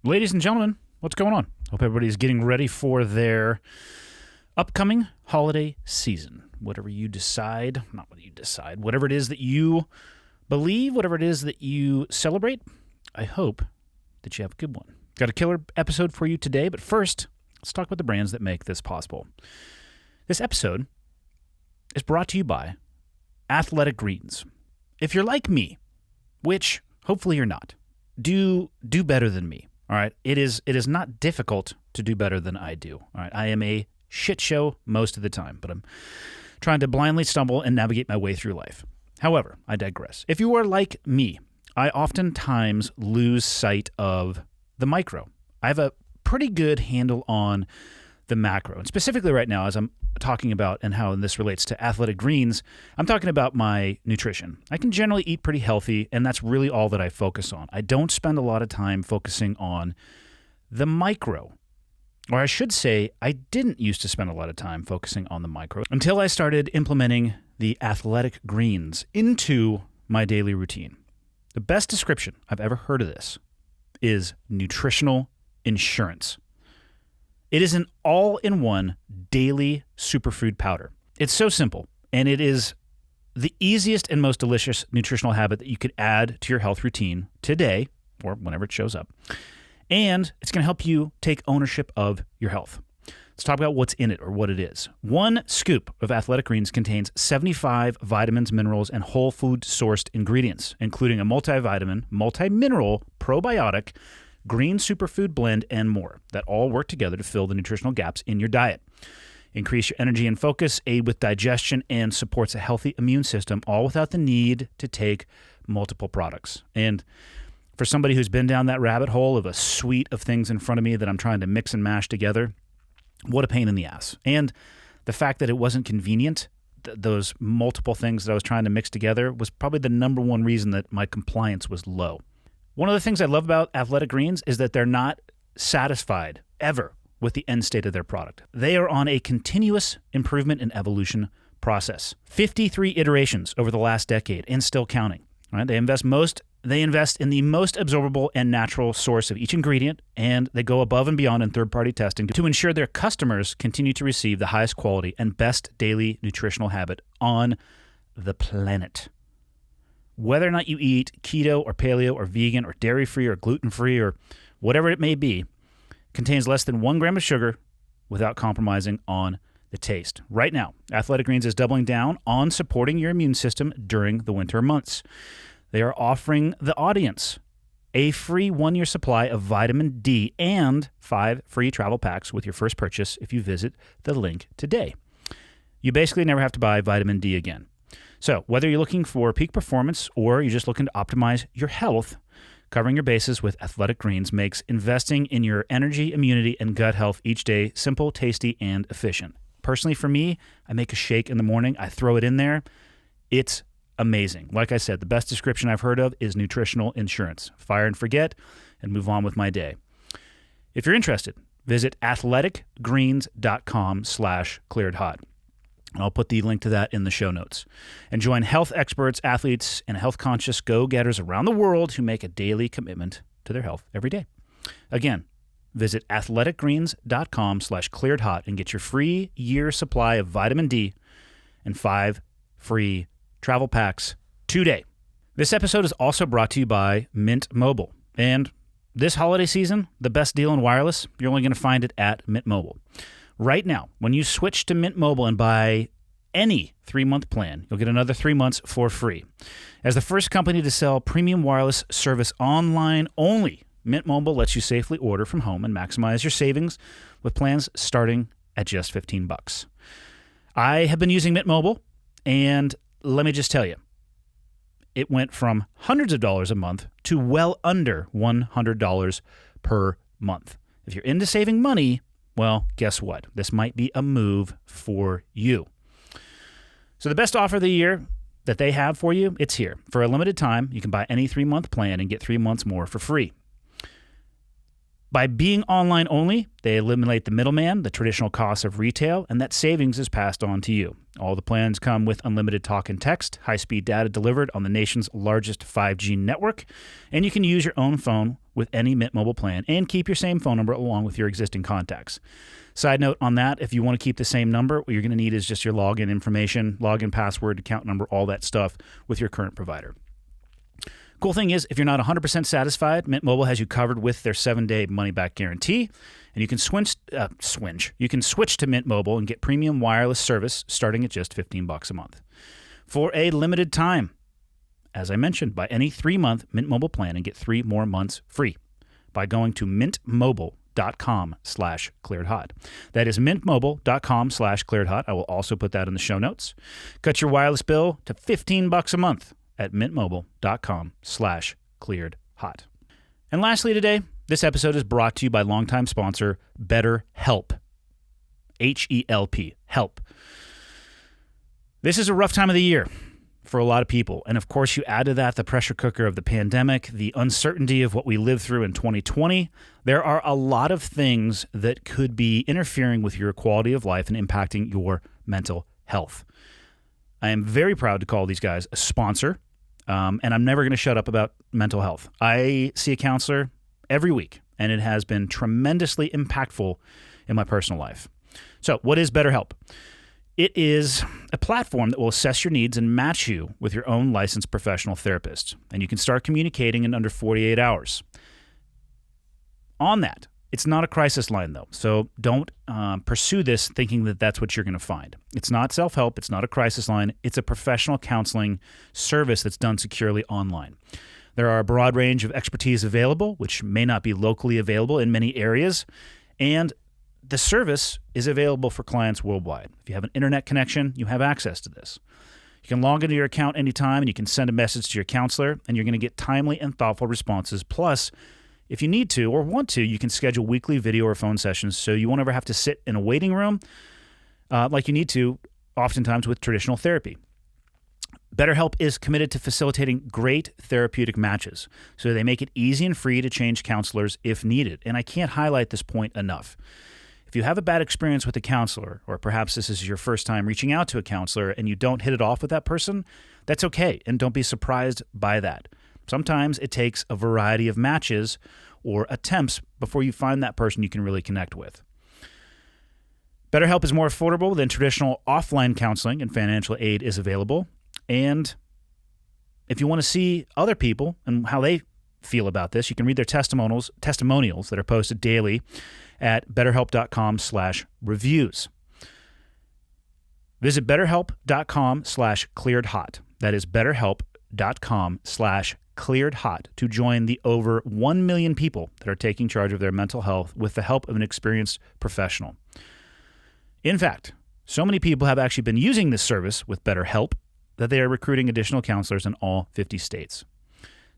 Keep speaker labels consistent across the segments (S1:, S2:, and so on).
S1: Ladies and gentlemen, what's going on? Hope everybody's getting ready for their upcoming holiday season. Whatever you decide, not what you decide, whatever it is that you believe, whatever it is that you celebrate, I hope that you have a good one. Got a killer episode for you today, but first, let's talk about the brands that make this possible. This episode is brought to you by Athletic Greens. If you're like me, which hopefully you're not, do better than me. All right, it is not difficult to do better than I do. All right, I am a shit show most of the time, but I'm trying to blindly stumble and navigate my way through life. However, I digress. If you are like me, I oftentimes lose sight of the micro. I have a pretty good handle on the macro, and specifically right now, as I'm talking about and how this relates to Athletic Greens, I'm talking about my nutrition. I can generally eat pretty healthy, and that's really all that I focus on. I don't spend a lot of time focusing on the micro. Or I should say, I didn't used to spend a lot of time focusing on the micro until I started implementing the Athletic Greens into my daily routine. The best description I've ever heard of this is nutritional insurance. It is an all-in-one daily superfood powder. It's so simple, and it is the easiest and most delicious nutritional habit that you could add to your health routine today or whenever it shows up. And it's going to help you take ownership of your health. Let's talk about what's in it or what it is. One scoop of Athletic Greens contains 75 vitamins, minerals, and whole food-sourced ingredients, including a multivitamin, multi-mineral, probiotic, green superfood blend, and more that all work together to fill the nutritional gaps in your diet. Increase your energy and focus, aid with digestion, and supports a healthy immune system, all without the need to take multiple products. And for somebody who's been down that rabbit hole of a suite of things in front of me that I'm trying to mix and mash together, what a pain in the ass. And the fact that it wasn't convenient, those multiple things that I was trying to mix together, was probably the number one reason that my compliance was low. One of the things I love about Athletic Greens is that they're not satisfied ever with the end state of their product. They are on a continuous improvement and evolution process. 53 iterations over the last decade and still counting. Right? They invest in the most absorbable and natural source of each ingredient, and they go above and beyond in third-party testing to ensure their customers continue to receive the highest quality and best daily nutritional habit on the planet. Whether or not you eat keto or paleo or vegan or dairy-free or gluten-free or whatever it may be, contains less than 1 gram of sugar without compromising on the taste. Right now, Athletic Greens is doubling down on supporting your immune system during the winter months. They are offering the audience a free 1-year supply of vitamin D and 5 free travel packs with your first purchase if you visit the link today. You basically never have to buy vitamin D again. So whether you're looking for peak performance or you're just looking to optimize your health, covering your bases with Athletic Greens makes investing in your energy, immunity, and gut health each day simple, tasty, and efficient. Personally, for me, I make a shake in the morning. I throw it in there. It's amazing. Like I said, the best description I've heard of is nutritional insurance. Fire and forget and move on with my day. If you're interested, visit athleticgreens.com/clearedhot. I'll put the link to that in the show notes. And join health experts, athletes, and health-conscious go-getters around the world who make a daily commitment to their health every day. Again, visit athleticgreens.com/clearedhot and get your free year supply of vitamin D and 5 free travel packs today. This episode is also brought to you by Mint Mobile. And this holiday season, the best deal in wireless, you're only going to find it at Mint Mobile. Right now, when you switch to Mint Mobile and buy any 3-month plan, you'll get another 3 months for free. As the first company to sell premium wireless service online only, Mint Mobile lets you safely order from home and maximize your savings with plans starting at just $15. I have been using Mint Mobile, and let me just tell you, it went from hundreds of dollars a month to well under $100 per month. If you're into saving money, well, guess what? This might be a move for you. So the best offer of the year that they have for you, it's here. For a limited time, you can buy any 3-month plan and get 3 months more for free. By being online only, they eliminate the middleman, the traditional costs of retail, and that savings is passed on to you. All the plans come with unlimited talk and text, high-speed data delivered on the nation's largest 5G network, and you can use your own phone with any Mint Mobile plan and keep your same phone number along with your existing contacts. Side note on that, if you want to keep the same number, what you're going to need is just your login information, login password, account number, all that stuff with your current provider. Cool thing is, if you're not 100% satisfied, Mint Mobile has you covered with their 7-day money-back guarantee, and you can switch to Mint Mobile and get premium wireless service starting at just $15 a month. For a limited time, as I mentioned, buy any 3-month Mint Mobile plan and get 3 more months free by going to mintmobile.com/clearedhot. That is mintmobile.com/clearedhot. I will also put that in the show notes. Cut your wireless bill to $15 a month at mintmobile.com/clearedhot. And lastly today, this episode is brought to you by longtime sponsor BetterHelp. H-E-L-P, help. This is a rough time of the year for a lot of people. And of course, you add to that the pressure cooker of the pandemic, the uncertainty of what we lived through in 2020. There are a lot of things that could be interfering with your quality of life and impacting your mental health. I am very proud to call these guys a sponsor, and I'm never going to shut up about mental health. I see a counselor every week, and it has been tremendously impactful in my personal life. So, what is BetterHelp? It is a platform that will assess your needs and match you with your own licensed professional therapist, and you can start communicating in under 48 hours. On that, it's not a crisis line, though, so don't pursue this thinking that that's what you're going to find. It's not self-help. It's not a crisis line. It's a professional counseling service that's done securely online. There are a broad range of expertise available, which may not be locally available in many areas, and the service is available for clients worldwide. If you have an internet connection, you have access to this. You can log into your account anytime, and you can send a message to your counselor, and you're going to get timely and thoughtful responses. Plus, if you need to or want to, you can schedule weekly video or phone sessions so you won't ever have to sit in a waiting room like you need to, oftentimes with traditional therapy. BetterHelp is committed to facilitating great therapeutic matches, so they make it easy and free to change counselors if needed. And I can't highlight this point enough. If you have a bad experience with a counselor, or perhaps this is your first time reaching out to a counselor and you don't hit it off with that person, that's okay, and don't be surprised by that. Sometimes it takes a variety of matches or attempts before you find that person you can really connect with. BetterHelp is more affordable than traditional offline counseling, and financial aid is available. And if you want to see other people and how they feel about this, you can read their testimonials that are posted daily at betterhelp.com/reviews. Visit betterhelp.com/clearedhot. That is betterhelp.com/clearedhot to join the over 1 million people that are taking charge of their mental health with the help of an experienced professional. In fact, so many people have actually been using this service with BetterHelp that they are recruiting additional counselors in all 50 states.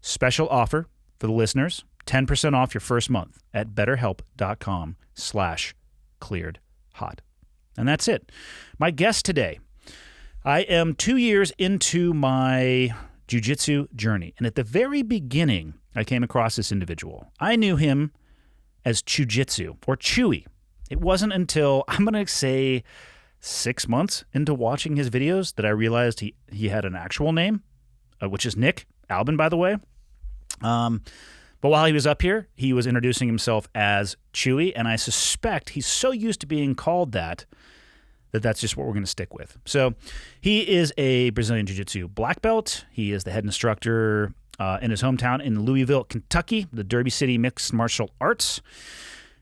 S1: Special offer for the listeners, 10% off your first month at betterhelp.com/clearedhot. And that's it. My guest today, I am 2 years into my jiu-jitsu journey. And at the very beginning, I came across this individual. I knew him as Chewjitsu or Chewy. It wasn't until, I'm going to say, 6 months into watching his videos that I realized he had an actual name, which is Nick, Albin, by the way. But while he was up here, he was introducing himself as Chewy, and I suspect he's so used to being called that's just what we're going to stick with. So he is a Brazilian Jiu-jitsu black belt. He is the head instructor in his hometown in Louisville, Kentucky, the Derby City Mixed Martial Arts.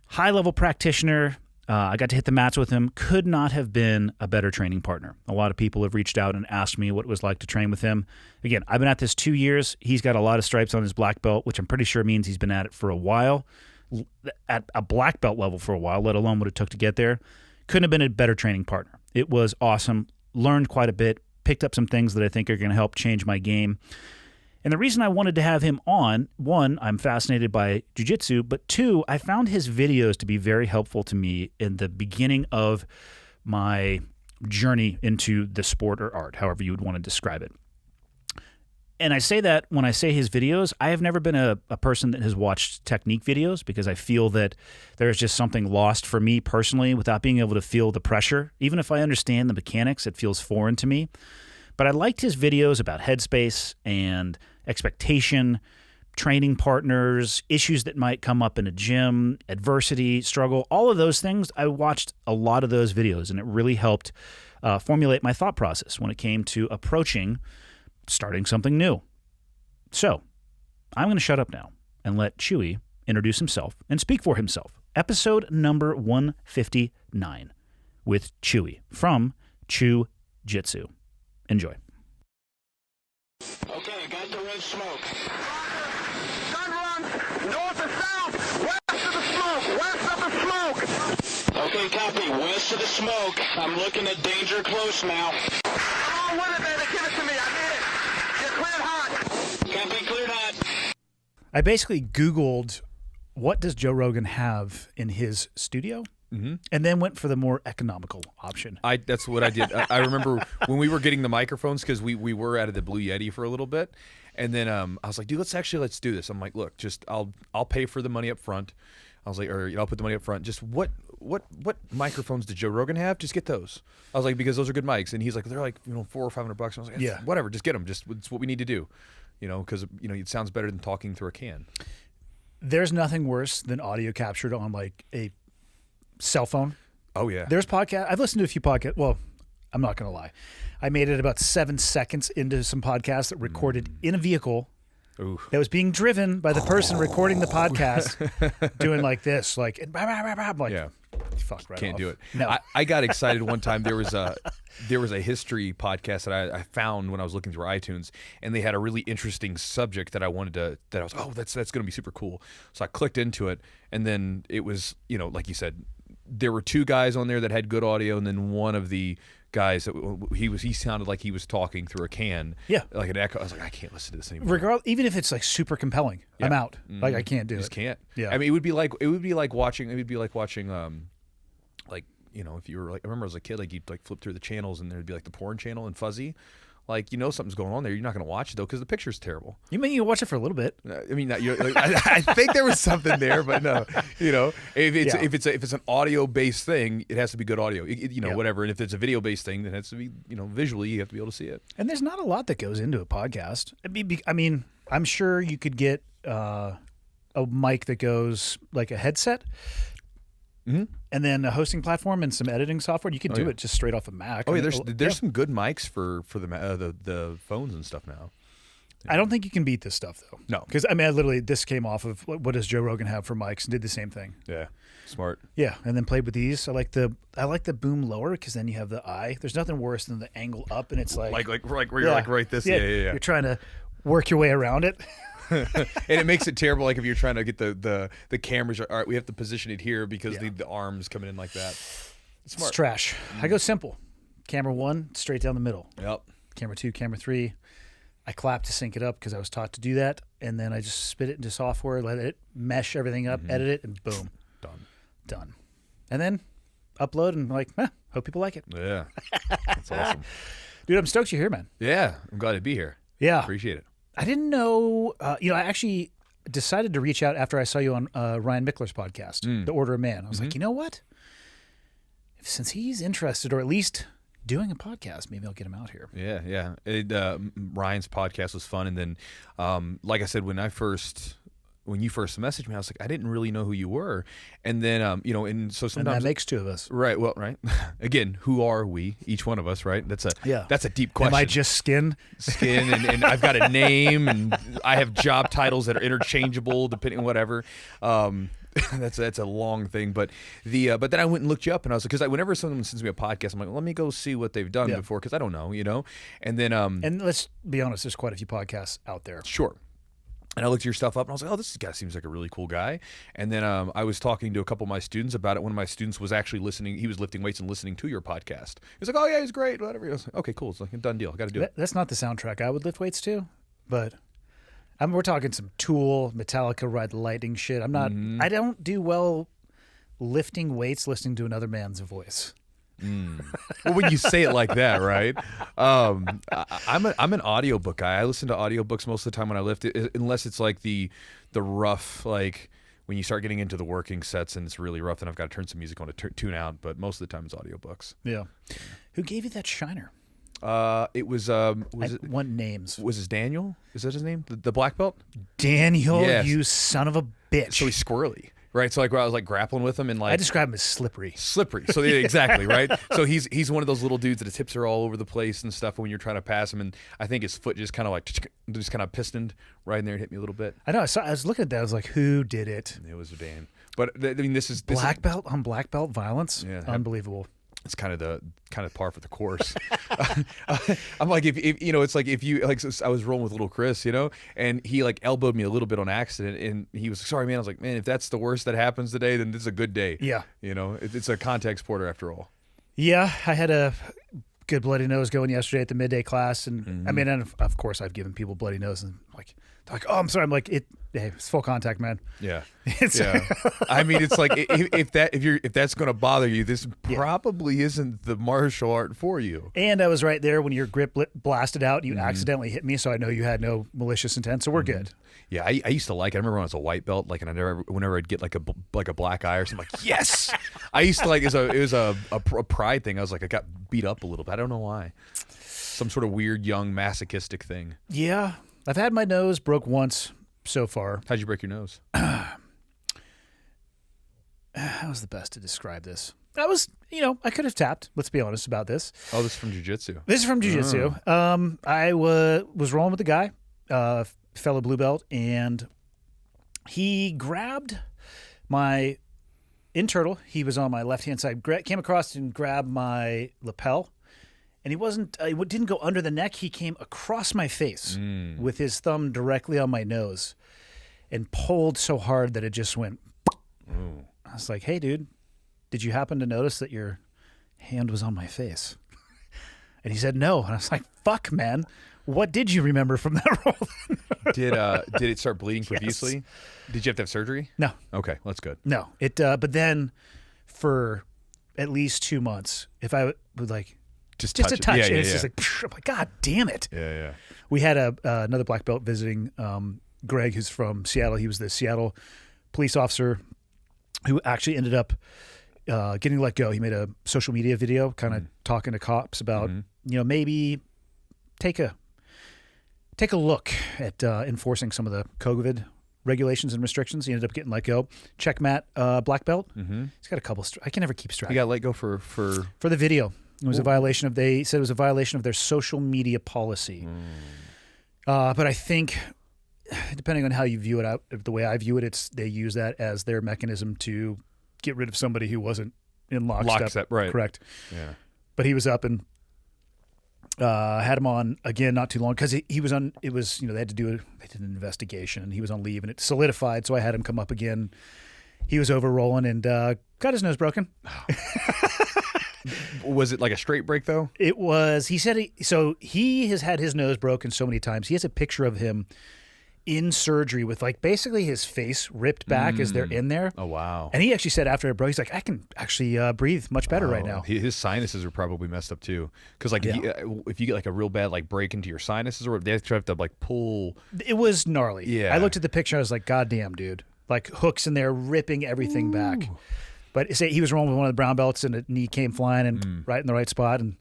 S1: High-level practitioner. I got to hit the mats with him. Could not have been a better training partner. A lot of people have reached out and asked me what it was like to train with him. Again, I've been at this 2 years. He's got a lot of stripes on his black belt, which I'm pretty sure means he's been at it for a while, at a black belt level for a while, let alone what it took to get there. Couldn't have been a better training partner. It was awesome. Learned quite a bit. Picked up some things that I think are going to help change my game. And the reason I wanted to have him on, one, I'm fascinated by jiu-jitsu, but two, I found his videos to be very helpful to me in the beginning of my journey into the sport or art, however you would want to describe it. And I say that when I say his videos, I have never been a person that has watched technique videos because I feel that there's just something lost for me personally without being able to feel the pressure. Even if I understand the mechanics, it feels foreign to me. But I liked his videos about headspace and expectation, training partners, issues that might come up in a gym, adversity, struggle, all of those things. I watched a lot of those videos, and it really helped formulate my thought process when it came to approaching starting something new. So I'm going to shut up now and let Chewy introduce himself and speak for himself. Episode number 159 with Chewy from Chewjitsu. Enjoy.
S2: Okay, got the red smoke. Gun run, north or south, west of the smoke, west of the smoke. Okay, copy, west of the smoke. I'm looking at danger close now. Come on with it, baby, give it to me, I need it. You're cleared hot. Copy, cleared hot.
S1: I basically Googled, what does Joe Rogan have in his studio? Mm-hmm. And then went for the more economical option.
S3: That's what I did. I remember when we were getting the microphones, because we were out of the Blue Yeti for a little bit, and then I was like, dude, let's do this. I'm like, look, just I'll pay for the money up front. I was like, or I'll put the money up front. Just what microphones did Joe Rogan have? Just get those. I was like, because those are good mics. And he's like, they're like $400 or $500. And I was like, yeah, whatever, just get them. Just it's what we need to do, because it sounds better than talking through a can.
S1: There's nothing worse than audio captured on like a cell phone.
S3: Oh yeah.
S1: There's podcast. I've listened to a few podcasts. Well, I'm not going to lie. I made it about 7 seconds into some podcasts that recorded in a vehicle that was being driven by the person recording the podcast doing like this, like, I'm like,
S3: yeah.
S1: Fuck right
S3: Can't
S1: off.
S3: do it.
S1: No.
S3: I got excited one time. There was a history podcast that I found when I was looking through iTunes, and they had a really interesting subject that I wanted to. That I was, that's going to be super cool. So I clicked into it, and then it was, like you said, there were two guys on there that had good audio, and then one of the guys that he sounded like he was talking through a can, like an echo. I was like, I can't listen to this anymore.
S1: Even if it's like super compelling, I'm out. Like I can't do it.
S3: Just can't.
S1: Yeah.
S3: I mean, it would be like watching. Like, if you were like, I remember as a kid, like you'd like flip through the channels and there'd be like the porn channel and fuzzy. Like, something's going on there. You're not going to watch it though because the picture's terrible.
S1: You mean you watch it for a little bit?
S3: I mean, I think there was something there, but no. If it's an audio based thing, it has to be good audio. Whatever. And if it's a video based thing, then it has to be visually. You have to be able to see it.
S1: And there's not a lot that goes into a podcast. I mean, I'm sure you could get a mic that goes like a headset. Mm-hmm. And then a hosting platform and some editing software. You can do it just straight off a Mac.
S3: Oh, yeah, there's some good mics for the phones and stuff now.
S1: I don't think you can beat this stuff though.
S3: No,
S1: because I literally this came off of what does Joe Rogan have for mics and did the same thing.
S3: Yeah, smart.
S1: Yeah, and then played with these. I like the boom lower because then you have the eye. There's nothing worse than the angle up and it's like
S3: where you're like right this. Yeah.
S1: You're trying to work your way around it.
S3: And it makes it terrible, like if you're trying to get the cameras. All right, we have to position it here because the arms coming in like that. It's
S1: trash. I go simple. Camera 1, straight down the middle.
S3: Yep.
S1: Camera 2, camera 3. I clap to sync it up because I was taught to do that, and then I just spit it into software, let it mesh everything up, edit it, and boom, done. And then upload and hope people like it.
S3: Yeah, that's awesome,
S1: dude. I'm stoked you're here, man.
S3: Yeah, I'm glad to be here.
S1: Yeah,
S3: appreciate it.
S1: I didn't know, I actually decided to reach out after I saw you on Ryan Mickler's podcast, The Order of Man. I was like, you know what? Since he's interested, or at least doing a podcast, maybe I'll get him out here.
S3: Yeah. Ryan's podcast was fun. And then, like I said, when you first messaged me, I was like, I didn't really know who you were. And then, and so sometimes.
S1: And that makes two of us.
S3: Right. Well, right. Again, who are we? Each one of us, right? That's a deep question.
S1: Am I just skin?
S3: And I've got a name and I have job titles that are interchangeable depending on whatever. That's a long thing, but then I went and looked you up, and I was like, because whenever someone sends me a podcast, I'm like, let me go see what they've done before, because I don't know, and then
S1: and let's be honest, there's quite a few podcasts out there.
S3: Sure. And I looked your stuff up, and I was like, oh, this guy seems like a really cool guy. And then I was talking to a couple of my students about it. One of my students was actually listening. He was lifting weights and listening to your podcast. He was like, oh, yeah, he's great, whatever. I was like, okay, cool. It's like a done deal. I got to do it.
S1: That's not the soundtrack I would lift weights to, but we're talking some Tool, Metallica, Ride the Lightning shit. I'm not. I don't do well lifting weights listening to another man's voice.
S3: Well, when you say it like that, right? I'm an audiobook guy. I listen to audiobooks most of the time when I lift it, unless it's like the rough, like when you start getting into the working sets and it's really rough, then I've got to turn some music on to tune out. But most of the time it's audiobooks.
S1: Yeah. Who gave you that shiner?
S3: It was
S1: I want names.
S3: was his Daniel? Is that his name? The black belt?
S1: Daniel,
S3: Yes.
S1: you son of a bitch.
S3: So he's squirrely, right? So like I was like grappling with him and like
S1: I describe him as slippery.
S3: slippery. So yeah, exactly, right? So he's one of those little dudes that his hips are all over the place and stuff when you're trying to pass him, and I think his foot just kind of pistoned right in there and hit me a little bit.
S1: I know. I was looking at that. I was like, who did it?
S3: It was Dan. But I mean, this is
S1: Black belt on black belt violence.
S3: Yeah.
S1: Unbelievable.
S3: It's kind of par for the course. I'm like, if you know, it's like if you like, so I was rolling with little Chris, you know, and he like elbowed me a little bit on accident, and he was sorry, man. I was like, man, if that's the worst that happens today, then this is a good day.
S1: Yeah.
S3: You know, it's a contact sporter after all.
S1: Yeah, I had a good bloody nose going yesterday at the midday class, and I mean, and of course, I've given people bloody nose, and like, they're like, oh, I'm sorry. I'm like, hey, it's full contact, man.
S3: Yeah,
S1: It's
S3: yeah. I mean, it's like if that's going to bother you, this probably isn't the martial art for you.
S1: And I was right there when your grip blasted out, and you accidentally hit me, so I know you had no malicious intent. So we're good.
S3: Yeah, I used to like it. I remember when I was a white belt, like, and whenever I'd get like a black eye or something, like, yes. I used to like it was a pride thing. I was like, I got beat up a little bit. I don't know why. Some sort of weird young masochistic thing.
S1: Yeah, I've had my nose broke once so far.
S3: How'd you break your nose?
S1: How was the best to describe this? I was, I could have tapped. Let's be honest about this.
S3: Oh, this is from jiu-jitsu.
S1: This is from jiu-jitsu. I was rolling with a guy, fellow blue belt, and he grabbed my internal. He was on my left-hand side. Came across and grabbed my lapel. And he didn't go under the neck. He came across my face with his thumb directly on my nose and pulled so hard that it just went. Ooh. I was like, hey, dude, did you happen to notice that your hand was on my face? And he said, no. And I was like, fuck, man. What did you remember from that roll?
S3: Did it start bleeding profusely?
S1: Yes.
S3: Did you have to have surgery?
S1: No.
S3: Okay, that's good.
S1: No. But then for at least 2 months, if I would like... Just a touch.
S3: Yeah,
S1: and it's
S3: yeah.
S1: just like, I'm like, God damn it.
S3: Yeah.
S1: We had another black belt visiting Greg, who's from Seattle. He was the Seattle police officer who actually ended up getting let go. He made a social media video kind of talking to cops about, maybe take a look at enforcing some of the COVID regulations and restrictions. He ended up getting let go. Check Matt, black belt. He's got a couple. I can never keep track.
S3: He got let go for
S1: the video. It was a violation of. They said it was a violation of their social media policy. But I think, depending on how you view it, the way I view it, they use that as their mechanism to get rid of somebody who wasn't in lockstep.
S3: Right?
S1: Correct.
S3: Yeah.
S1: But he was up and had him on again not too long because he was on. It was they did an investigation and he was on leave and it solidified. So I had him come up again. He was over rolling and got his nose broken.
S3: Was it like a straight break though?
S1: It was. He said he has had his nose broken so many times. He has a picture of him in surgery with like basically his face ripped back as they're in there.
S3: Oh wow!
S1: And he actually said after it broke, he's like, I can actually breathe much better right now.
S3: His sinuses are probably messed up too, because like if you get like a real bad like break into your sinuses, or they have to like pull.
S1: It was gnarly.
S3: Yeah.
S1: I looked at the picture. I was like, God damn, dude! Like hooks in there, ripping everything back. But he was rolling with one of the brown belts, and a knee came flying and right in the right spot, and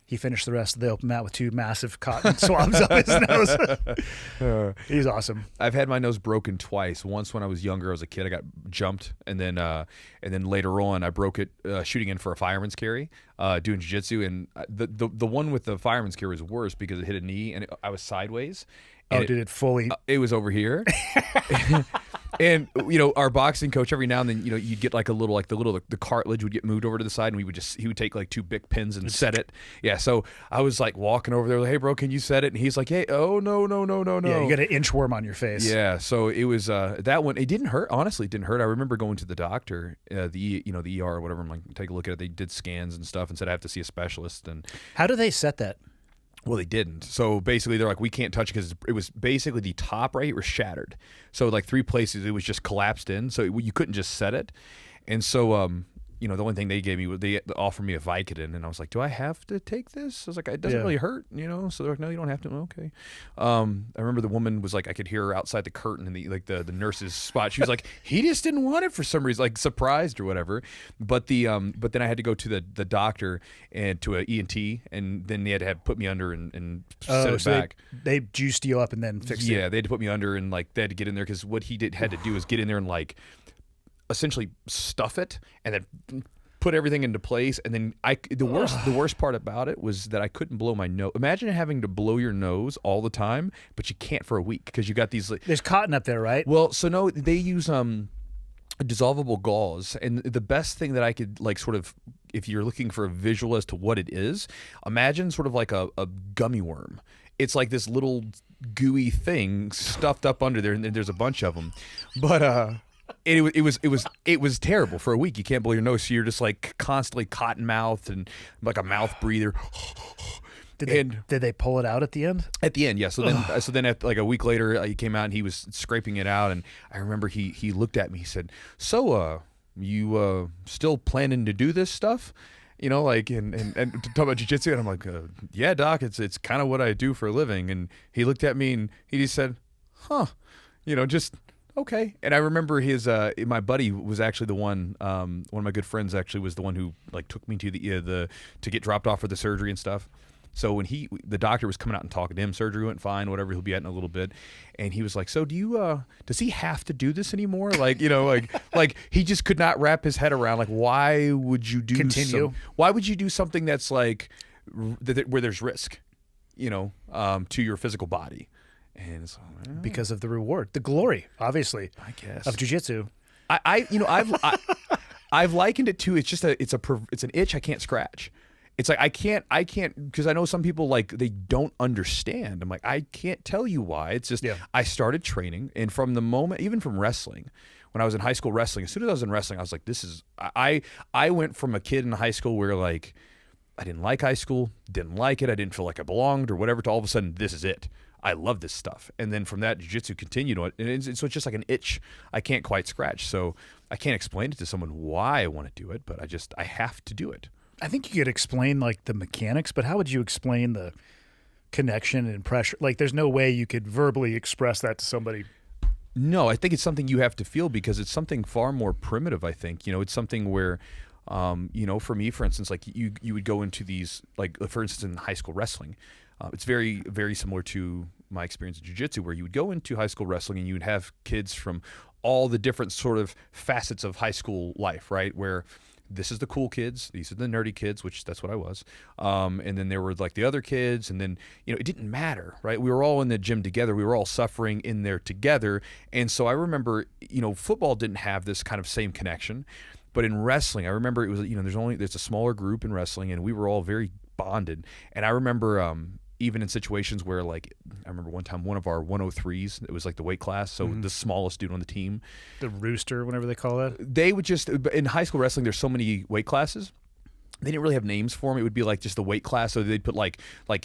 S1: he finished the rest of the open mat with 2 massive cotton swabs up his nose. He's awesome.
S3: I've had my nose broken twice. Once when I was younger, I was a kid, I got jumped, and then later on, I broke it shooting in for a fireman's carry, doing jiu-jitsu, and the one with the fireman's carry was worse because it hit a knee, and I was sideways. And
S1: did it fully?
S3: It was over here. And our boxing coach every now and then you'd get like a little like the cartilage would get moved over to the side and he would take like 2 big pins and set it. Yeah, so I was like walking over there like, hey bro, can you set it? And he's like, hey, oh no.
S1: Yeah, you got an inchworm on your face.
S3: Yeah, so it was that one. It didn't hurt. Honestly, it didn't hurt. I remember going to the doctor, the ER or whatever. I'm like, take a look at it. They did scans and stuff and said I have to see a specialist. And
S1: how do they set that?
S3: Well, they didn't. So basically, they're like, we can't touch it because it was basically the top right was shattered. So like 3 places, it was just collapsed in. So you couldn't just set it. And so the only thing they gave me, they offered me a Vicodin, and I was like, do I have to take this? I was like, it doesn't really hurt, So they're like, no, you don't have to. Okay. I remember the woman was like, I could hear her outside the curtain in the nurse's spot. She was like, he just didn't want it for some reason, like surprised or whatever. But but then I had to go to the doctor and to an ENT, and then they had to put me under and set it back.
S1: They juiced you up and then fixed it.
S3: Yeah, they had to put me under, and like they had to get in there because what he had to do is get in there and like essentially stuff it and then put everything into place. And then the worst part about it was that I couldn't blow my nose. Imagine having to blow your nose all the time, but you can't for a week because you got these.
S1: There's cotton up there, right?
S3: Well, so no, they use dissolvable gauze, and the best thing that I could like sort of, if you're looking for a visual as to what it is, imagine sort of like a gummy worm. It's like this little gooey thing stuffed up under there, and there's a bunch of them, but it was terrible for a week. You can't blow your nose, so you're just like constantly cotton mouthed and like a mouth breather.
S1: Did they pull it out at the end?
S3: At the end, yeah. So then, at, like a week later, he came out and he was scraping it out, and I remember he looked at me. He said, "So, you still planning to do this stuff?" Like and to talk about jiu-jitsu, and I'm like, "Yeah, doc. It's kind of what I do for a living." And he looked at me and he just said, "Huh, just." Okay. And I remember my buddy was actually the one of my good friends actually was the one who like took me to to get dropped off for the surgery and stuff. So when the doctor was coming out and talking to him, surgery went fine, whatever, he'll be at in a little bit. And he was like, so does he have to do this anymore? Like, like he just could not wrap his head around, like, why would you why would you do something that's like, where there's risk, to your physical body? And it's like,
S1: because of the reward, the glory, obviously,
S3: I guess,
S1: of jiu-jitsu.
S3: I've likened it to, it's an itch I can't scratch. It's like I can't because I know some people like they don't understand. I'm like, I can't tell you why. It's just I started training, and from the moment, even from wrestling, when I was in high school wrestling, as soon as I was in wrestling, I was like, this is I went from a kid in high school where like I didn't like high school, didn't like it, I didn't feel like I belonged or whatever, to all of a sudden this is it. I love this stuff. And then from that, jiu-jitsu continued on it. And so it's just like an itch I can't quite scratch. So I can't explain it to someone why I want to do it, but I have to do it.
S1: I think you could explain like the mechanics, but how would you explain the connection and pressure? Like there's no way you could verbally express that to somebody.
S3: No, I think it's something you have to feel because it's something far more primitive, I think. It's something where, for me, for instance, like you would go into these, like for instance, in high school wrestling, it's very, very similar to my experience in jiu-jitsu, where you would go into high school wrestling and you would have kids from all the different sort of facets of high school life, right? Where this is the cool kids, these are the nerdy kids, which that's what I was. And then there were like the other kids, and then, it didn't matter, right? We were all in the gym together. We were all suffering in there together. And so I remember, football didn't have this kind of same connection. But in wrestling, I remember it was, there's a smaller group in wrestling, and we were all very bonded. And I remember even in situations where, like, I remember one time one of our 103s, it was like the weight class, so the smallest dude on the team.
S1: The rooster, whatever they call it.
S3: They would just, in high school wrestling, there's so many weight classes. They didn't really have names for them. It would be like just the weight class. So they'd put like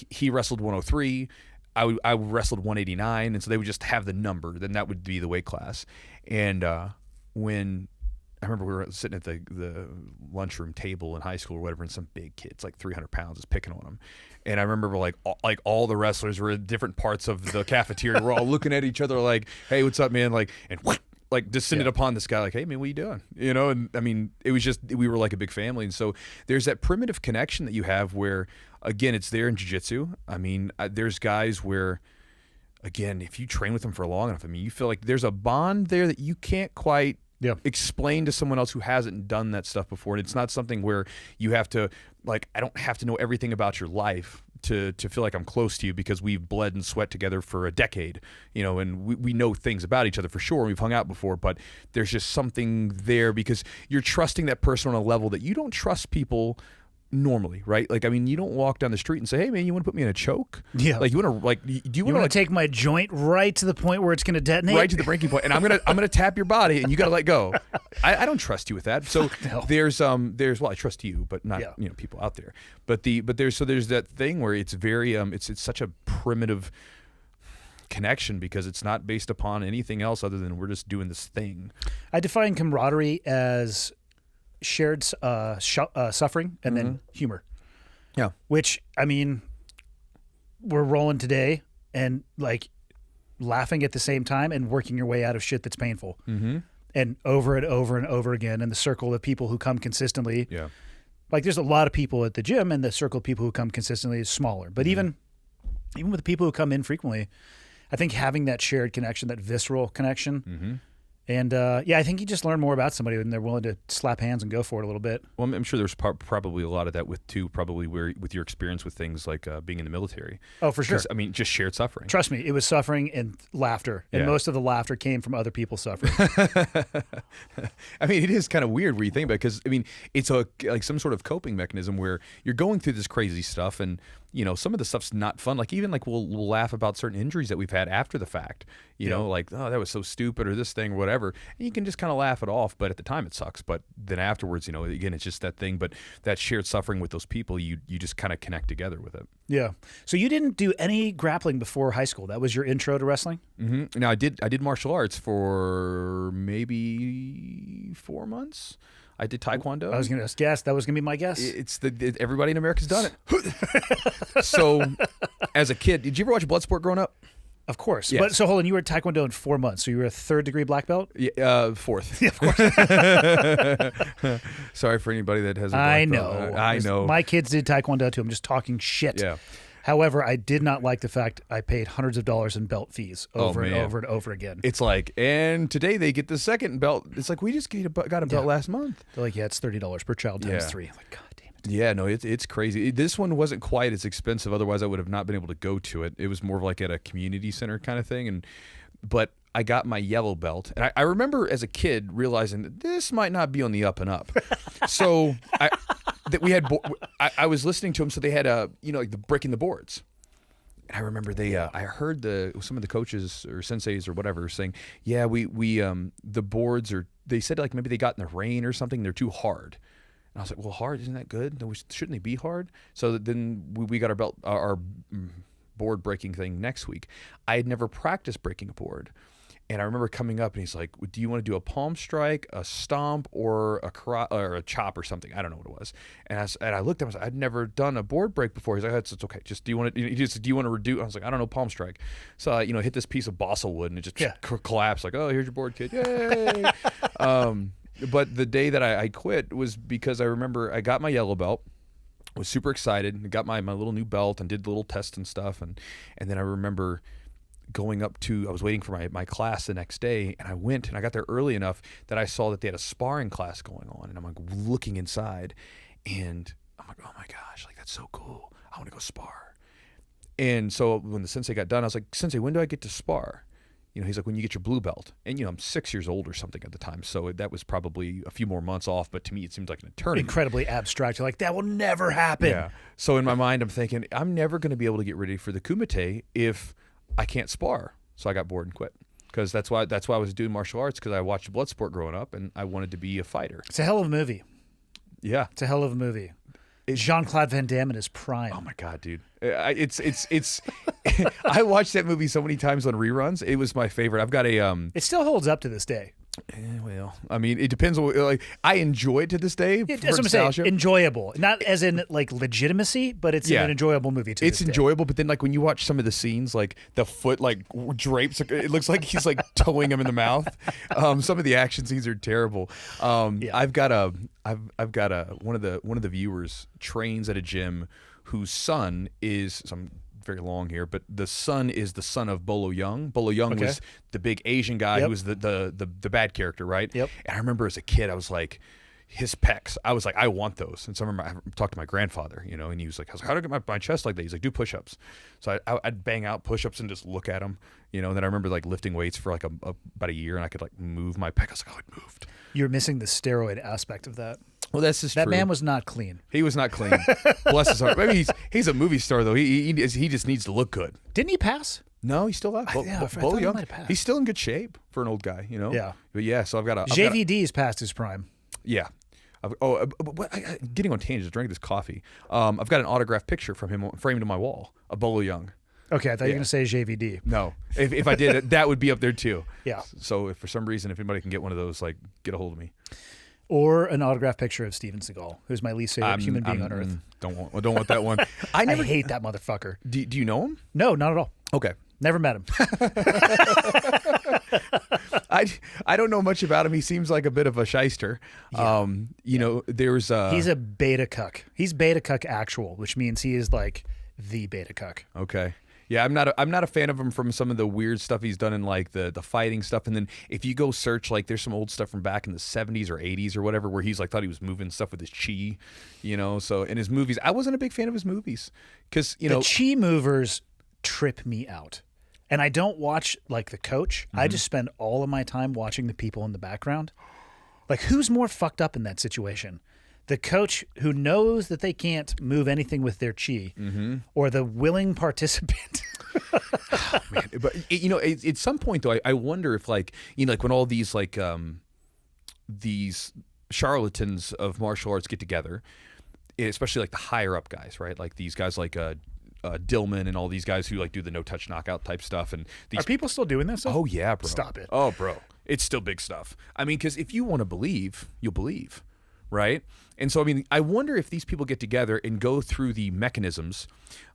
S3: he wrestled 103, I wrestled 189, and so they would just have the number. Then that would be the weight class. And when I remember we were sitting at the lunchroom table in high school or whatever, and some big kid's like 300 pounds is picking on him. And I remember like all the wrestlers were in different parts of the cafeteria. We're all looking at each other like, hey, what's up, man? Like, and descended upon this guy like, hey, man, what are you doing? And I mean, it was just, we were like a big family. And so there's that primitive connection that you have where, again, it's there in jiu-jitsu. I mean, there's guys where, again, if you train with them for long enough, I mean, you feel like there's a bond there that you can't quite explain to someone else who hasn't done that stuff before. And it's not something where you have to, like, I don't have to know everything about your life to feel like I'm close to you because we've bled and sweat together for a decade, and we know things about each other for sure. We've hung out before, but there's just something there because you're trusting that person on a level that you don't trust people normally, right? Like, I mean, you don't walk down the street and say, hey, man, you want to put me in a choke?
S1: Yeah.
S3: Like, you want to, like, do you want
S1: to take my joint right to the point where it's going to detonate?
S3: Right to the breaking point, and I'm gonna tap your body, and you got to let go. I don't trust you with that. So
S1: no.
S3: there's well, I trust you, but not people out there. But there's that thing where it's very it's such a primitive connection because it's not based upon anything else other than we're just doing this thing.
S1: I define camaraderie as shared suffering and then humor.
S3: Yeah.
S1: Which, I mean, we're rolling today and like laughing at the same time and working your way out of shit that's painful. Mm-hmm. And over and over and over again in the circle of people who come consistently.
S3: Yeah.
S1: Like there's a lot of people at the gym and the circle of people who come consistently is smaller. But even with the people who come infrequently, I think having that shared connection, that visceral connection, and I think you just learn more about somebody when they're willing to slap hands and go for it a little bit.
S3: Well, I'm sure there's probably a lot of that with your experience with things like being in the military.
S1: Oh, for sure.
S3: I mean, just shared suffering.
S1: Trust me, it was suffering and laughter, and most of the laughter came from other people suffering.
S3: I mean, it is kind of weird where you think about it because, I mean, it's like some sort of coping mechanism where you're going through this crazy stuff and, you know, some of the stuff's not fun. Like even like we'll laugh about certain injuries that we've had after the fact, you know, like, oh, that was so stupid or this thing or whatever. And you can just kind of laugh it off. But at the time it sucks. But then afterwards, you know, again, it's just that thing. But that shared suffering with those people, you just kind of connect together with it.
S1: Yeah. So you didn't do any grappling before high school. That was your intro to wrestling?
S3: Mm-hmm. Now I did martial arts for maybe 4 months. I did Taekwondo.
S1: I was going to guess. That was going to be my guess.
S3: Everybody in America's done it. So, as a kid, did you ever watch Bloodsport growing up?
S1: Of course.
S3: Yes.
S1: But so hold on, you were at Taekwondo in 4 months. So you were a 3rd degree black belt?
S3: Yeah, 4th.
S1: Yeah, of course.
S3: Sorry for anybody that has a black belt. I know.
S1: My kids did Taekwondo too. I'm just talking shit.
S3: Yeah.
S1: However, I did not like the fact I paid hundreds of dollars in belt fees over and
S3: man.
S1: over and over again.
S3: It's like, and today they get the second belt. It's like, we just got a belt last month.
S1: They're like, yeah, it's $30 per child times 3. I'm like, God damn it.
S3: Yeah, no, it's crazy. This one wasn't quite as expensive. Otherwise, I would have not been able to go to it. It was more of like at a community center kind of thing. But I got my yellow belt. And I remember as a kid realizing that this might not be on the up and up. So I was listening to them. So they had like the breaking the boards. And I remember I heard some of the coaches or senseis or whatever saying, yeah, we the boards they said like maybe they got in the rain or something. They're too hard. And I was like, well, hard, isn't that good? No, shouldn't they be hard? So then we got our board breaking thing next week. I had never practiced breaking a board. And I remember coming up and he's like, do you want to do a palm strike, a stomp, or a chop or something? I don't know what it was. And I looked at him and I was like, I'd never done a board break before. He's like, it's okay. Just do you want to reduce? I was like, I don't know, palm strike. So I hit this piece of balsa wood and it just collapsed. Like, oh, here's your board, kid. Yay. But the day that I quit was because I remember I got my yellow belt. Was super excited and got my little new belt and did the little tests and stuff. And then I remember going up I was waiting for my class the next day, and I went and I got there early enough that I saw that they had a sparring class going on, and I'm like looking inside and I'm like, oh my gosh, like that's so cool. I want to go spar. And so when the sensei got done, I was like, Sensei, when do I get to spar? He's like, when you get your blue belt. And, I'm 6 years old or something at the time. So that was probably a few more months off. But to me, it seemed like an eternity.
S1: Incredibly abstract. You're like, that will never happen.
S3: Yeah. So in my mind, I'm thinking, I'm never going to be able to get ready for the kumite if I can't spar. So I got bored and quit. Because that's why I was doing martial arts, because I watched Bloodsport growing up and I wanted to be a fighter.
S1: It's a hell of a movie.
S3: Yeah.
S1: It's a hell of a movie. Jean-Claude Van Damme in his prime.
S3: Oh my God, dude! It's. I watched that movie so many times on reruns. It was my favorite. I've got a.
S1: It still holds up to this day.
S3: Well, I mean, it depends on like. I enjoy it to this day.
S1: That's what I'm saying. Enjoyable, not as in like legitimacy, but it's an enjoyable movie too.
S3: It's enjoyable, but then like when you watch some of the scenes, like the foot like drapes, it looks like he's like towing him in the mouth. Some of the action scenes are terrible. I've got one of the viewers trains at a gym whose son is some. Very long here, but the son is the son of Bolo Young. Bolo Young was the big Asian guy who was the bad character, right?
S1: Yep.
S3: And I remember as a kid, I was like, his pecs. I was like, I want those. And so I remember I talked to my grandfather, and he was like, I was like, how do I get my chest like that? He's like, do push-ups. So I'd bang out push-ups and just look at him, and then I remember like lifting weights for like about a year, and I could like move my pec. I was like, oh, it moved.
S1: You're missing the steroid aspect of that.
S3: Well, that's just
S1: that
S3: true.
S1: man was not clean.
S3: He was not clean. Bless his heart. Maybe he's a movie star though. He just needs to look good.
S1: Didn't he pass?
S3: No, he's still alive. Bolo Young. He's still in good shape for an old guy.
S1: Yeah.
S3: But yeah, so I've got a
S1: JVD's past his prime.
S3: Yeah. Getting on tangents, drinking this coffee. I've got an autographed picture from him framed on my wall. A Bolo Young.
S1: Okay, I thought you were going to say JVD.
S3: No, if I did, that would be up there too.
S1: Yeah.
S3: So if for some reason, if anybody can get one of those, like, get a hold of me.
S1: Or an autographed picture of Steven Seagal, who's my least favorite human being on earth.
S3: Don't want that one.
S1: I hate that motherfucker.
S3: Do you know him?
S1: No, not at all.
S3: Okay.
S1: Never met him.
S3: I don't know much about him. He seems like a bit of a shyster.
S1: Yeah.
S3: There's
S1: he's a beta cuck. He's beta cuck actual, which means he is like the beta cuck.
S3: Okay. Yeah, I'm not a fan of him from some of the weird stuff he's done in like the fighting stuff. And then if you go search, like there's some old stuff from back in the 70s or 80s or whatever where he's like thought he was moving stuff with his chi, So in his movies, I wasn't a big fan of his movies because
S1: the chi movers trip me out. And I don't watch like the coach. I just spend all of my time watching the people in the background. Like who's more fucked up in that situation? The coach who knows that they can't move anything with their chi, or the willing participant.
S3: Oh, man. But at some point though, I wonder if like when all these like these charlatans of martial arts get together, especially like the higher up guys, right? Like these guys like Dillman and all these guys who like do the no touch knockout type stuff. And these
S1: Are people still doing that stuff?
S3: Oh yeah, bro.
S1: Stop it.
S3: Oh, bro, it's still big stuff. I mean, because if you want to believe, you'll believe, right? And so, I mean, I wonder if these people get together and go through the mechanisms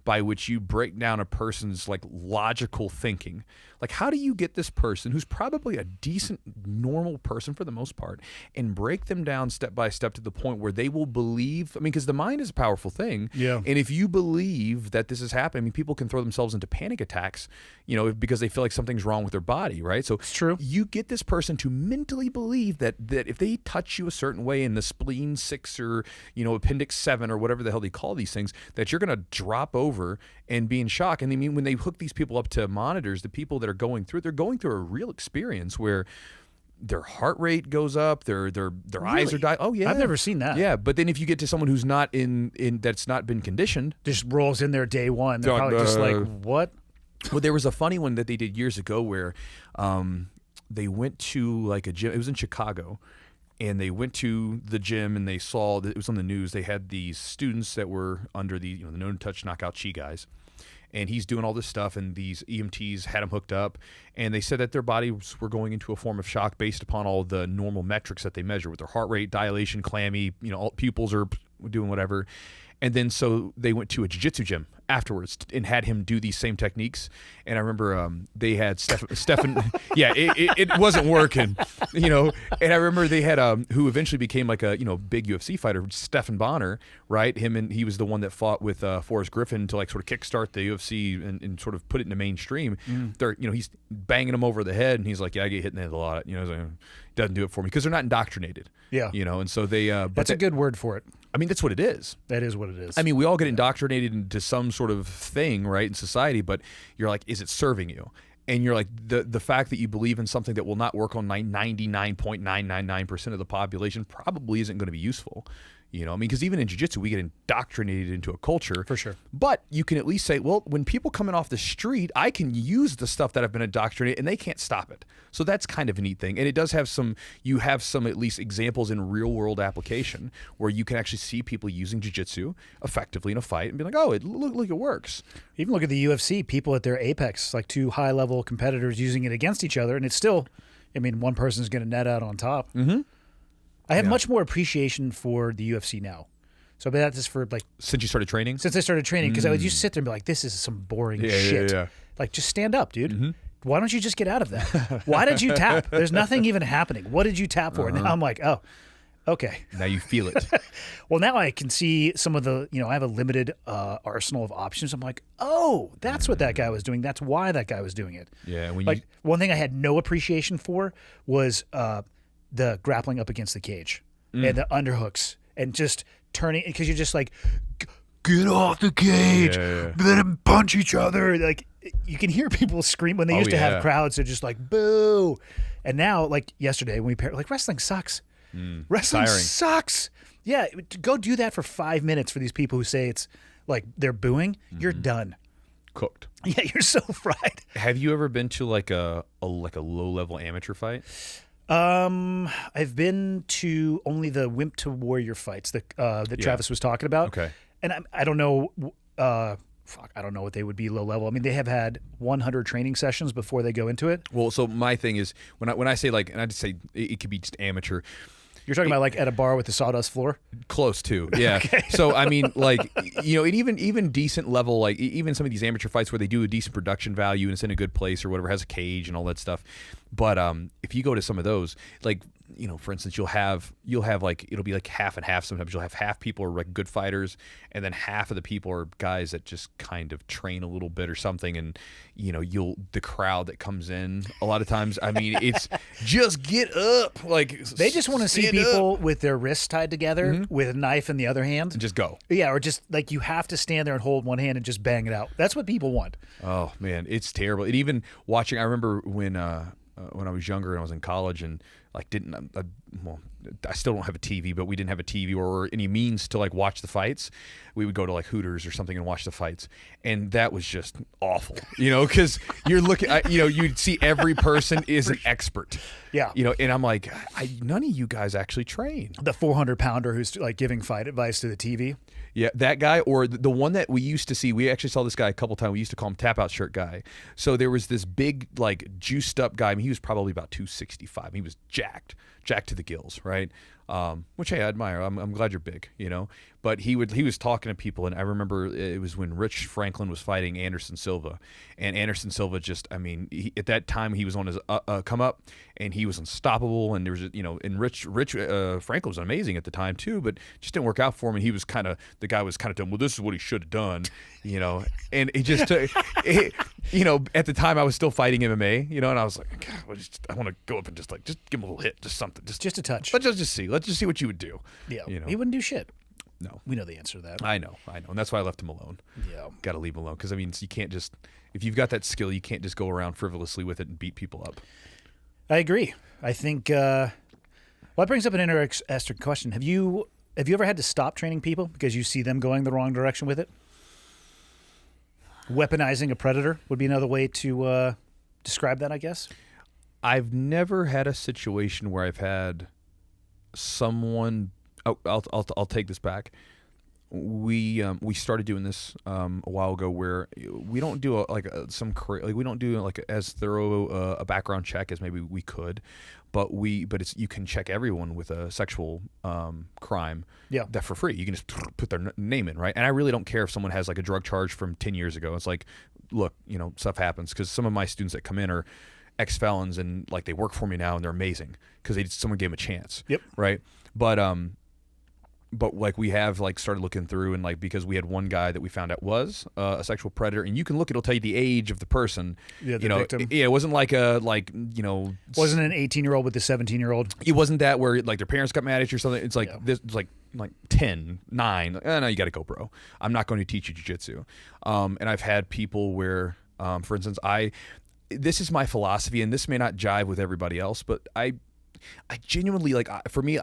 S3: by which you break down a person's like logical thinking. Like, how do you get this person who's probably a decent, normal person for the most part and break them down step by step to the point where they will believe? I mean, because the mind is a powerful thing.
S1: Yeah.
S3: And if you believe that this is happening, I mean, people can throw themselves into panic attacks, because they feel like something's wrong with their body, right? So
S1: it's true.
S3: You get this person to mentally believe that if they touch you a certain way in the spleen 6 or, appendix 7 or whatever the hell they call these things, that you're going to drop over and be in shock. And I mean, when they hook these people up to monitors, the people that are going through it, they're going through a real experience where their heart rate goes up, their eyes are dying. Oh yeah,
S1: I've never seen that.
S3: Yeah, but then if you get to someone who's not in that's not been conditioned,
S1: just rolls in there day one, they're probably just like, what?
S3: Well, there was a funny one that they did years ago where they went to like a gym. It was in Chicago. And they went to the gym and they saw that it was on the news. They had these students that were under the the no touch knockout chi guys, and he's doing all this stuff. And these EMTs had him hooked up, and they said that their bodies were going into a form of shock based upon all the normal metrics that they measure with their heart rate, dilation, clammy. All pupils are doing whatever. And then so they went to a jiu-jitsu gym afterwards and had him do these same techniques. And I remember they had Stefan. Yeah, it wasn't working, And I remember they had who eventually became like a big UFC fighter, Stephan Bonner, right? He was the one that fought with Forrest Griffin to like sort of kickstart the UFC and sort of put it in the mainstream. They're he's banging him over the head, and he's like, yeah, I get hit in the head a lot. Doesn't do it for me because they're not indoctrinated.
S1: Yeah,
S3: and so they.
S1: That's a good word for it.
S3: I mean, that's what it is.
S1: That is what it is.
S3: I mean, we all get indoctrinated into some sort of thing, right, in society, but you're like, is it serving you? And you're like, the fact that you believe in something that will not work on 99.999% of the population probably isn't going to be useful. I mean, because even in jiu-jitsu, we get indoctrinated into a culture.
S1: For sure.
S3: But you can at least say, well, when people come in off the street, I can use the stuff that I've been indoctrinated, and they can't stop it. So that's kind of a neat thing. And it does have you have some at least examples in real-world application where you can actually see people using jiu-jitsu effectively in a fight and be like, oh, look, it works.
S1: Even look at the UFC, people at their apex, like two high-level competitors using it against each other, and it's still, I mean, one person's going to net out on top.
S3: Mm-hmm.
S1: I have much more appreciation for the UFC now. So I've been at this for like...
S3: Since you started training?
S1: Since I started training, because I would just sit there and be like, this is some boring shit.
S3: Yeah.
S1: Like, just stand up, dude. Why don't you just get out of that? Why did you tap? There's nothing even happening. What did you tap for? And now I'm like, oh, okay.
S3: Now you feel it.
S1: Well, now I can see some of the, I have a limited arsenal of options. I'm like, oh, that's what that guy was doing. That's why that guy was doing it.
S3: Yeah.
S1: One thing I had no appreciation for was... the grappling up against the cage and the underhooks and just turning, because you're just like, get off the cage, let them punch each other. Like, you can hear people scream when they used to have crowds. They're just like, boo. And now, like yesterday, when we like, wrestling sucks. Wrestling sucks. Yeah, go do that for 5 minutes for these people who say it's like they're booing. You're done.
S3: Cooked.
S1: Yeah, you're so fried.
S3: Have you ever been to like a low level amateur fight?
S1: I've been to only the Wimp to Warrior fights that Travis was talking about.
S3: Okay.
S1: And I don't know I don't know what they would be low level. I mean, they have had 100 training sessions before they go into it.
S3: Well, so my thing is when I say like, and I just say it could be just amateur.
S1: You're talking about like at a bar with the sawdust floor?
S3: Close to, yeah. Okay. So I mean, like, you know, and even decent level, like even some of these amateur fights where they do a decent production value and it's in a good place or whatever, has a cage and all that stuff. But if you go to some of those, like, you know, for instance, you'll have like, it'll be like half and half. Sometimes you'll have half people are like good fighters, and then half of the people are guys that just kind of train a little bit or something. And you know, the crowd that comes in a lot of times, I mean, it's just get up, like
S1: they just want to see people with their wrists tied together with a knife in the other hand
S3: and just go.
S1: Yeah, or just like you have to stand there and hold one hand and just bang it out. That's what people want.
S3: Oh man, it's terrible. And even watching, I remember when I was younger and I was in college and like I still don't have a TV, but we didn't have a TV or any means to like watch the fights. We would go to like Hooters or something and watch the fights, and that was just awful, you know, because you're looking, you know, you'd see every person is an expert,
S1: yeah,
S3: you know, and I'm like, none of you guys actually train.
S1: The 400-pounder who's like giving fight advice to the TV.
S3: Yeah, that guy, or the one that we used to see. We actually saw this guy a couple times. We used to call him Tap Out Shirt Guy. So there was this big, like, juiced up guy. I mean, he was probably about 265. He was jacked to the gills, right? Which hey, I admire. I'm glad you're big, you know. But he was talking to people, and I remember it was when Rich Franklin was fighting Anderson Silva, and Anderson Silva just, I mean, at that time he was on his come up, and he was unstoppable, and there was, you know, and Rich Franklin was amazing at the time too, but just didn't work out for him, and the guy was kind of telling, well, this is what he should have done, you know, and it just, you know, at the time I was still fighting MMA, you know, and I was like, God, I want to go up and just give him a little hit, just something, just
S1: a touch.
S3: Let's just see what you would do.
S1: Yeah,
S3: you know?
S1: He wouldn't do shit.
S3: No.
S1: We know the answer to that.
S3: I know. And that's why I left him alone.
S1: Yeah. Got
S3: to leave him alone. Because, I mean, you can't just, if you've got that skill, you can't just go around frivolously with it and beat people up.
S1: I agree. I think, well, that brings up an interesting question. Have you ever had to stop training people because you see them going the wrong direction with it? Weaponizing a predator would be another way to describe that, I guess.
S3: I've never had a situation where I've had someone. Oh, I'll take this back. We started doing this a while ago where we don't do we don't do like as thorough a background check as maybe we could, but it's you can check everyone with a sexual crime that for free. You can just put their name in, right? And I really don't care if someone has like a drug charge from 10 years ago. It's like, look, you know, stuff happens, because some of my students that come in are ex-felons and like they work for me now and they're amazing because someone gave them a chance.
S1: Yep.
S3: Right. But like we have like started looking through, and like because we had one guy that we found out was a sexual predator, and you can look, it'll tell you the age of the person.
S1: Yeah, the
S3: you know,
S1: victim.
S3: Yeah, it wasn't like you know,
S1: wasn't an 18-year-old with a 17-year-old.
S3: It wasn't that where like their parents got mad at you or something. It's like this, it's like 10, 9. Like, no, you got to go, bro. I'm not going to teach you jiu-jitsu. And I've had people where, for instance, this is my philosophy, and this may not jive with everybody else, but I genuinely like, for me,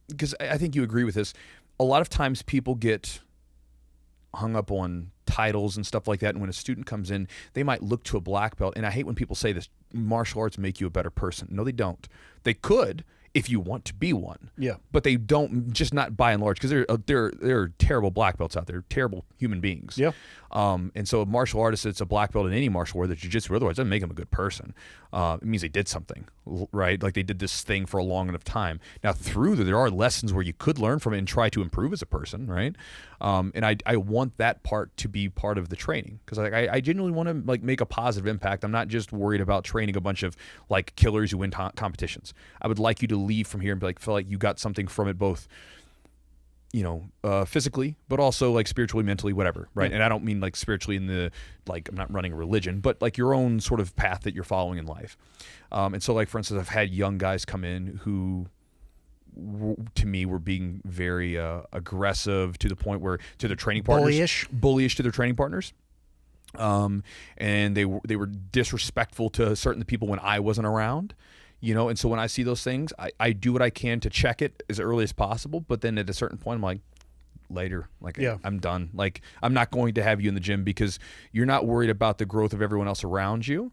S3: because I think you agree with this, a lot of times people get hung up on titles and stuff like that, and when a student comes in, they might look to a black belt, and I hate when people say this, martial arts make you a better person. No, they don't. They could if you want to be one.
S1: Yeah.
S3: But they don't, just not by and large, because there are terrible black belts out there, terrible human beings.
S1: Yeah.
S3: And so a martial artist that's a black belt in any martial art, that's jiu-jitsu or otherwise, doesn't make them a good person. It means they did something, right? Like they did this thing for a long enough time. Now there are lessons where you could learn from it and try to improve as a person, right? And I want that part to be part of the training, because I genuinely want to like make a positive impact. I'm not just worried about training a bunch of like killers who win competitions. I would like you to leave from here and be like, feel like you got something from it, both, you know, physically, but also like spiritually, mentally, whatever, right? And I don't mean like spiritually in the, like, I'm not running a religion, but like your own sort of path that you're following in life. And so like, for instance, I've had young guys come in who to me were being very aggressive to the point where to their training partners, bullyish to their training partners. And they were disrespectful to certain people when I wasn't around. You know, and so when I see those things, I do what I can to check it as early as possible. But then at a certain point, I'm like, later, like, I'm done. Like, I'm not going to have you in the gym because you're not worried about the growth of everyone else around you,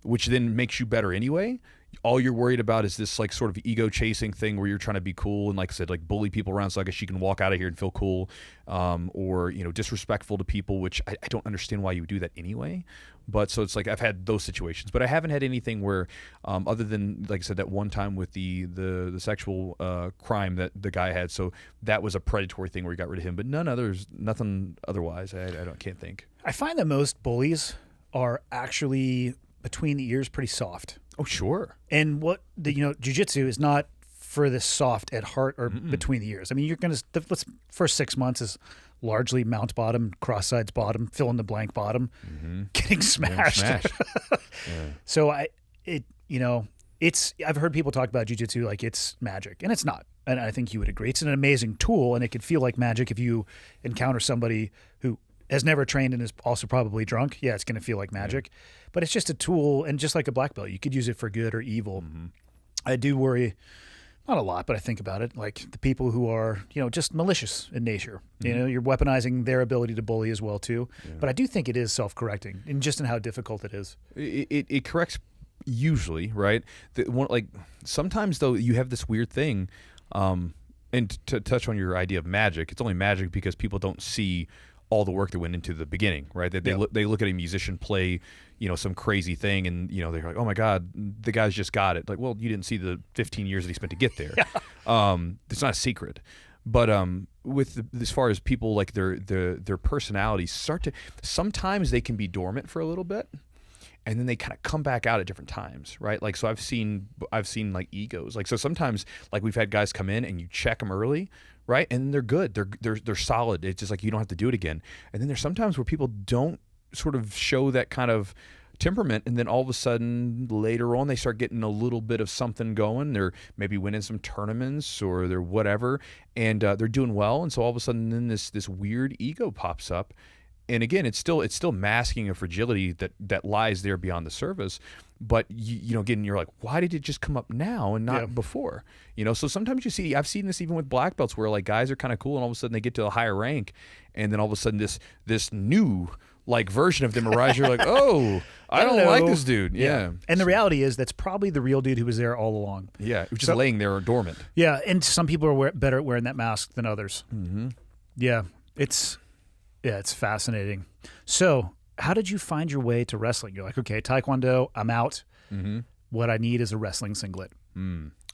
S3: which then makes you better anyway. all you're worried about is this like sort of ego chasing thing where you're trying to be cool and, like I said, like bully people around so I guess you can walk out of here and feel cool, or disrespectful to people, which I don't understand why you would do that anyway. But so it's like I've had those situations, but I haven't had anything where, other than, like I said, that one time with the sexual crime that the guy had. So that was a predatory thing where he got rid of him, but nothing otherwise. Can't think.
S1: I find that most bullies are actually between the ears pretty soft.
S3: Oh, sure.
S1: And jiu-jitsu is not for the soft at heart or between the ears. I mean, the first 6 months is largely mount bottom, cross sides bottom, fill in the blank bottom, getting smashed.
S3: Yeah.
S1: So I've heard people talk about jiu-jitsu like it's magic, and it's not. And I think you would agree. It's an amazing tool, and it could feel like magic if you encounter somebody who has never trained and is also probably drunk. Yeah, it's going to feel like magic. Yeah. But it's just a tool, and just like a black belt, you could use it for good or evil. I do worry, not a lot, but I think about it, like the people who are, just malicious in nature. You're weaponizing their ability to bully as well, too. Yeah. But I do think it is self-correcting, and just in how difficult it is.
S3: It corrects usually, right? Sometimes, though, you have this weird thing, and to touch on your idea of magic, it's only magic because people don't see all the work that went into the beginning, right? They look at a musician play, some crazy thing, and they're like, oh my God, the guy's just got it. Like, well, you didn't see the 15 years that he spent to get there. It's not a secret. But as far as people, like their personalities sometimes they can be dormant for a little bit, and then they kind of come back out at different times, right? Like, so I've seen like egos. Like, so sometimes, like, we've had guys come in and you check them early, right? And they're good. They're solid. It's just like you don't have to do it again. And then there's sometimes where people don't sort of show that kind of temperament, and then all of a sudden later on they start getting a little bit of something going. They're maybe winning some tournaments or they're whatever, and they're doing well. And so all of a sudden then this weird ego pops up. And again, it's still masking a fragility that lies there beyond the surface. But again, you're like, why did it just come up now and not before? So sometimes I've seen this even with black belts where like guys are kind of cool and all of a sudden they get to a higher rank, and then all of a sudden this new like version of them arises. You're like, oh, I don't like this dude. Yeah.
S1: And the reality is that's probably the real dude who was there all along.
S3: Yeah, it was just laying there dormant.
S1: Yeah, and some people are better at wearing that mask than others. Yeah, it's fascinating. So, how did you find your way to wrestling? You're like, okay, Taekwondo, I'm out. What I need is a wrestling singlet.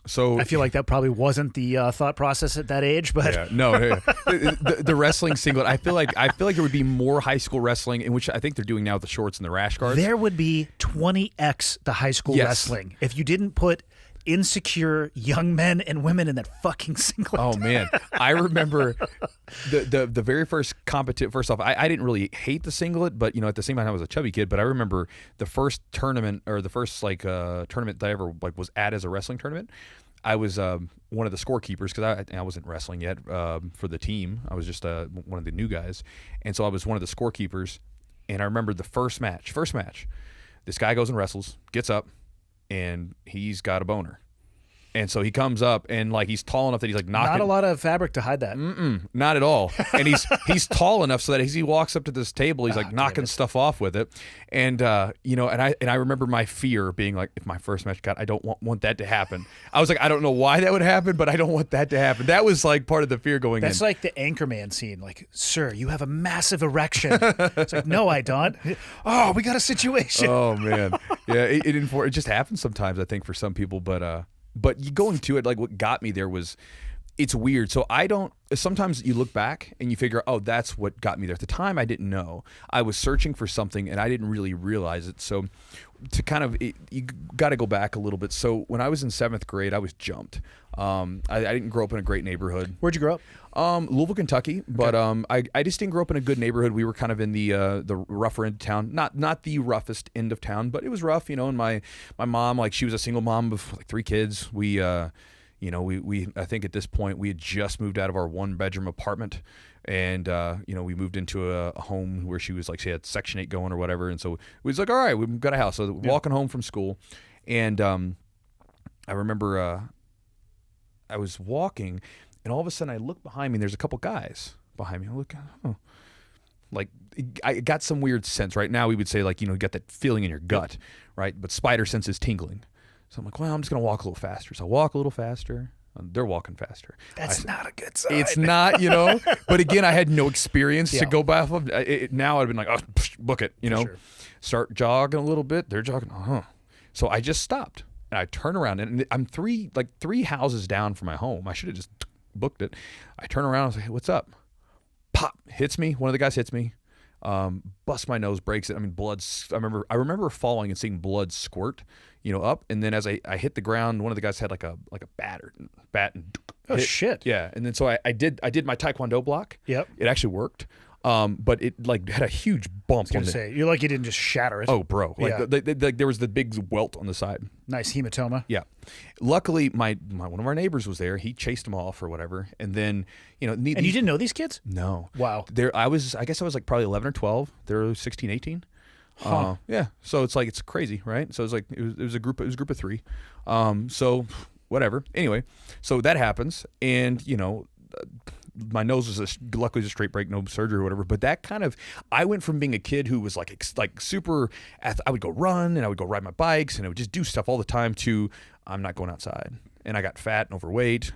S3: So
S1: I feel like that probably wasn't the thought process at that age, but
S3: the wrestling singlet. I feel like there would be more high school wrestling, in which I think they're doing now with the shorts and the rash guards.
S1: There would be 20x the high school wrestling if you didn't put insecure young men and women in that fucking singlet.
S3: Oh man, I remember the very first competition. First off, I didn't really hate the singlet, but at the same time I was a chubby kid. But I remember the first tournament, or the first tournament that I ever was at as a wrestling tournament. I was one of the scorekeepers because I wasn't wrestling yet for the team. I was just one of the new guys, and so I was one of the scorekeepers. And I remember the first match. This guy goes and wrestles, gets up, and he's got a boner. And so he comes up, and like he's tall enough that he's like knocking.
S1: Not a lot of fabric to hide that.
S3: Not at all. And he's tall enough so that as he walks up to this table, he's like knocking stuff off with it. And and I remember my fear being like, if my first match got, I don't want that to happen. I was like, I don't know why that would happen, but I don't want that to happen. That was like part of the fear going in.
S1: That's like the Anchorman scene. Like, sir, you have a massive erection. It's like, no, I don't. Oh, we got a situation.
S3: Oh man, yeah. It just happens sometimes. I think for some people, but you going to it, like what got me there was, it's weird. So sometimes you look back and you figure, oh, that's what got me there. At the time, I didn't know. I was searching for something and I didn't really realize it. So to kind of, you got to go back a little bit. So when I was in 7th grade, I was jumped. I didn't grow up in a great neighborhood.
S1: Where'd you grow up?
S3: Louisville, Kentucky. But I just didn't grow up in a good neighborhood. We were kind of in the rougher end of town. Not the roughest end of town, but it was rough, and my mom, like, she was a single mom of like 3 kids. We I think at this point we had just moved out of our 1-bedroom apartment, and we moved into a home where she was like, she had Section 8 going or whatever, and so we was like, all right, we've got a house. So walking home from school, and I remember I was walking, and all of a sudden I look behind me, and there's a couple guys behind me. I look, like, I got some weird sense. Right now we would say, like, you get that feeling in your gut, right? But spider sense is tingling. So I'm like, well, I'm just going to walk a little faster. So I walk a little faster. They're walking faster.
S1: That's not a good sign.
S3: It's not, But again, I had no experience to go by off of. Now I'd been like, oh, book it,
S1: Sure.
S3: Start jogging a little bit. They're jogging. So I just stopped and I turn around and I'm three houses down from my home. I should have just booked it. I turn around. I was like, hey, what's up? Pop, hits me. One of the guys hits me. Bust my nose, breaks it. I mean, I remember falling and seeing blood squirt, up. And then as I hit the ground, one of the guys had like a bat and hit.
S1: Shit.
S3: Yeah. And then so I did my Taekwondo block.
S1: Yep.
S3: It actually worked. But it had a huge bump.
S1: I was gonna say, you're like, you didn't just shatter it.
S3: Oh, bro! There was the big welt on the side.
S1: Nice hematoma.
S3: Yeah. Luckily, my one of our neighbors was there. He chased them off or whatever, and then
S1: and you didn't know these kids?
S3: No.
S1: Wow.
S3: I guess I was like probably 11 or 12. They're 16, 18.
S1: Huh.
S3: Yeah. So it's crazy, right? So it was a group of 3. So whatever. Anyway, so that happens, and my nose was luckily a straight break, no surgery or whatever. But that I went from being a kid who was like super. I would go run and I would go ride my bikes and I would just do stuff all the time to I'm not going outside. And I got fat and overweight.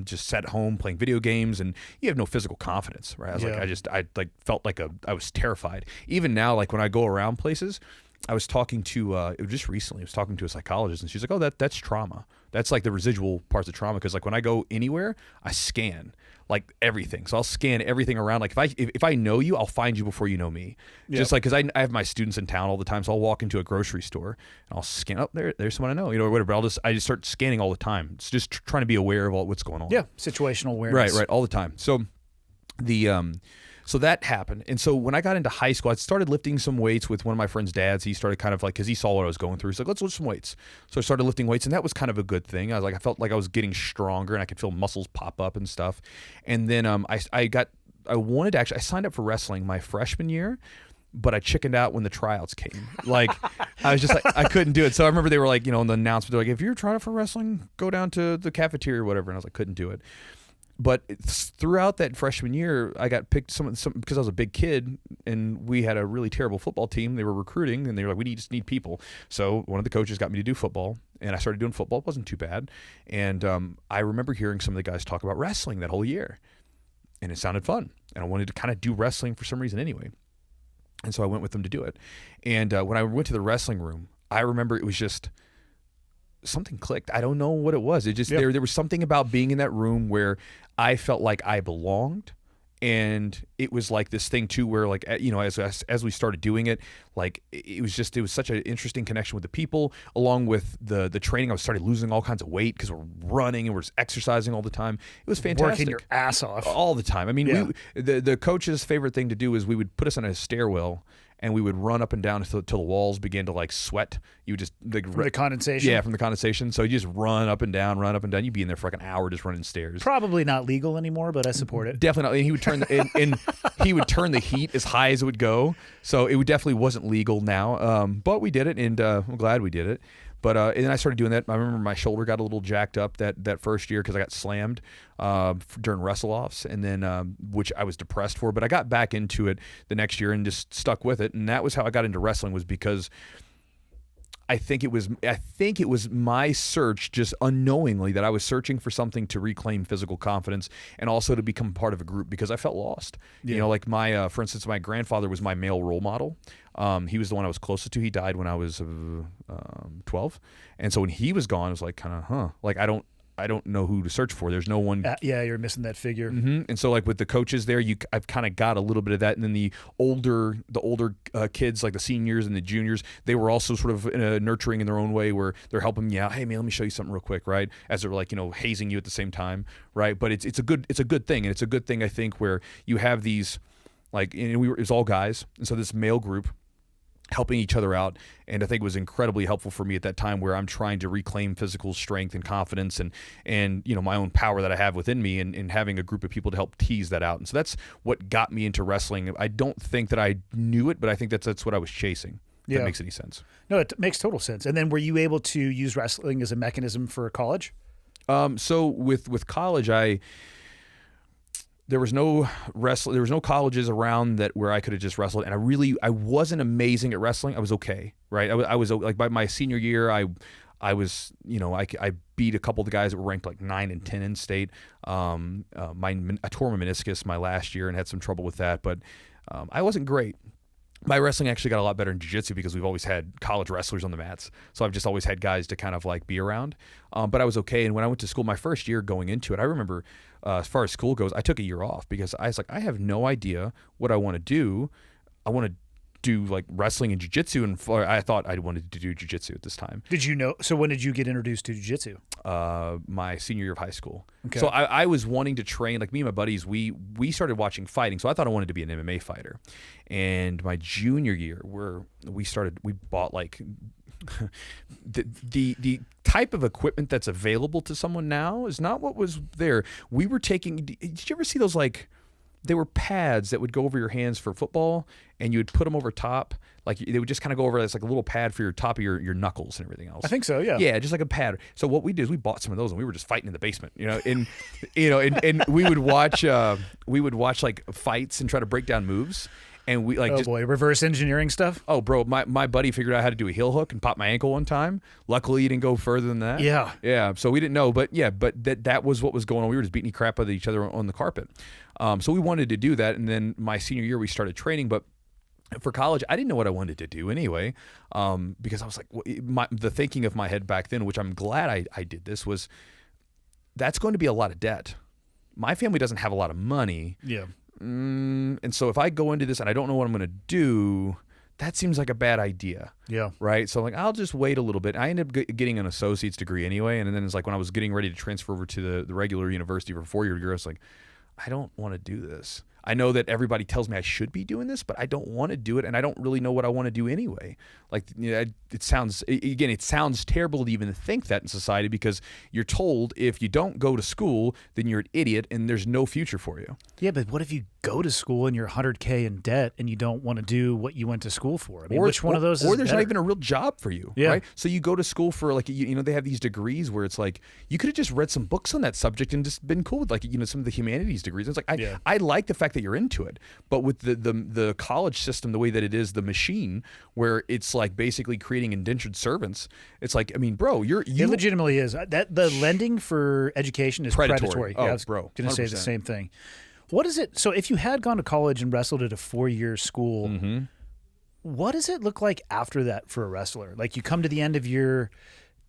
S3: Just sat at home playing video games, and you have no physical confidence, right? I felt like I was terrified. Even now, like when I go around places. I was talking to just recently. I was talking to a psychologist, and she's like, "Oh, that's trauma. That's like the residual parts of trauma." Because like when I go anywhere, I scan like everything. So I'll scan everything around. Like if I know you, I'll find you before you know me. Yep. Just like because I have my students in town all the time, so I'll walk into a grocery store and I'll scan. Oh, there's someone I know, or whatever. But I just start scanning all the time. It's just trying to be aware of what's going on.
S1: Yeah, situational awareness.
S3: Right, all the time. So So that happened. And so when I got into high school, I started lifting some weights with one of my friend's dads. He started kind of like, because he saw what I was going through. He's like, let's lift some weights. So I started lifting weights, and that was kind of a good thing. I felt like I was getting stronger, and I could feel muscles pop up and stuff. And then I signed up for wrestling my freshman year, but I chickened out when the tryouts came. Like, I was just like, I couldn't do it. So I remember they were like, in the announcement, they're like, if you're trying out for wrestling, go down to the cafeteria or whatever. And I was like, couldn't do it. But throughout that freshman year, I got picked some because I was a big kid, and we had a really terrible football team. They were recruiting, and they were like, we just need people. So one of the coaches got me to do football, and I started doing football. It wasn't too bad. And I remember hearing some of the guys talk about wrestling that whole year, and it sounded fun. And I wanted to kind of do wrestling for some reason anyway. And so I went with them to do it. And when I went to the wrestling room, I remember it was just something clicked. I don't know what it was. It just there was something about being in that room where I felt like I belonged, and it was like this thing too where like as we started doing it, like it was such an interesting connection with the people, along with the training. I started losing all kinds of weight because we're running and we're just exercising all the time. It was fantastic.
S1: Working your ass off
S3: all the time. I mean, the coach's favorite thing to do is we would put us on a stairwell, and we would run up and down until the walls began to like sweat. You would just from
S1: the condensation.
S3: Yeah, from the condensation. So you just run up and down. You'd be in there for like an hour just running stairs.
S1: Probably not legal anymore, but I support it.
S3: Definitely not. And he would turn he would turn the heat as high as it would go. So it definitely wasn't legal now. But we did it, and I'm glad we did it. But and then I started doing that. I remember my shoulder got a little jacked up that first year because I got slammed during wrestle-offs, and then which I was depressed for. But I got back into it the next year and just stuck with it. And that was how I got into wrestling, was because I think it was my search, just unknowingly, that I was searching for something to reclaim physical confidence and also to become part of a group, because I felt lost.
S1: Yeah.
S3: Like for instance, my grandfather was my male role model. He was the one I was closest to. He died when I was 12, and so when he was gone, it was like kind of like I don't know who to search for. There's no one.
S1: You're missing that figure.
S3: Mm-hmm. And so like with the coaches there, I've kind of got a little bit of that. And then the older kids, like the seniors and the juniors, they were also sort of nurturing in their own way, where they're helping me out. Hey man, let me show you something real quick, right? As they're like hazing you at the same time, right? But it's a good thing, and it's a good thing, I think, where you have these it was all guys, and so this male group helping each other out. And I think it was incredibly helpful for me at that time, where I'm trying to reclaim physical strength and confidence and my own power that I have within me, and having a group of people to help tease that out. And so that's what got me into wrestling. I don't think that I knew it, but I think that's what I was chasing. If that makes any sense.
S1: No, it makes total sense. And then were you able to use wrestling as a mechanism for college?
S3: So with college, there was no colleges around where I could have just wrestled, and I wasn't amazing at wrestling. I was okay, right? I was like, by my senior year, I was, I beat a couple of the guys that were ranked like 9 and 10 in state. I tore my meniscus my last year and had some trouble with that, but I wasn't great. My wrestling actually got a lot better in jiu-jitsu because we've always had college wrestlers on the mats. So I've just always had guys to kind of like be around. But I was okay. And when I went to school, my first year going into it, I remember as far as school goes, I took a year off because I was like, I have no idea what I want to do. I want to do like wrestling and jiu-jitsu, and I thought I wanted to do jiu-jitsu at this time.
S1: Did you know? So when did you get introduced to jiu-jitsu?
S3: My senior year of high school.
S1: Okay.
S3: So I was wanting to train, like me and my buddies, we started watching fighting. So I thought I wanted to be an MMA fighter. And my junior year, we bought like the type of equipment that's available to someone now is not what was there. We were taking, did you ever see those like, they were pads that would go over your hands for football, and you would put them over top. Like they would just kind of go over as like a little pad for your top of your knuckles and everything else.
S1: I think so, yeah.
S3: Yeah, just like a pad. So what we did is we bought some of those, and we were just fighting in the basement, and and we would watch like fights and try to break down moves. And we like
S1: reverse engineering stuff.
S3: Oh, bro, my buddy figured out how to do a heel hook and pop my ankle one time. Luckily, he didn't go further than that.
S1: Yeah.
S3: So we didn't know, but that was what was going on. We were just beating the crap out of each other on the carpet. So we wanted to do that, and then my senior year we started training. But for college, I didn't know what I wanted to do anyway, because I was like, the thinking of my head back then, which I'm glad I did this, was that's going to be a lot of debt. My family doesn't have a lot of money.
S1: Yeah.
S3: And so if I go into this and I don't know what I'm going to do, that seems like a bad idea.
S1: Yeah.
S3: Right. So I'm like, I'll just wait a little bit. I ended up getting an associate's degree anyway. And then it's like when I was getting ready to transfer over to the regular university for a 4-year degree, I was like, I don't want to do this. I know that everybody tells me I should be doing this, but I don't want to do it, and I don't really know what I want to do anyway. Like, it sounds terrible to even think that in society, because you're told if you don't go to school, then you're an idiot and there's no future for you.
S1: Yeah, but what if you go to school and you're $100K in debt and you don't want to do what you went to school for? I mean, which one of those is
S3: Or there's
S1: better?
S3: not even a real job for you, right? So you go to school for like, they have these degrees where it's like, you could have just read some books on that subject and just been cool with like, some of the humanities degrees. It's like, I like the fact that you're into it, but with the college system, the way that it is, the machine, where it's like basically creating indentured servants, it's like, I mean, bro, it
S1: legitimately is. That the lending for education is predatory.
S3: Oh,
S1: I was
S3: bro,
S1: going to say the same thing. What is it? So if you had gone to college and wrestled at a 4-year school, what does it look like after that for a wrestler? Like, you come to the end of your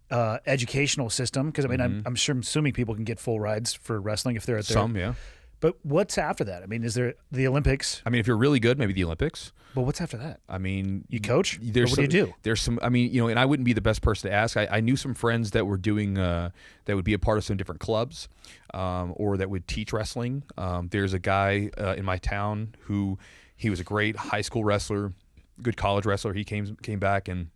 S1: educational system, because I mean, I'm assuming people can get full rides for wrestling if they're at there.
S3: Some, yeah.
S1: But what's after that? I mean, is there the Olympics?
S3: I mean, if you're really good, maybe the Olympics.
S1: But what's after that?
S3: I mean,
S1: you coach?
S3: What
S1: do you do?
S3: There's some, I mean, and I wouldn't be the best person to ask. I knew some friends that were doing, that would be a part of some different clubs, or that would teach wrestling. There's a guy in my town who, he was a great high school wrestler, good college wrestler. He came back, and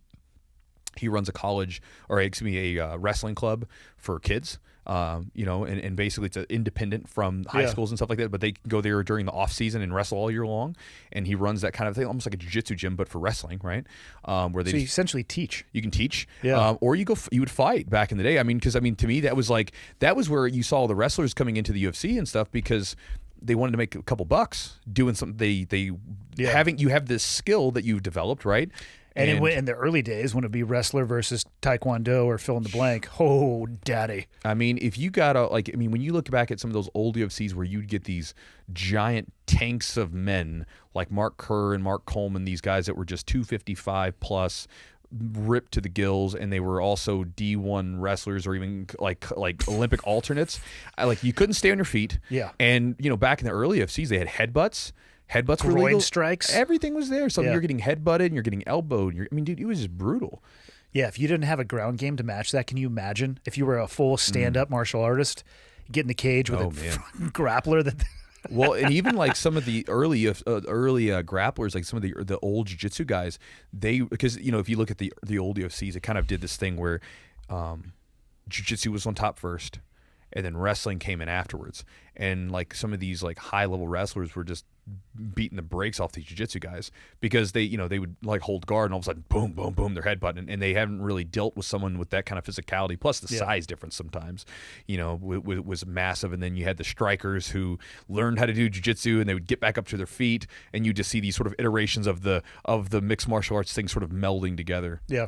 S3: he runs a wrestling club for kids. And basically it's independent from high schools and stuff like that, but they can go there during the off season and wrestle all year long. And he runs that kind of thing, almost like a jiu-jitsu gym, but for wrestling, right? Where they
S1: you essentially teach.
S3: You can teach, or you would fight back in the day. I mean, because to me that was where you saw the wrestlers coming into the UFC and stuff, because they wanted to make a couple bucks doing something. You have this skill that you've developed, right?
S1: And in the early days, when it'd be wrestler versus taekwondo or fill in the blank, oh, daddy.
S3: I mean, if you got when you look back at some of those old UFCs where you'd get these giant tanks of men like Mark Kerr and Mark Coleman, these guys that were just 255 plus, ripped to the gills, and they were also D1 wrestlers or even like Olympic alternates. You couldn't stay on your feet.
S1: Yeah.
S3: And, back in the early UFCs, they had headbutts. Headbutts were
S1: groin
S3: legal.
S1: strikes.
S3: Everything was there. So you're getting headbutted and you're getting elbowed. Dude, it was just brutal.
S1: Yeah, if you didn't have a ground game to match that, can you imagine if you were a full stand-up martial artist, get in the cage with grappler that...
S3: Well, and even like some of the early grapplers, like some of the old jiu-jitsu guys, because if you look at the old UFCs, it kind of did this thing where jiu-jitsu was on top first, and then wrestling came in afterwards. And like some of these like high level wrestlers were just beating the brakes off these jiu-jitsu guys, because they would like hold guard, and all of a sudden boom, boom, boom, their headbutt, and they haven't really dealt with someone with that kind of physicality. Plus the size difference sometimes, was massive. And then you had the strikers who learned how to do jiu-jitsu, and they would get back up to their feet, and you just see these sort of iterations of the mixed martial arts thing sort of melding together.
S1: Yeah.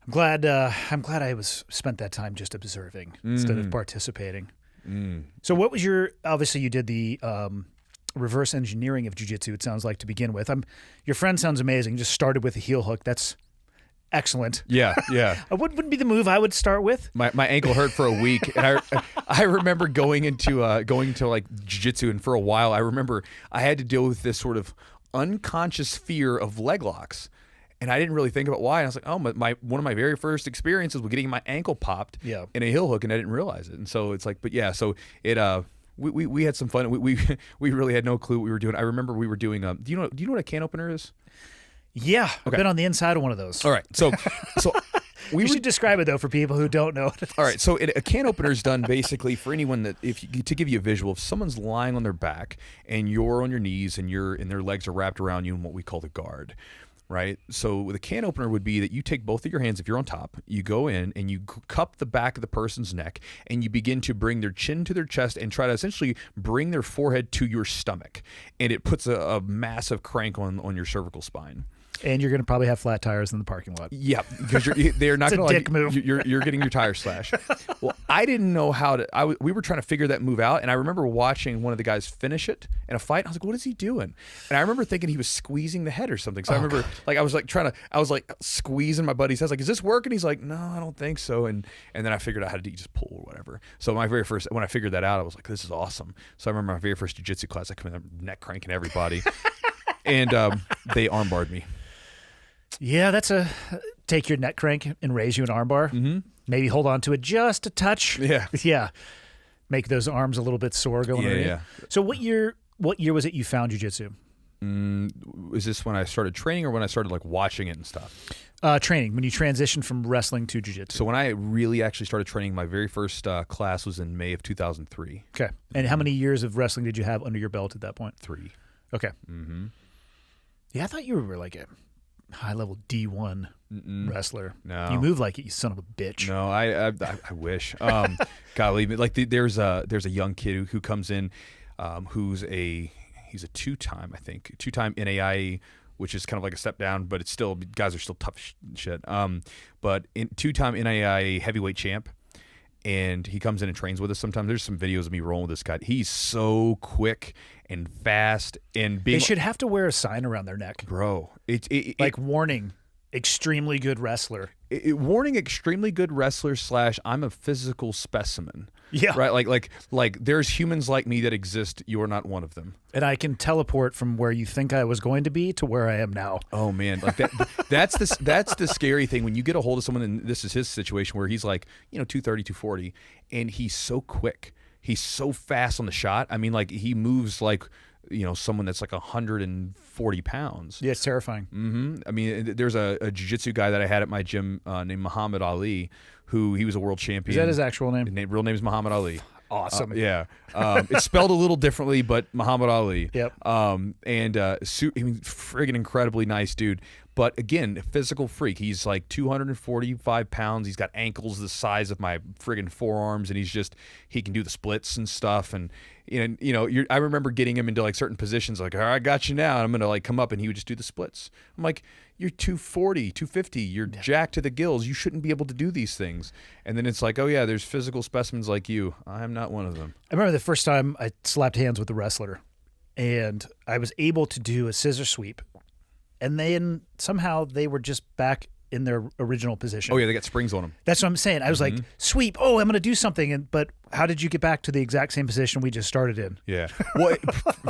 S1: I'm glad I spent that time just observing instead of participating. So what was obviously you did the reverse engineering of jiu-jitsu, it sounds like, to begin with. Your friend sounds amazing. Just started with a heel hook. That's excellent.
S3: Yeah.
S1: What would be the move I would start with?
S3: My ankle hurt for a week, and I remember going to like jiu-jitsu, and for a while I remember I had to deal with this sort of unconscious fear of leg locks. And I didn't really think about why. And I was like, oh, one of my very first experiences was getting my ankle popped in a heel hook, and I didn't realize it. And so it's like, but yeah, so it we had some fun. We really had no clue what we were doing. I remember we were doing do you know what a can opener is?
S1: Yeah, I've been on the inside of one of those.
S3: All right, so
S1: we should describe it though for people who don't know.
S3: All right, so a can opener is done basically for anyone that to give you a visual. If someone's lying on their back and you're on your knees and their legs are wrapped around you in what we call the guard. Right? So the can opener would be that you take both of your hands, if you're on top, you go in and you cup the back of the person's neck and you begin to bring their chin to their chest and try to essentially bring their forehead to your stomach. And it puts a massive crank on your cervical spine.
S1: And you're going to probably have flat tires in the parking lot.
S3: Yeah, because they're not going to
S1: dick move.
S3: You're getting your tires slashed. Well, I didn't know how to. We were trying to figure that move out, and I remember watching one of the guys finish it in a fight. And I was like, "What is he doing?" And I remember thinking he was squeezing the head or something. So I remember, I was squeezing my buddy's head. I was like, "Is this working?" He's like, "No, I don't think so." And then I figured out how to just pull or whatever. So my very first, when I figured that out, I was like, "This is awesome." So I remember my very first jiu-jitsu class. I come in, neck cranking everybody, and they armbarred me.
S1: Yeah, that's take your neck crank and raise you an armbar. Mm-hmm. Maybe hold on to it just a touch. Yeah. Make those arms a little bit sore going underneath. Yeah. So what year was it you found jiu-jitsu?
S3: Is this when I started training or when I started like watching it and stuff?
S1: Training, when you transitioned from wrestling to jiu-jitsu.
S3: So when I really actually started training, my very first class was in May of 2003.
S1: Okay. And how many years of wrestling did you have under your belt at that point?
S3: 3.
S1: Okay. Mm-hmm. Yeah, I thought you were like a high-level D1 wrestler.
S3: No.
S1: You move like it, you son of a bitch.
S3: No, I wish. Golly, like there's a young kid who comes in, he's a two-time N.A.G.A, which is kind of like a step down, but it's still, guys are still tough shit. But two-time N.A.G.A heavyweight champ. And he comes in and trains with us sometimes. There's some videos of me rolling with this guy. He's so quick and fast and big.
S1: They should have to wear a sign around their neck.
S3: Bro.
S1: Like warning, extremely good wrestler.
S3: Warning, extremely good wrestler / I'm a physical specimen.
S1: Yeah.
S3: Right? Like there's humans like me that exist. You're not one of them.
S1: And I can teleport from where you think I was going to be to where I am now.
S3: Oh man, like that's the scary thing when you get a hold of someone, and this is his situation where he's like, 230, 240, and he's so quick. He's so fast on the shot. I mean, like he moves like, someone that's like 140 pounds.
S1: Yeah, it's terrifying.
S3: Mm-hmm. I mean, there's a jiu-jitsu guy that I had at my gym named Muhammad Ali, he was a world champion.
S1: Is that his actual name?
S3: His real name is Muhammad Ali.
S1: Awesome.
S3: Yeah. It's spelled a little differently, but Muhammad Ali.
S1: Yep.
S3: Friggin' incredibly nice dude. But again, a physical freak. He's like 245 pounds. He's got ankles the size of my friggin' forearms, and he can do the splits and stuff. And I remember getting him into like certain positions, like, all right, I got you now. And I'm gonna like come up, and he would just do the splits. I'm like, you're 240, 250. You're jacked to the gills. You shouldn't be able to do these things. And then it's like, oh yeah, there's physical specimens like you. I'm not one of them.
S1: I remember the first time I slapped hands with a wrestler, and I was able to do a scissor sweep. And then somehow they were just back in their original position.
S3: Oh, yeah, they got springs on them.
S1: That's what I'm saying. I was like, sweep. Oh, I'm going to do something. But how did you get back to the exact same position we just started in?
S3: Yeah. Well,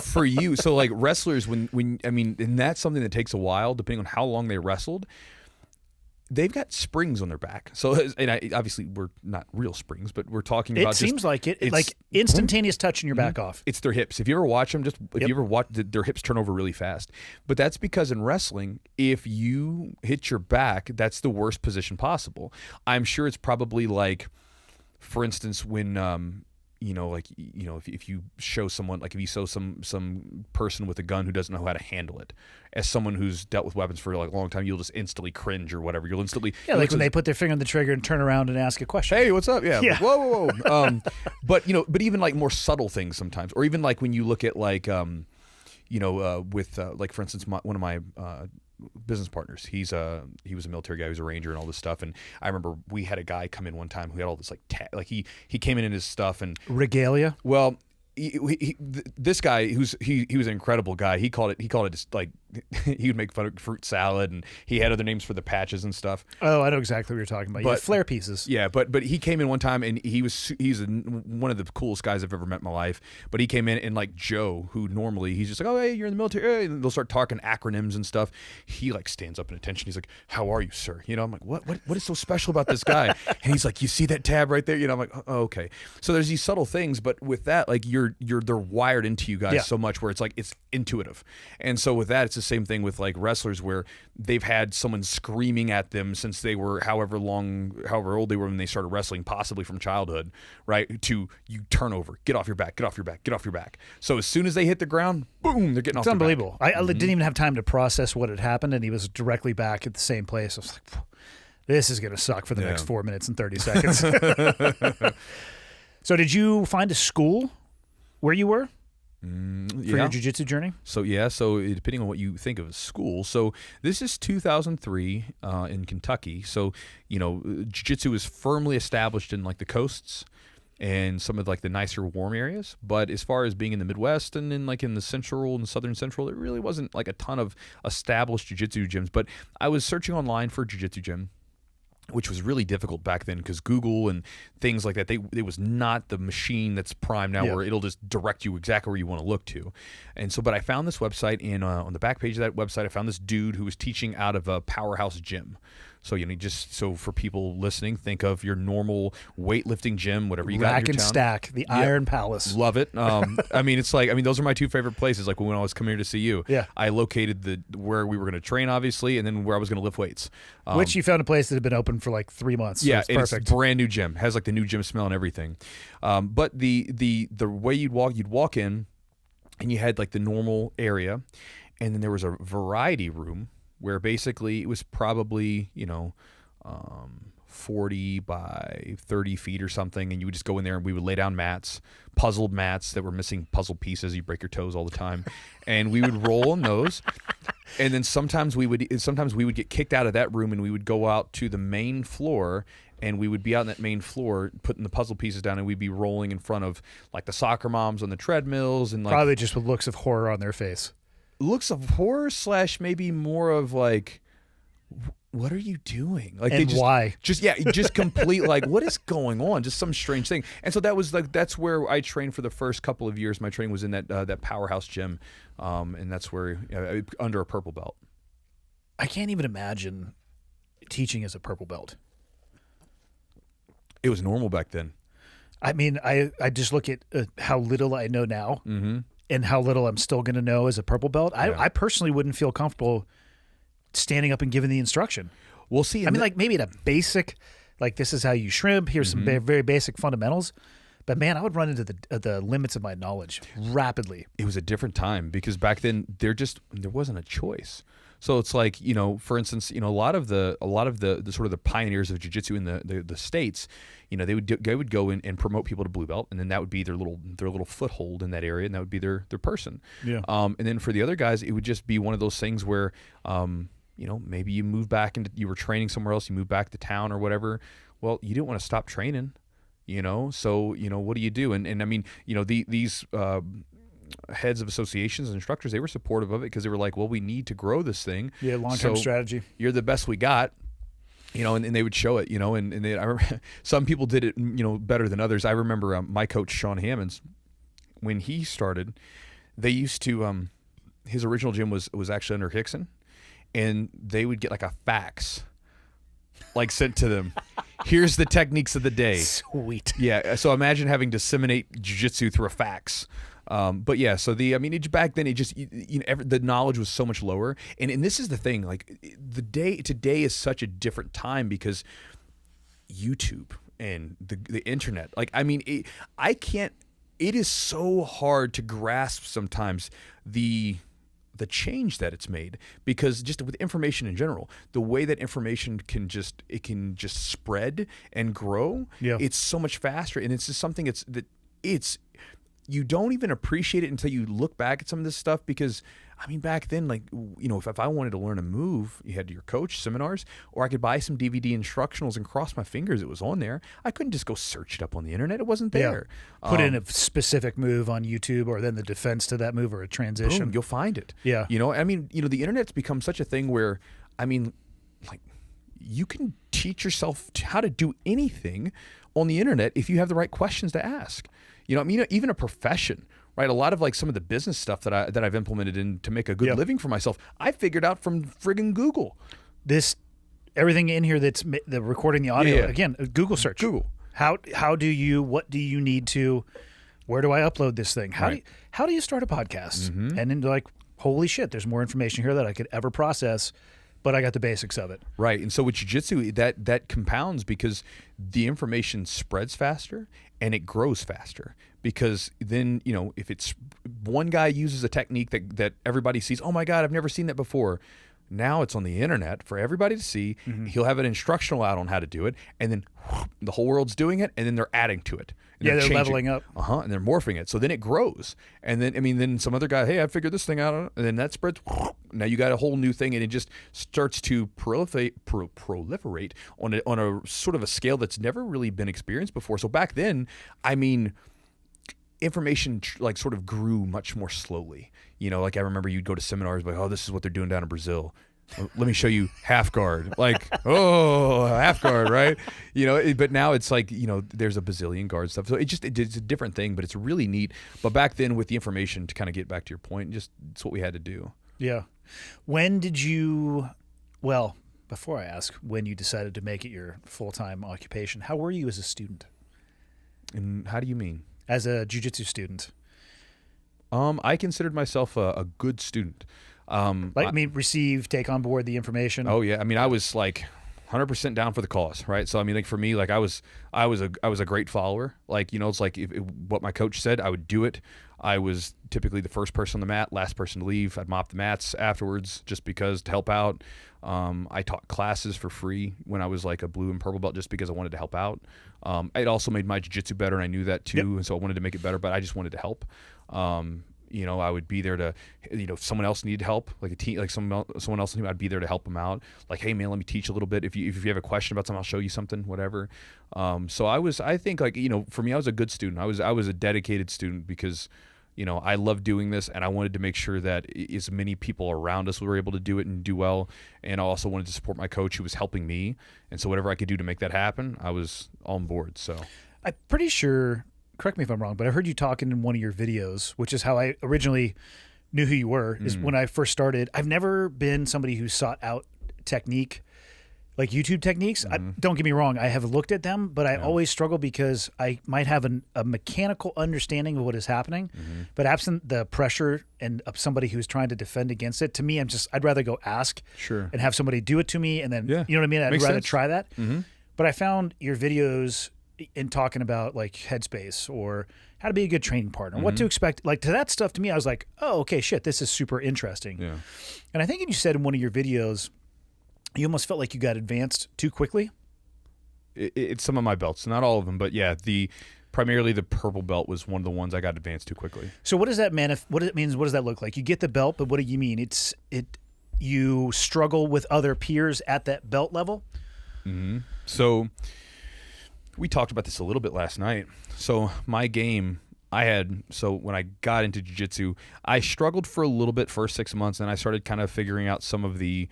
S3: for you, so like wrestlers, and that's something that takes a while, depending on how long they wrestled. They've got springs on their back. So, obviously, we're not real springs, but we're talking about.
S1: It seems like it. Like instantaneous touching your back off.
S3: It's their hips. If you ever watch them, if you ever watch, their hips turn over really fast. But that's because in wrestling, if you hit your back, that's the worst position possible. I'm sure it's probably like, for instance, when if you show someone, like if you show some person with a gun who doesn't know how to handle it, as someone who's dealt with weapons for like a long time, you'll just instantly cringe or whatever. You'll instantly
S1: like when they put their finger on the trigger and turn around and ask a question.
S3: Hey, what's up? Yeah. Whoa. But even like more subtle things sometimes, or even like when you look at like with like for instance, one of my business partners. He was a military guy. He was a ranger and all this stuff. And I remember we had a guy come in one time who had all this like he came in his stuff and
S1: regalia.
S3: Well, this guy he was an incredible guy. He called it just like he would make fun of fruit salad, and he had other names for the patches and stuff.
S1: Oh, I know exactly what you're talking about. Flare pieces.
S3: Yeah, but he came in one time, and he's one of the coolest guys I've ever met in my life. But he came in, and like Joe, who normally he's just like, oh hey, you're in the military, hey, and they'll start talking acronyms and stuff. He like stands up in attention. He's like, how are you, sir? You know, I'm like, what is so special about this guy? And he's like, you see that tab right there? You know, I'm like, oh, okay. So there's these subtle things, but with that, like they're wired into you guys so much where it's like it's intuitive. And so with that, it's the same thing with like wrestlers where they've had someone screaming at them since they were however old they were when they started wrestling, possibly from childhood, right? To you turn over, get off your back, get off your back, get off your back. So as soon as they hit the ground, boom, they're getting off their back.
S1: It's unbelievable. I didn't even have time to process what had happened, and he was directly back at the same place. I was like, this is going to suck for the next 4 minutes and 30 seconds. So did you find a school where you were for your jiu-jitsu journey?
S3: So depending on what you think of as school. So this is 2003 in Kentucky. So, jiu-jitsu is firmly established in like the coasts and some of like the nicer warm areas. But as far as being in the Midwest and in like in the central and southern central, it really wasn't like a ton of established jiu-jitsu gyms. But I was searching online for a jiu-jitsu gym, which was really difficult back then because Google and things like that, it was not the machine that's prime now where it'll just direct you exactly where you want to look to. And so, but I found this website, and on the back page of that website, I found this dude who was teaching out of a Powerhouse gym. So, so for people listening, think of your normal weightlifting gym, whatever you got in your
S1: Rack and
S3: town.
S1: Stack, the Iron Palace.
S3: Love it. Those are my two favorite places. Like when I was coming here to see you, I located where we were going to train, obviously, and then where I was going to lift weights.
S1: Which you found a place that had been open for like 3 months. So it's perfect.
S3: It's a brand new gym. Has like the new gym smell and everything. But the way you'd walk in, and you had like the normal area, and then there was a variety room where basically it was probably 40 by 30 feet or something, and you would just go in there and we would lay down mats, puzzled mats that were missing puzzle pieces. You break your toes all the time, and we would roll on those. And then sometimes we would get kicked out of that room, and we would go out to the main floor, and we would be out on that main floor putting the puzzle pieces down, and we'd be rolling in front of like the soccer moms on the treadmills, and like
S1: probably just with looks of horror on their face.
S3: Looks of horror / maybe more of like, what are you doing? Like,
S1: and why?
S3: Just complete like, what is going on? Just some strange thing. And so that was like, that's where I trained for the first couple of years. My training was in that Powerhouse gym, and that's where under a purple belt.
S1: I can't even imagine teaching as a purple belt.
S3: It was normal back then.
S1: I mean, I just look at how little I know now. Mm-hmm. And how little I'm still going to know as a purple belt. I personally wouldn't feel comfortable standing up and giving the instruction.
S3: We'll see.
S1: Like maybe at a basic, like this is how you shrimp. Here's some very basic fundamentals. But man, I would run into the limits of my knowledge rapidly.
S3: It was a different time because back then there wasn't a choice. So it's like, for instance, a lot of the sort of the pioneers of jiu-jitsu in the States, they would go in and promote people to blue belt, and then that would be their little foothold in that area, and that would be their person. Yeah. And then for the other guys, it would just be one of those things where, maybe you moved back and you were training somewhere else, you moved back to town or whatever. Well, you didn't want to stop training, so, what do you do? And I mean, these heads of associations and instructors, they were supportive of it because they were like, well, we need to grow this thing.
S1: Yeah, long-term strategy.
S3: You're the best we got, and they would show it, and I remember some people did it, better than others. I remember my coach, Sean Hammonds, when he started, they used to, his original gym was actually under Hickson, and they would get like a fax like sent to them. Here's the techniques of the day.
S1: Sweet.
S3: Yeah. So imagine having to disseminate jiu-jitsu through a fax. But yeah, so back then it just, the knowledge was so much lower. And this is the thing, like today is such a different time because YouTube and the internet, like, I mean, it is so hard to grasp sometimes the change that it's made, because just with information in general, the way that information can just spread and grow, it's so much faster. And it's just something you don't even appreciate it until you look back at some of this stuff because, I mean, back then, like, you know, if I wanted to learn a move, you had your coach seminars, or I could buy some DVD instructionals and cross my fingers it was on there. I couldn't just go search it up on the internet. It wasn't there.
S1: Put in a specific move on YouTube or then the defense to that move or a transition.
S3: Boom, you'll find it.
S1: Yeah.
S3: You know, I mean, you know, the internet's become such a thing where, I mean, like, you can teach yourself how to do anything on the internet if you have the right questions to ask. You know, I mean, even a profession, right? A lot of like some of the business stuff that I've implemented in to make a good living for myself, I figured out from friggin' Google.
S1: Everything in here that's the recording the audio, again, Google search.
S3: Google.
S1: What do you need to, where do I upload this thing? How do you start a podcast? And then like, holy shit, there's more information here that I could ever process, but I got the basics of it.
S3: Right. And so with jiu-jitsu, that compounds because the information spreads faster and it grows faster. Because then, you know, if it's one guy uses a technique that everybody sees, oh my God, I've never seen that before. Now it's on the internet for everybody to see. He'll have an instructional out on how to do it. And then the whole world's doing it. And then they're adding to it.
S1: They're leveling up.
S3: And they're morphing it. So then it grows. And then, I mean, then some other guy, hey, I figured this thing out. And then that spreads. Now you got a whole new thing. And it just starts to proliferate on a sort of a scale that's never really been experienced before. So back then, I mean, information like sort of grew much more slowly. You know, like I remember you'd go to seminars like, oh, this is what they're doing down in Brazil. Let me show you half guard. Like, oh, half guard, right? You know, but now it's like, you know, there's a bazillion guard stuff. So it's a different thing, but it's really neat. But back then with the information, to kind of get back to your point, it's what we had to do.
S1: Yeah. When did you, well, before I ask when you decided to make it your full-time occupation, how were you as a student?
S3: And how do you mean?
S1: As a jiu-jitsu student?
S3: I considered myself a good student.
S1: Receive, take on board the information.
S3: Oh yeah, I mean, I was like 100% down for the cause, right? So I mean, like for me, like I was a great follower. Like, you know, it's like what my coach said, I would do it. I was typically the first person on the mat, last person to leave. I'd mop the mats afterwards just because to help out. I taught classes for free when I was like a blue and purple belt just because I wanted to help out. It also made my jiu-jitsu better, and I knew that too, and so I wanted to make it better, but I just wanted to help. You know, I would be there to, you know, if someone else needed help, like a team, like someone else knew, I'd be there to help them out. Like, hey man, let me teach a little bit. If you have a question about something, I'll show you something, whatever. So I think like, you know, for me, I was a good student. I was a dedicated student because, you know, I love doing this, and I wanted to make sure that as many people around us were able to do it and do well. And I also wanted to support my coach who was helping me. And so whatever I could do to make that happen, I was on board. So
S1: I'm pretty sure, correct me if I'm wrong, but I heard you talking in one of your videos, which is how I originally knew who you were, is when I first started. I've never been somebody who sought out technique, like YouTube techniques. Don't get me wrong, I have looked at them, but I always struggle because I might have a mechanical understanding of what is happening, but absent the pressure and of somebody who's trying to defend against it, to me, I'd rather go ask and have somebody do it to me, and then, you know what I mean? I'd rather try that. But I found your videos in talking about like headspace or how to be a good training partner, what to expect, like to that stuff, to me, I was like, oh, okay, shit, this is super interesting. Yeah. And I think you said in one of your videos, you almost felt like you got advanced too quickly.
S3: It's some of my belts, not all of them, but yeah, primarily the purple belt was one of the ones I got advanced too quickly.
S1: So what does that mean? What it means? What does that look like? You get the belt, but what do you mean? You struggle with other peers at that belt level.
S3: So we talked about this a little bit last night. So my game, when I got into jiu-jitsu, I struggled for a little bit first 6 months, and I started kind of figuring out some of the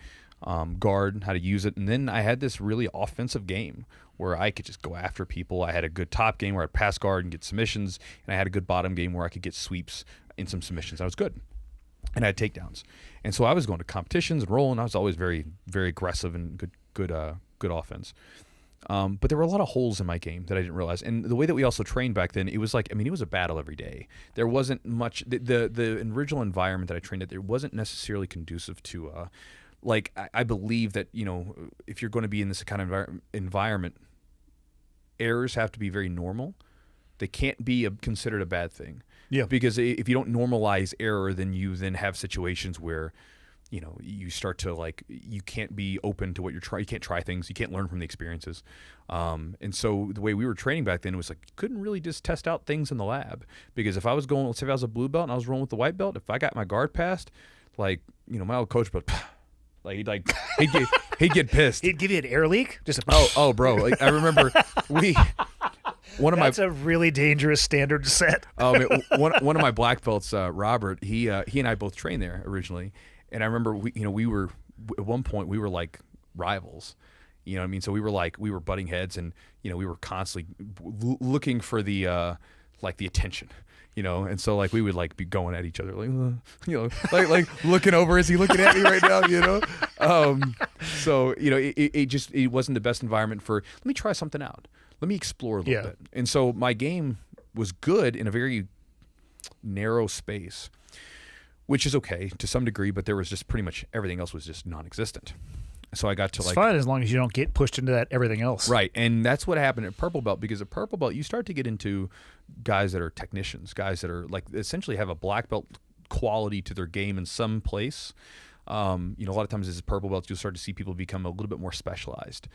S3: guard, how to use it. And then I had this really offensive game where I could just go after people. I had a good top game where I'd pass guard and get submissions, and I had a good bottom game where I could get sweeps and some submissions. I was good. And I had takedowns. And so I was going to competitions and rolling. I was always very, very aggressive and good offense. But there were a lot of holes in my game that I didn't realize. And the way that we also trained back then, it was like, I mean, it was a battle every day. There wasn't much, the original environment that I trained at, there wasn't necessarily conducive to, I believe that, you know, if you're going to be in this kind of environment, errors have to be very normal. They can't be considered a bad thing. Yeah. Because if you don't normalize error, then you then have situations where you start to like, you can't be open to what you're trying. You can't try things. You can't learn from the experiences. And so the way we were training back then was like, you couldn't really just test out things in the lab, because if I was going, let's say if I was a blue belt and I was rolling with the white belt, if I got my guard passed, like, my old coach, but like he'd get pissed.
S1: He'd give you an air leak. Just
S3: oh, bro. Like, I remember
S1: That's a really dangerous standard to set.
S3: One of my black belts, Robert, he and I both trained there originally, and I remember we were at one point we were like rivals, you know what I mean? So we were butting heads, and we were constantly looking for the like the attention, and so like we would like be going at each other, like like looking over, is he looking at me right now? So it wasn't the best environment for, let me try something out. Let me explore a little bit. And so my game was good in a very narrow space, which is okay to some degree, but there was just pretty much everything else was just non-existent. So I got to
S1: it's fine as long as you don't get pushed into that everything else.
S3: Right. And that's what happened at purple belt, because at purple belt you start to get into guys that are technicians, guys that are like essentially have a black belt quality to their game in some place. A lot of times as purple belts, you'll start to see people become a little bit more specialized.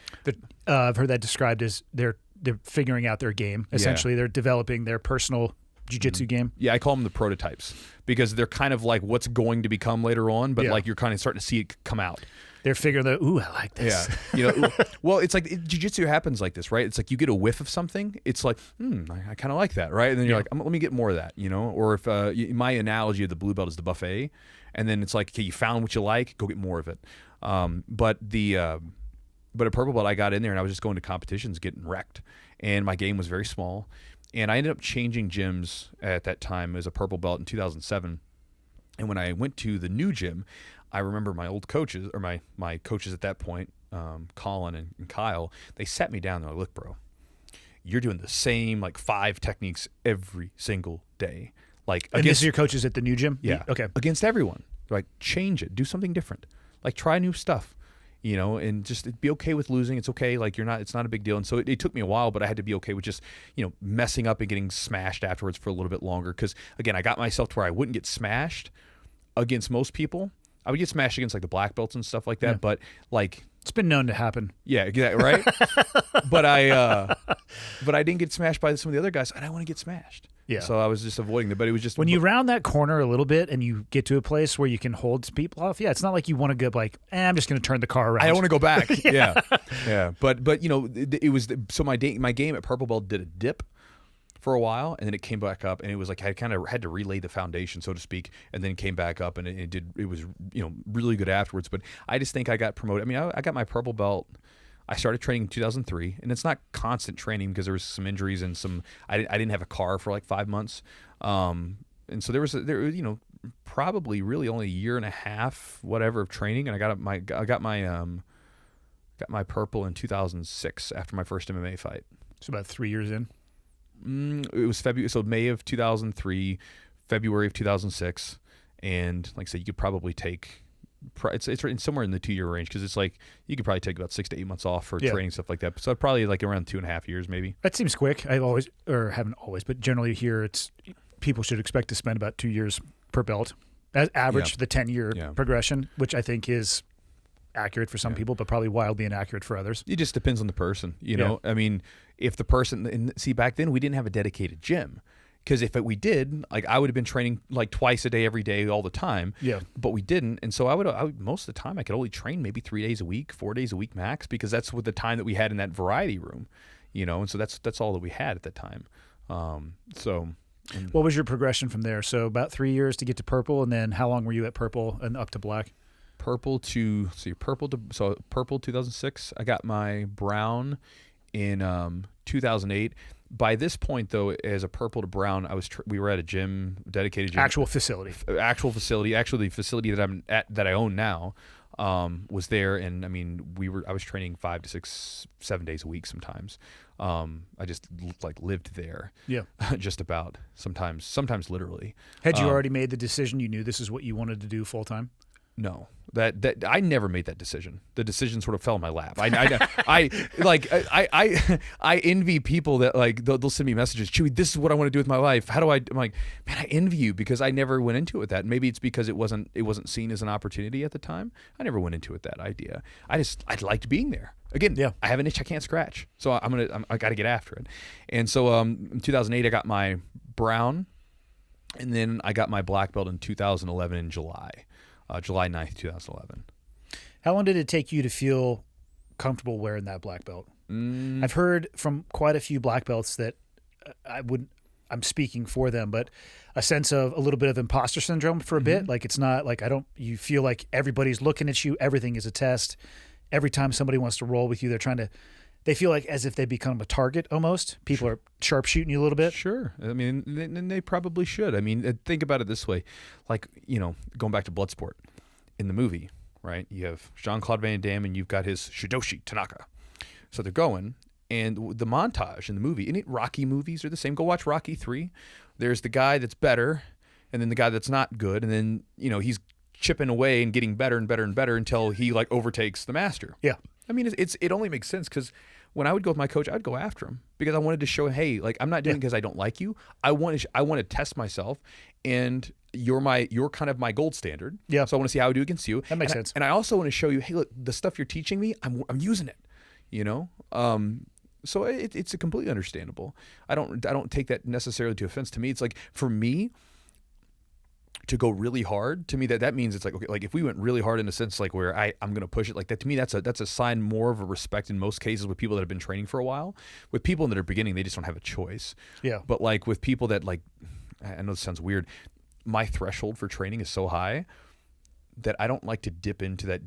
S1: I've heard that described as they're figuring out their game. Essentially, they're developing their personal jiu-jitsu game.
S3: Yeah, I call them the prototypes, because they're kind of like what's going to become later on, but like you're kind of starting to see it come out.
S1: They're figuring that, ooh, I like this.
S3: Yeah. Well, it's like jiu-jitsu happens like this, right? It's like you get a whiff of something. It's like, I kind of like that, right? And then you're like, let me get more of that, Or if my analogy of the blue belt is the buffet, and then it's like, okay, you found what you like, go get more of it. But at purple belt, I got in there and I was just going to competitions, getting wrecked, and my game was very small. And I ended up changing gyms at that time as a purple belt in 2007. And when I went to the new gym, I remember my old coaches, or my coaches at that point, Colin and Kyle, they sat me down. They're like, look, bro, you're doing the same like 5 techniques every single day. Like,
S1: and this is your coaches at the new gym?
S3: Yeah.
S1: Okay.
S3: Against everyone. Like, change it. Do something different. Like, try new stuff. And just be okay with losing. It's okay. Like, it's not a big deal. And so it took me a while, but I had to be okay with just, messing up and getting smashed afterwards for a little bit longer. Because, again, I got myself to where I wouldn't get smashed against most people. I would get smashed against, like, the black belts and stuff like that. But, like...
S1: It's been known to happen.
S3: Yeah, exactly, right? but I didn't get smashed by some of the other guys. I didn't want to get smashed.
S1: Yeah.
S3: So I was just avoiding it. But it was just...
S1: When you round that corner a little bit and you get to a place where you can hold people off, it's not like you want to go like, I'm just going to turn the car around.
S3: I don't want to go back. Yeah. But it was... So my game at purple belt did a dip for a while, and then it came back up, and it was like I kind of had to relay the foundation, so to speak, and then came back up, and it was really good afterwards. But I just think I got promoted. I mean, I got my purple belt. I started training in 2003, and it's not constant training because there was some injuries and some. I didn't have a car for like 5 months, and so there was probably really only a year and a half whatever of training, and I got my purple in 2006 after my first MMA fight.
S1: So about 3 years in.
S3: It was February, so May of 2003, February of 2006, and like I said, you could probably take. It's somewhere in the 2 year range, because it's like you could probably take about 6 to 8 months off for training, stuff like that. So probably like around 2.5 years, maybe.
S1: That seems quick. Haven't always, but generally here it's people should expect to spend about 2 years per belt as average for the 10-year progression, which I think is accurate for some people, but probably wildly inaccurate for others.
S3: It just depends on the person, I mean, if the person, and see, back then we didn't have a dedicated gym. Because if we did, like I would have been training like twice a day, every day, all the time. Yeah. But we didn't, and so I would most of the time I could only train maybe 3 days a week, 4 days a week max, because that's what the time that we had in that variety room, and so that's all that we had at the time. What was your progression from there? So about 3 years to get to purple, and then how long were you at purple and up to black? Purple 2006. I got my brown in 2008. By this point, though, as a purple to brown, we were at a gym, dedicated gym, actual facility. Actually, the facility that I'm at, that I own now, was there, and I mean, I was training 5 to 6, 7 days a week sometimes. I just like lived there. Yeah, just about. Sometimes literally. Had you already made the decision? You knew this is what you wanted to do full time? No, That I never made that decision. The decision sort of fell in my lap. I envy people that like they'll send me messages. Chewy, this is what I want to do with my life. How do I? I'm like, man, I envy you because I never went into it with that. Maybe it's because it wasn't seen as an opportunity at the time. I never went into it with that idea. I liked being there. Again,
S1: Yeah.
S3: I have an itch I can't scratch, so I got to get after it. And so in 2008, I got my brown, and then I got my black belt in 2011 in July 9th, 2011.
S1: How long did it take you to feel comfortable wearing that black belt? I've heard from quite a few black belts that I'm speaking for them, but a sense of a little bit of imposter syndrome for a bit. Like it's not like you feel like everybody's looking at you. Everything is a test. Every time somebody wants to roll with you, they feel like as if they become a target almost. People are sharpshooting you a little bit.
S3: Sure. I mean, they probably should. I mean, think about it this way. Like, going back to Bloodsport in the movie, right? You have Jean-Claude Van Damme and you've got his Shidoshi Tanaka. So they're going, and the montage in the movie, and Rocky movies are the same. Go watch Rocky 3. There's the guy that's better, and then the guy that's not good, and then, he's chipping away and getting better and better and better until he like overtakes the master.
S1: Yeah.
S3: I mean, it only makes sense because when I would go with my coach, I'd go after him because I wanted to show, hey, like I'm not doing it because I don't like you. I want to test myself, and you're kind of my gold standard.
S1: Yeah.
S3: So I want to see how I do against you.
S1: That makes sense.
S3: And I also want to show you, hey, look, the stuff you're teaching me, I'm using it. So it's a completely understandable. I don't take that necessarily to offense. To me, it's like for me to go really hard, to me that means it's like, okay, like if we went really hard in a sense like where I'm going to push it like that, to me that's a sign more of a respect in most cases with people that have been training for a while. With people that are beginning, they just don't have a choice. Yeah. But like with people that like, I know this sounds weird, my threshold for training is so high that I don't like to dip into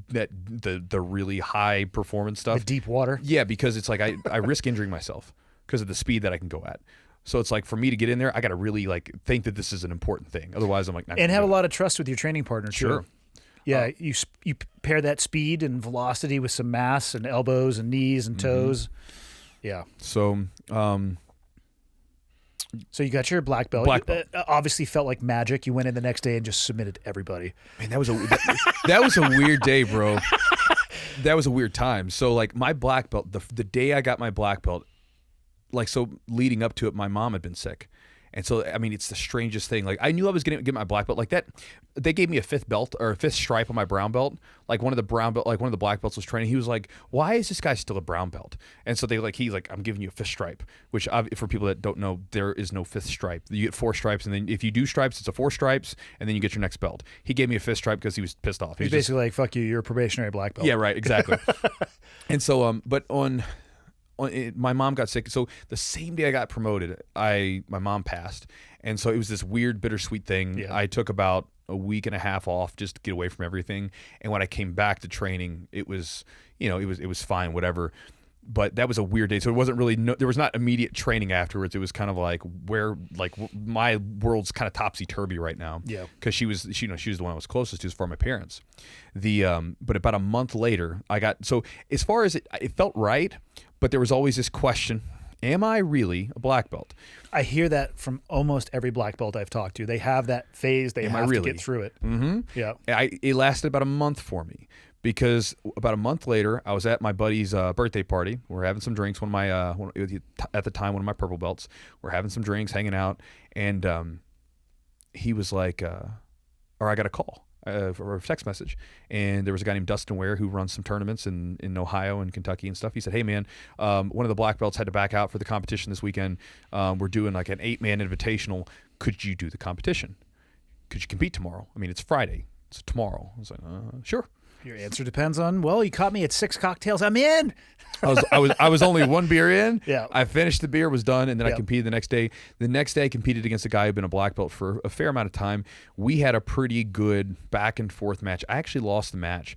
S3: the really high performance stuff.
S1: The deep water.
S3: Yeah, because it's like I risk injuring myself because of the speed that I can go at. So it's like for me to get in there, I got to really like think that this is an important thing. Otherwise, I'm like,
S1: and have a lot of trust with your training partner. Sure. Too. Yeah, you pair that speed and velocity with some mass and elbows and knees and toes. Yeah.
S3: So,
S1: so you got your black belt. Obviously felt like magic. You went in the next day and just submitted everybody.
S3: Man, that was a weird day, bro. That was a weird time. So like my black belt, the day I got my black belt, like, so leading up to it, my mom had been sick. And so, I mean, it's the strangest thing. Like, I knew I was going to get my black belt like that. They gave me a fifth belt or a fifth stripe on my brown belt. Like one of the black belts was training. He was like, why is this guy still a brown belt? And so he's like, I'm giving you a fifth stripe, which for people that don't know, there is no fifth stripe. You get 4 stripes. And then if you do stripes, it's a 4 stripes. And then you get your next belt. He gave me a fifth stripe because he was pissed off.
S1: He's basically like, fuck you. You're a probationary black belt.
S3: Yeah, right. Exactly. And so, but my mom got sick. So the same day I got promoted, my mom passed. And so it was this weird, bittersweet thing. Yeah. I took about a week and a half off just to get away from everything. And when I came back to training, it was, it was fine, whatever. But that was a weird day. So it wasn't really, there was not immediate training afterwards. It was kind of like my world's kind of topsy-turvy right now. Yeah. Because she was the one I was closest to as far as my parents. But about a month later, so as far as it felt right, but there was always this question, am I really a black belt?
S1: I hear that from almost every black belt I've talked to. They have that phase. They have to get through it.
S3: Mm-hmm. Yeah. It lasted about a month for me because about a month later, I was at my buddy's birthday party. We're having some drinks. At the time, one of my purple belts. We're having some drinks, hanging out, and he was like, or I got a call. Or a text message, and there was a guy named Dustin Ware who runs some tournaments in Ohio and Kentucky and stuff. He said, hey man, one of the black belts had to back out for the competition this weekend. We're doing like an 8-man invitational. Could you do the competition? Could you compete tomorrow? I mean, it's Friday, so tomorrow. I was like, sure.
S1: Your answer depends on, well, you caught me at 6 cocktails. I'm in.
S3: I was only 1 beer in.
S1: Yeah.
S3: I finished the beer, was done, and then I competed the next day. The next day I competed against a guy who'd been a black belt for a fair amount of time. We had a pretty good back and forth match. I actually lost the match,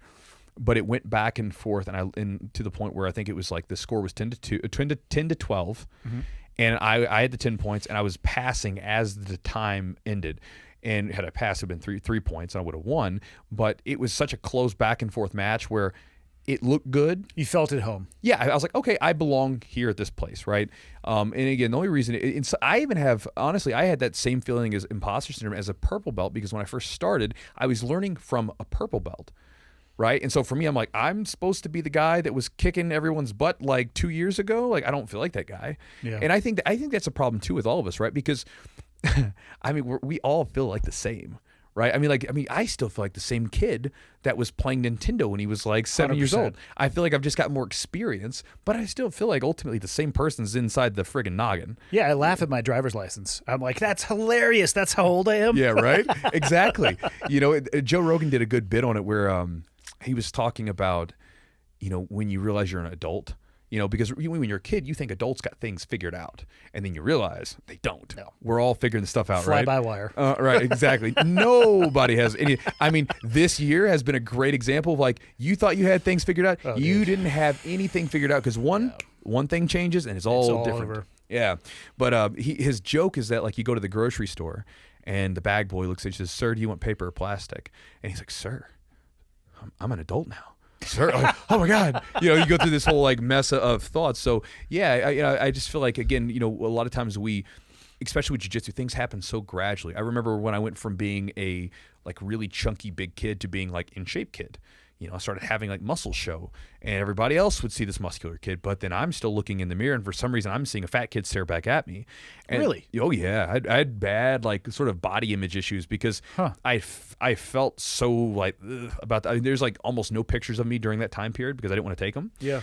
S3: but it went back and forth, and to the point where I think it was like the score was 10 to 12. Mm-hmm. And I had the 10 points, and I was passing as the time ended. And had I passed, it would have been 3 points, and I would have won. But it was such a close back and forth match where it looked good.
S1: You felt at home.
S3: Yeah, I was like, okay, I belong here at this place, right? And again, the only reason I even have, honestly, I had that same feeling as imposter syndrome as a purple belt, because when I first started, I was learning from a purple belt, right? And so for me, I'm like, I'm supposed to be the guy that was kicking everyone's butt like 2 years ago. Like, I don't feel like that guy.
S1: Yeah.
S3: And I think that's a problem too with all of us, right? Because I mean, we all feel like the same. Right. I still feel like the same kid that was playing Nintendo when he was like 7 years
S1: 100%.
S3: old. I feel like I've just got more experience, but I still feel like ultimately the same person's inside the friggin' noggin.
S1: Yeah, I laugh at my driver's license. I'm like, that's hilarious. That's how old I am.
S3: Yeah, right? Exactly. Joe Rogan did a good bit on it where he was talking about, when you realize you're an adult. Because when you're a kid, you think adults got things figured out, and then you realize they don't.
S1: No.
S3: We're all figuring this stuff out,
S1: Fly
S3: right?
S1: by wire.
S3: Right, exactly. Nobody has any. I mean, this year has been a great example of like, you thought you had things figured out. You didn't have anything figured out because one thing changes and it's all different.
S1: Over.
S3: Yeah. But his joke is that like you go to the grocery store and the bag boy looks at you and says, "Sir, do you want paper or plastic?" And he's like, "Sir, I'm an adult now." Sir, like, oh my God, you go through this whole like mess of thoughts. So yeah, I just feel like, again, a lot of times especially with jiu-jitsu, things happen so gradually. I remember when I went from being a like really chunky big kid to being like in shape kid. I started having like muscle show, and everybody else would see this muscular kid, but then I'm still looking in the mirror, and for some reason I'm seeing a fat kid stare back at me. And,
S1: really?
S3: Oh yeah, I had bad like sort of body image issues because I felt so like about that. I mean, there's like almost no pictures of me during that time period because I didn't want to take them.
S1: Yeah.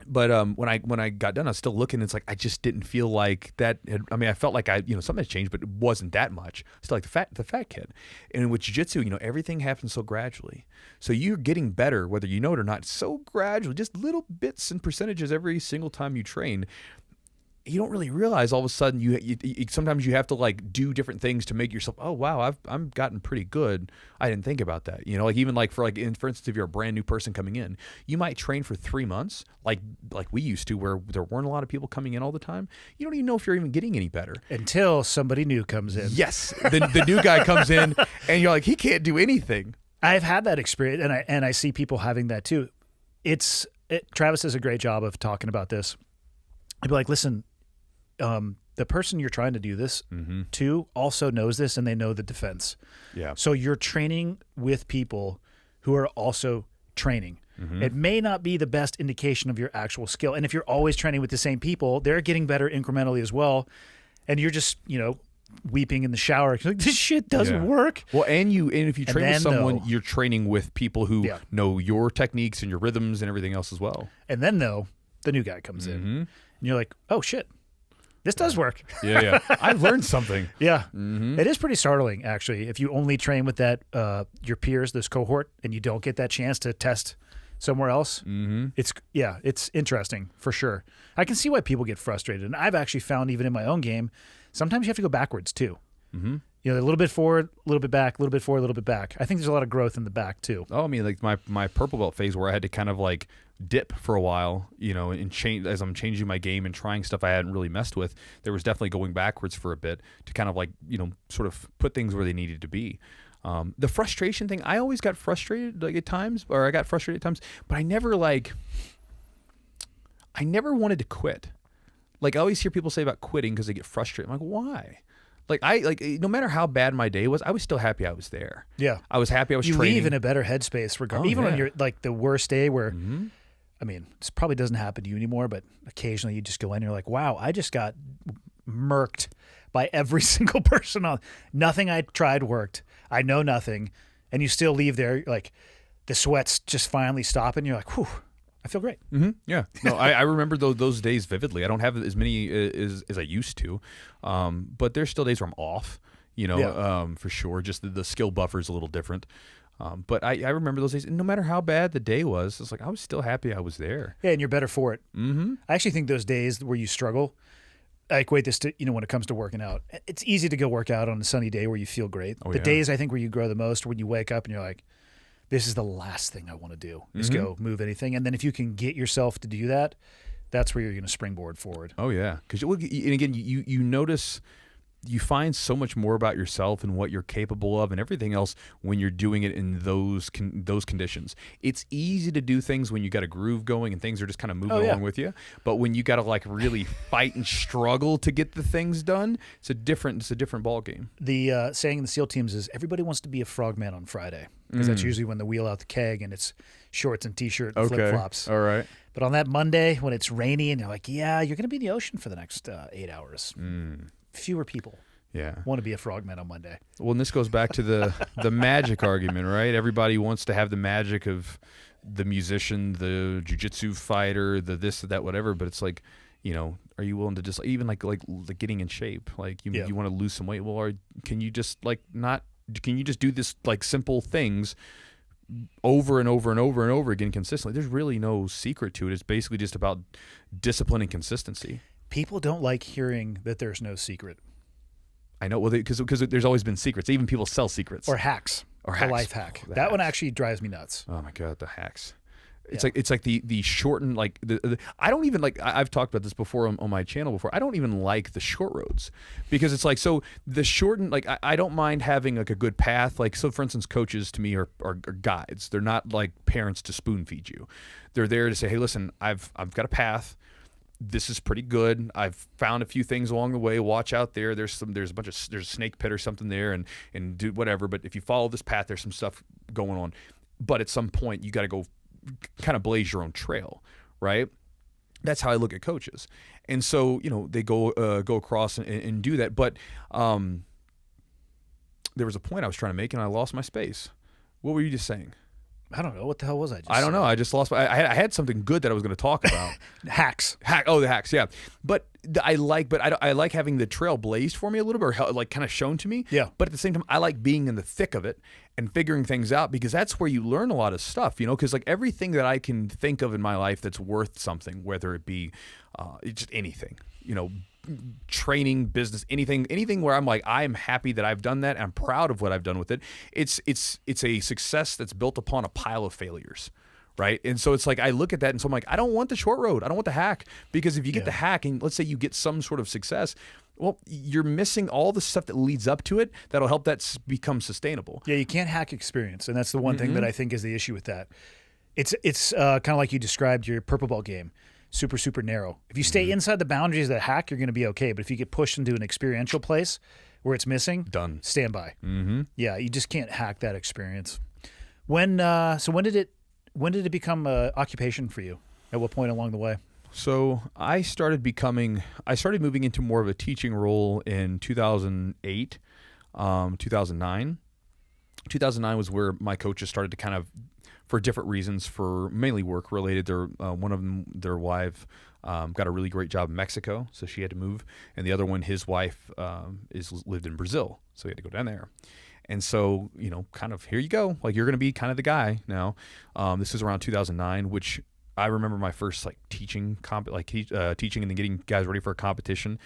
S3: But when I got done, I was still looking. It's like I just didn't feel like that. I felt like something had changed, but it wasn't that much. Still like the fat kid. And with jiu-jitsu, everything happens so gradually. So you're getting better, whether you know it or not, so gradually, just little bits and percentages every single time you train. You don't really realize all of a sudden you sometimes you have to like do different things to make yourself, oh wow, I'm gotten pretty good. I didn't think about that. Like even like for instance, if you're a brand new person coming in, you might train for 3 months like we used to, where there weren't a lot of people coming in all the time. You don't even know if you're even getting any better
S1: until somebody new comes in.
S3: Yes, the new guy comes in and you're like, he can't do anything.
S1: I've had that experience, and I see people having that too. Travis does a great job of talking about this. I'd be like, listen, the person you're trying to do this to also knows this, and they know the defense.
S3: Yeah.
S1: So you're training with people who are also training. It may not be the best indication of your actual skill. And if you're always training with the same people, they're getting better incrementally as well. And you're just, weeping in the shower. Like, this shit doesn't work.
S3: Well, and if you train with someone, you're training with people who
S1: Yeah.
S3: know your techniques and your rhythms and everything else as well.
S1: And then, the new guy comes in. And you're like, oh, shit. This does work.
S3: Yeah. I've learned something.
S1: Yeah. It is pretty startling, actually, if you only train with that your peers, this cohort, and you don't get that chance to test somewhere else. It's interesting for sure. I can see why people get frustrated, and I've actually found even in my own game, sometimes you have to go backwards too. A little bit forward, a little bit back, a little bit forward, a little bit back. I think there's a lot of growth in the back too.
S3: Oh, I mean, like my purple belt phase where I had to kind of like dip for a while, and change as I'm changing my game and trying stuff I hadn't really messed with. There was definitely going backwards for a bit to kind of like, sort of put things where they needed to be. The frustration thing, I always got frustrated at times, but I never wanted to quit. Like I always hear people say about quitting because they get frustrated. I'm like, why? No matter how bad my day was, I was still happy I was there.
S1: Yeah.
S3: I was happy I was
S1: you
S3: training.
S1: leave in a better headspace regardless. Even when you're like the worst day where, I mean, this probably doesn't happen to you anymore, but occasionally you just go in and you're like, wow, I just got murked by every single person on. Nothing I tried worked. I know nothing. And you still leave there, like the sweat's just finally stopping. You're like, whew, I feel great.
S3: Yeah. No, I remember those days vividly. I don't have as many as I used to. But there's still days where I'm off, for sure. Just the skill buffer is a little different. But I remember those days, and no matter how bad the day was, it's like I was still happy I was there.
S1: Yeah, and you're better for it. I actually think those days where you struggle, I equate this to, when it comes to working out. It's easy to go work out on a sunny day where you feel great. The days I think where you grow the most are when you wake up and you're like, this is the last thing I want to do is go move anything. And then if you can get yourself to do that, that's where you're going to springboard forward.
S3: Oh, yeah. Because, and again, you notice you find so much more about yourself and what you're capable of and everything else when you're doing it in those conditions. It's easy to do things when you got a groove going and things are just kind of moving along with you. But when you got to like really fight and struggle to get the things done, it's a different ball game.
S1: The saying in the SEAL teams is everybody wants to be a frogman on Friday because that's usually when they wheel out the keg and it's shorts and t-shirt and flip-flops.
S3: All right.
S1: But on that Monday when it's rainy and you're like, yeah, you're going to be in the ocean for the next 8 hours. Fewer people want to be a frogman on Monday.
S3: Well, and this goes back to the magic argument, right? Everybody wants to have the magic of the musician, the jiu-jitsu fighter, the this, that, whatever. But it's like, you know, are you willing to just even like getting in shape? Like you want to lose some weight? Well, can you just can you just do this like simple things over and over and over and over again consistently? There's really no secret to it. It's basically just about discipline and consistency.
S1: People don't like hearing that there's no secret.
S3: I know, well, because there's always been secrets. Even people sell secrets.
S1: Or hacks.
S3: Or
S1: a
S3: hacks.
S1: life hack.
S3: The
S1: that
S3: hacks.
S1: one actually drives me nuts.
S3: Oh my God, the hacks. It's like the shortened, like I don't even like, I've talked about this before on my channel before. I don't even like the short roads because it's like, so the shortened, like I don't mind having like a good path. Like, so for instance, coaches to me are guides. They're not like parents to spoon feed you. They're there to say, hey, listen, I've got a path. This is pretty good. I've found a few things along the way. Watch out there. There's a snake pit or something there and do whatever. But if you follow this path, there's some stuff going on. But at some point you got to go kind of blaze your own trail, right? That's how I look at coaches. And so, you know, they go across and do that. But there was a point I was trying to make and I lost my space. What were you just saying?
S1: I don't know. What the hell was I just
S3: I don't
S1: saying?
S3: know. I just lost I had something good that I was going to talk about.
S1: Hacks.
S3: Oh, the hacks, yeah. But I like having the trail blazed for me a little bit, or like kind of shown to me.
S1: Yeah.
S3: But at the same time, I like being in the thick of it and figuring things out because that's where you learn a lot of stuff, you know, because like everything that I can think of in my life that's worth something, whether it be just anything, you know, training, business, anything where I'm like, I'm happy that I've done that. I'm proud of what I've done with it. It's a success that's built upon a pile of failures. Right. And so it's like, I look at that and so I'm like, I don't want the short road. I don't want the hack, because if you get the hack and let's say you get some sort of success, well, you're missing all the stuff that leads up to it that'll help that become sustainable.
S1: Yeah, you can't hack experience. And that's the one thing that I think is the issue with that. It's kind of like you described your purple belt game. Super, super narrow. If you stay inside the boundaries of the hack, you're going to be okay. But if you get pushed into an experiential place where it's missing,
S3: done.
S1: Stand by. Yeah, you just can't hack that experience. When did it become an occupation for you? At what point along the way?
S3: So I started moving into more of a teaching role in 2008, 2009. 2009 was where my coaches started to kind of, for different reasons, for mainly work related. One of them, their wife, got a really great job in Mexico, so she had to move, and the other one, his wife, lived in Brazil, so he had to go down there. And so, you know, kind of here you go, like you're going to be kind of the guy now. This is around 2009, which I remember my first like teaching teaching and then getting guys ready for a competition.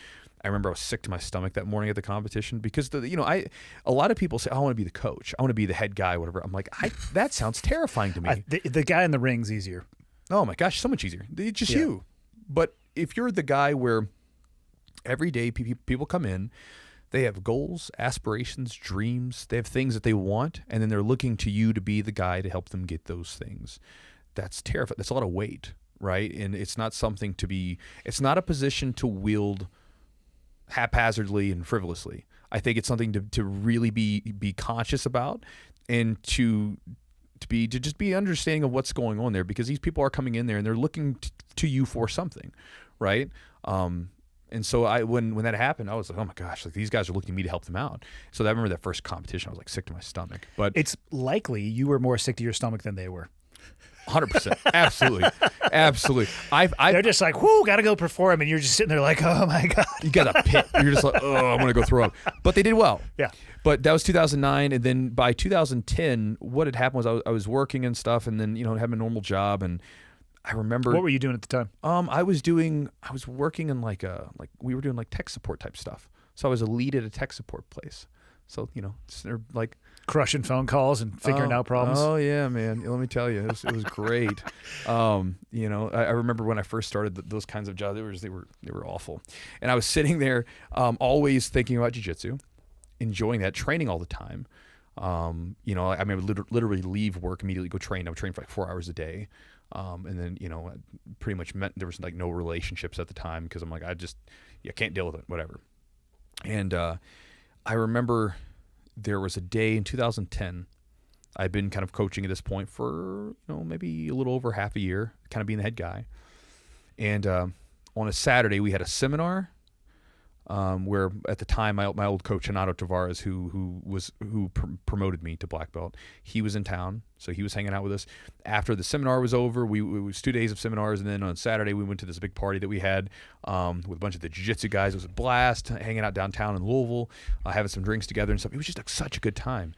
S3: I remember I was sick to my stomach that morning at the competition because a lot of people say, I want to be the coach. I want to be the head guy, whatever. I'm like, that sounds terrifying to me.
S1: The guy in the ring's easier.
S3: Oh my gosh, so much easier. It's just you. But if you're the guy where every day people come in, they have goals, aspirations, dreams, they have things that they want, and then they're looking to you to be the guy to help them get those things. That's terrifying. That's a lot of weight, right? And it's not something it's not a position to wield haphazardly and frivolously. I think it's something to really be conscious about and to just be understanding of what's going on there, because these people are coming in there and they're looking to you for something, right? And so when that happened, I was like, oh my gosh, like these guys are looking to me to help them out. So I remember that first competition, I was like sick to my stomach. But
S1: it's likely you were more sick to your stomach than they were.
S3: 100%. Absolutely.
S1: They're just like, whoo, got to go perform. And you're just sitting there like, oh my God.
S3: You got a pit. You're just like, oh, I'm going to go throw up. But they did well.
S1: Yeah.
S3: But that was 2009. And then by 2010, what had happened was I was working and stuff, and then, having a normal job. And I remember.
S1: What were you doing at the time?
S3: I was working in we were doing like tech support type stuff. So I was a lead at a tech support place. So they're like
S1: crushing phone calls and figuring out problems.
S3: Oh yeah, man. Let me tell you, it was great. I remember when I first started those kinds of jobs, they were awful. And I was sitting there, always thinking about jiu-jitsu, enjoying that, training all the time. I would literally leave work immediately, go train. I would train for like 4 hours a day. And then, pretty much meant there was like no relationships at the time because I'm like, I can't deal with it, whatever. And I remember there was a day in 2010. I'd been kind of coaching at this point for, maybe a little over half a year, kind of being the head guy. And on a Saturday, we had a seminar where at the time my old coach Renato Tavares, who promoted me to black belt, he was in town, so he was hanging out with us. After the seminar was over, it was 2 days of seminars, and then on Saturday we went to this big party that we had with a bunch of the jiu-jitsu guys. It was a blast, hanging out downtown in Louisville, having some drinks together and stuff. It was just such a good time.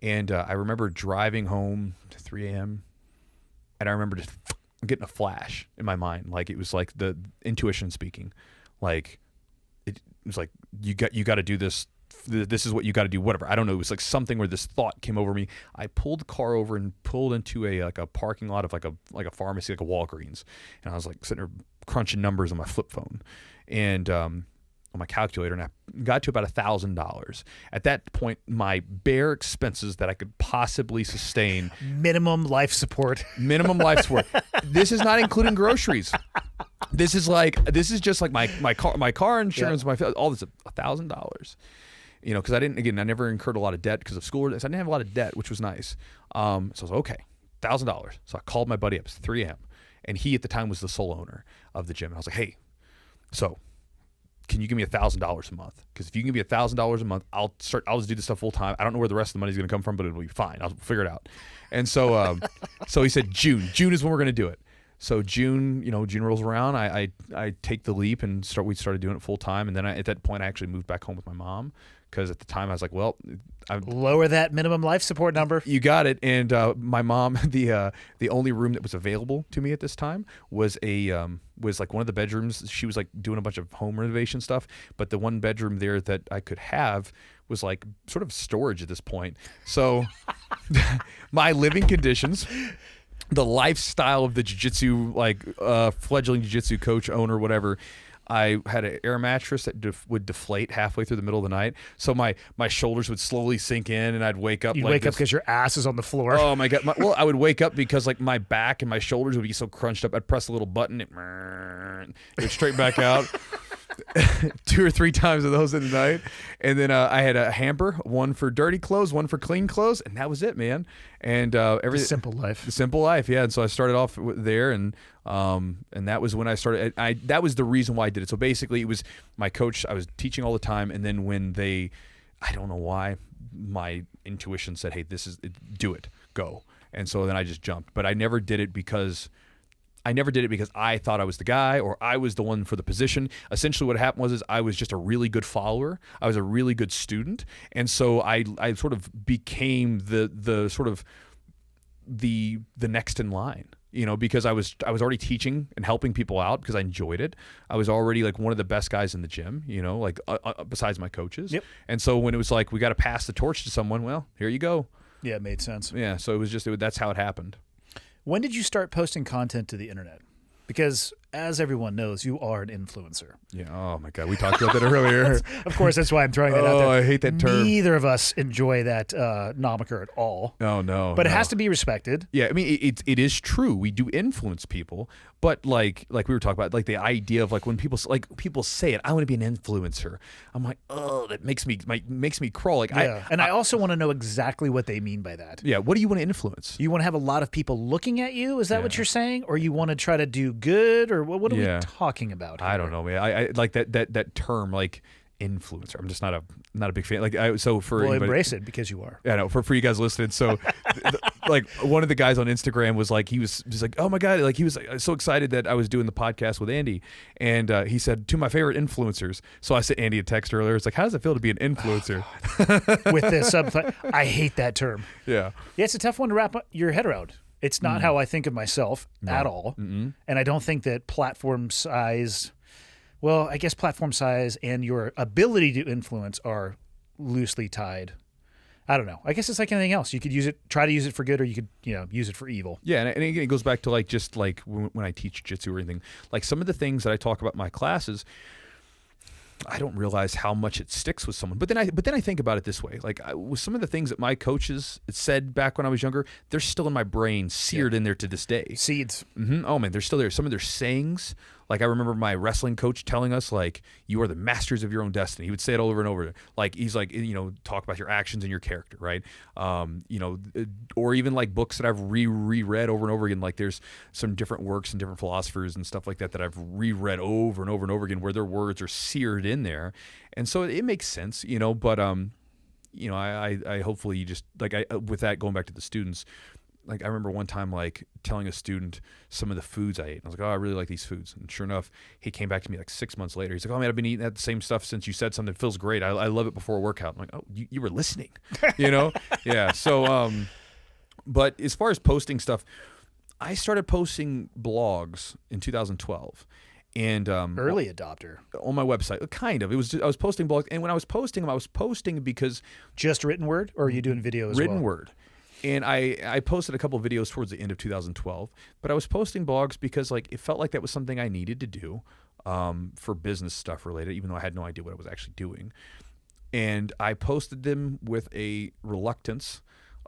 S3: And I remember driving home to 3 a.m. and I remember just getting a flash in my mind, like it was like the intuition speaking, like. It was like, you got to do this. This is what you got to do. Whatever. I don't know. It was like something where this thought came over me. I pulled the car over and pulled into a parking lot of like a pharmacy, like a Walgreens, and I was like sitting there crunching numbers on my flip phone, and on my calculator, and I got to about $1,000. At that point, my bare expenses that I could possibly sustain,
S1: minimum life support.
S3: This is not including groceries. This is just like my car insurance, all this, $1,000. Because I never incurred a lot of debt because of school. So I didn't have a lot of debt, which was nice. So I was like, okay, $1,000. So I called my buddy up. It's 3 a.m. And he at the time was the sole owner of the gym. And I was like, hey, so can you give me $1,000 a month? Because if you can give me $1,000 a month, I'll just do this stuff full time. I don't know where the rest of the money's going to come from, but it'll be fine. I'll figure it out. And so, so he said June is when we're going to do it. So June rolls around. I take the leap and we started doing it full time. And then at that point, I actually moved back home with my mom because at the time I was like, well,
S1: lower that minimum life support number.
S3: You got it. And my mom, the only room that was available to me at this time was like one of the bedrooms. She was like doing a bunch of home renovation stuff, but the one bedroom there that I could have was like sort of storage at this point. So my living conditions, the lifestyle of the jiu-jitsu, fledgling jiu-jitsu coach, owner, whatever, I had an air mattress that would deflate halfway through the middle of the night. So my shoulders would slowly sink in and I'd wake up.
S1: You'd wake up because your ass is on the floor.
S3: Oh my God. I would wake up because like my back and my shoulders would be so crunched up. I'd press a little button. It would straight back out. 2 or 3 times of those in the night. And then I had a hamper, one for dirty clothes, one for clean clothes. And that was it, man. And everything.
S1: The simple life.
S3: Yeah. And so I started off there and that was when I started. That was the reason why I did it. So basically it was my coach. I was teaching all the time. And then when I don't know why, my intuition said, hey, do it, go. And so then I just jumped. But I never did it because I thought I was the guy or I was the one for the position. Essentially what happened was I was just a really good follower. I was a really good student. And so I sort of became the sort of the next in line, because I was already teaching and helping people out because I enjoyed it. I was already like one of the best guys in the gym, besides my coaches.
S1: Yep.
S3: And so when it was like, we got to pass the torch to someone, well, here you go.
S1: Yeah, it made sense.
S3: Yeah. So it was that's how it happened.
S1: When did you start posting content to the internet? Because as everyone knows, you are an influencer.
S3: Yeah. Oh my God. We talked about that earlier.
S1: Of course, that's why I'm throwing that out there.
S3: Oh, I hate that term.
S1: Neither of us enjoy that moniker at all.
S3: Oh no.
S1: But it has to be respected.
S3: Yeah. I mean, it is true. We do influence people, but like we were talking about, like the idea of like when people say it, I want to be an influencer. I'm like, oh, that makes me crawl. Like
S1: I also want to know exactly what they mean by that.
S3: Yeah. What do you want to influence?
S1: You want to have a lot of people looking at you? Is that what you're saying? Or you want to try to do good? Or what are we talking about here?
S3: I don't know, man. I like that term, like influencer. I'm just not a big fan.
S1: Embrace it because you are.
S3: Yeah, no, for you guys listening. So, like one of the guys on Instagram was like, he was just like, oh my God, like he was so excited that I was doing the podcast with Andy, and he said, to my favorite influencers. So I sent Andy a text earlier. It's like, how does it feel to be an influencer?
S1: With this I hate that term.
S3: Yeah,
S1: it's a tough one to wrap your head around. It's not how I think of myself at all. Mm-mm. And I don't think that platform size and your ability to influence are loosely tied. I don't know. I guess it's like anything else. You could try to use it for good, or you could, use it for evil.
S3: Yeah, and again, it goes back to like just like when I teach jiu-jitsu or anything, like some of the things that I talk about in my classes, I don't realize how much it sticks with someone. But then I think about it this way: like with some of the things that my coaches said back when I was younger, they're still in my brain, seared in there to this day.
S1: Seeds.
S3: Oh man, they're still there. Some of their sayings, like I remember my wrestling coach telling us, like, you are the masters of your own destiny. He would say it over and over. Like he's like, talk about your actions and your character, right? Or even like books that I've reread over and over again. Like there's some different works and different philosophers and stuff like that I've reread over and over and over again, where their words are seared in there, and so it makes sense, But I hopefully just like with that, going back to the students. Like I remember one time like telling a student some of the foods I ate. And I was like, oh, I really like these foods. And sure enough, he came back to me like 6 months later. He's like, oh man, I've been eating that same stuff since you said something. It feels great. I love it before a workout. I'm like, oh, you were listening, Yeah. So, but as far as posting stuff, I started posting blogs in 2012. And
S1: early adopter
S3: on my website, kind of. It was I was posting blogs, and when I was posting them, I was posting because
S1: just written word, or are you doing video as well?
S3: Written word. And I posted a couple of videos towards the end of 2012, but I was posting blogs because like it felt like that was something I needed to do for business stuff related, even though I had no idea what I was actually doing. And I posted them with a reluctance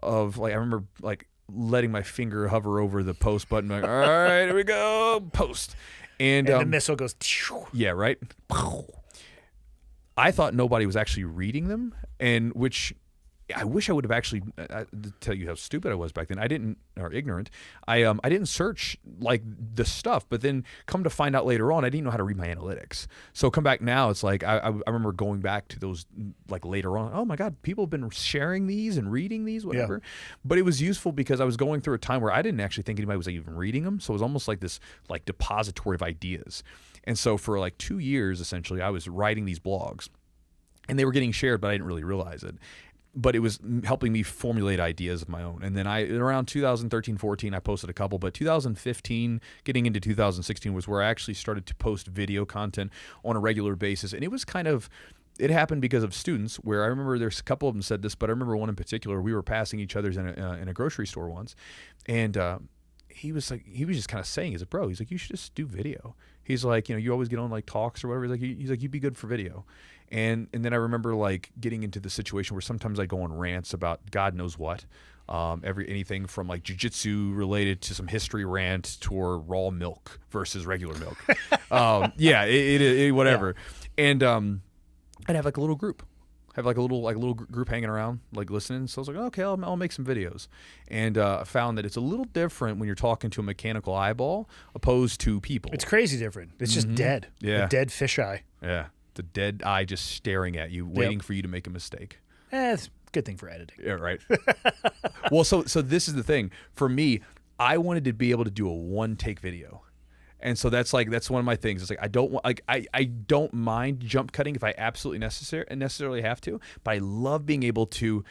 S3: of like, I remember like letting my finger hover over the post button, like, all right, here we go, post. And
S1: the missile goes.
S3: Yeah, right. I thought nobody was actually reading them, and which I wish I would have actually to tell you how stupid I was back then. I didn't, or ignorant. I didn't search like the stuff, but then come to find out later on, I didn't know how to read my analytics. So come back now, it's like I remember going back to those like later on. Oh my God, people have been sharing these and reading these, whatever. Yeah. But it was useful because I was going through a time where I didn't actually think anybody was even reading them. So it was almost like this like depository of ideas. And so for like 2 years, essentially, I was writing these blogs, and they were getting shared, but I didn't really realize it. But it was helping me formulate ideas of my own. And then around 2013, 14, I posted a couple. But 2015, getting into 2016 was where I actually started to post video content on a regular basis. And it was it happened because of students, where I remember there's a couple of them said this, but I remember one in particular. We were passing each other's in a grocery store once. And he was just kind of saying, he's like, bro, he's like, you should just do video. He's like, you always get on like talks or whatever. He's like, you'd be good for video. And then I remember like getting into the situation where sometimes I go on rants about God knows what, anything from like jiu-jitsu related to some history rant to raw milk versus regular milk. Whatever. Yeah. And I'd have like a little group. Have like a little group hanging around, like listening. So I was like, okay, I'll make some videos, and I found that it's a little different when you're talking to a mechanical eyeball opposed to people.
S1: It's crazy different. It's just dead.
S3: Yeah,
S1: a dead fisheye.
S3: Yeah, the dead eye just staring at you, waiting for you to make a mistake.
S1: It's a good thing for editing.
S3: Yeah, right. Well, so this is the thing for me. I wanted to be able to do a one-take video. And so that's one of my things. It's like I don't mind jump cutting if I absolutely necessarily have to, but I love being able to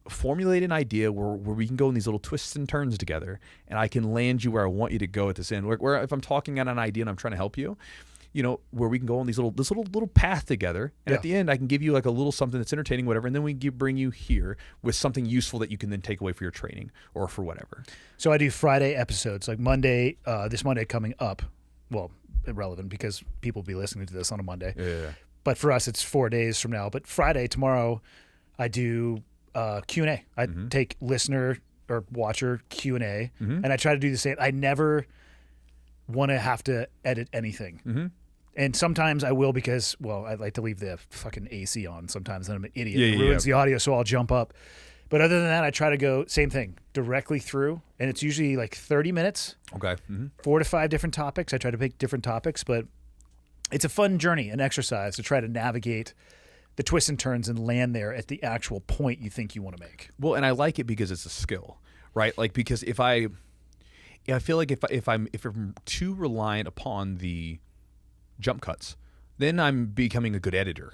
S3: formulate an idea where we can go in these little twists and turns together, and I can land you where I want you to go at this end. Where if I'm talking on an idea and I'm trying to help you, where we can go on this little path together, and at the end I can give you like a little something that's entertaining, whatever, and then we bring you here with something useful that you can then take away for your training or for whatever.
S1: So I do Friday episodes, like Monday, this Monday coming up. Well, irrelevant because people will be listening to this on a Monday.
S3: Yeah.
S1: But for us, it's 4 days from now. But Friday, tomorrow, I do Q&A. I take listener or watcher Q&A, and I try to do the same. I never want to have to edit anything. And sometimes I will because, I like to leave the fucking AC on sometimes, and I'm an idiot. It ruins the audio, so I'll jump up. But other than that, I try to go, same thing, directly through. And it's usually like 30 minutes.
S3: Okay.
S1: 4 to 5 different topics. I try to pick different topics, but it's a fun journey, an exercise to try to navigate the twists and turns and land there at the actual point you think you want to make.
S3: Well, and I like it because it's a skill, right? Like, because I feel like if I'm too reliant upon the jump cuts, then I'm becoming a good editor.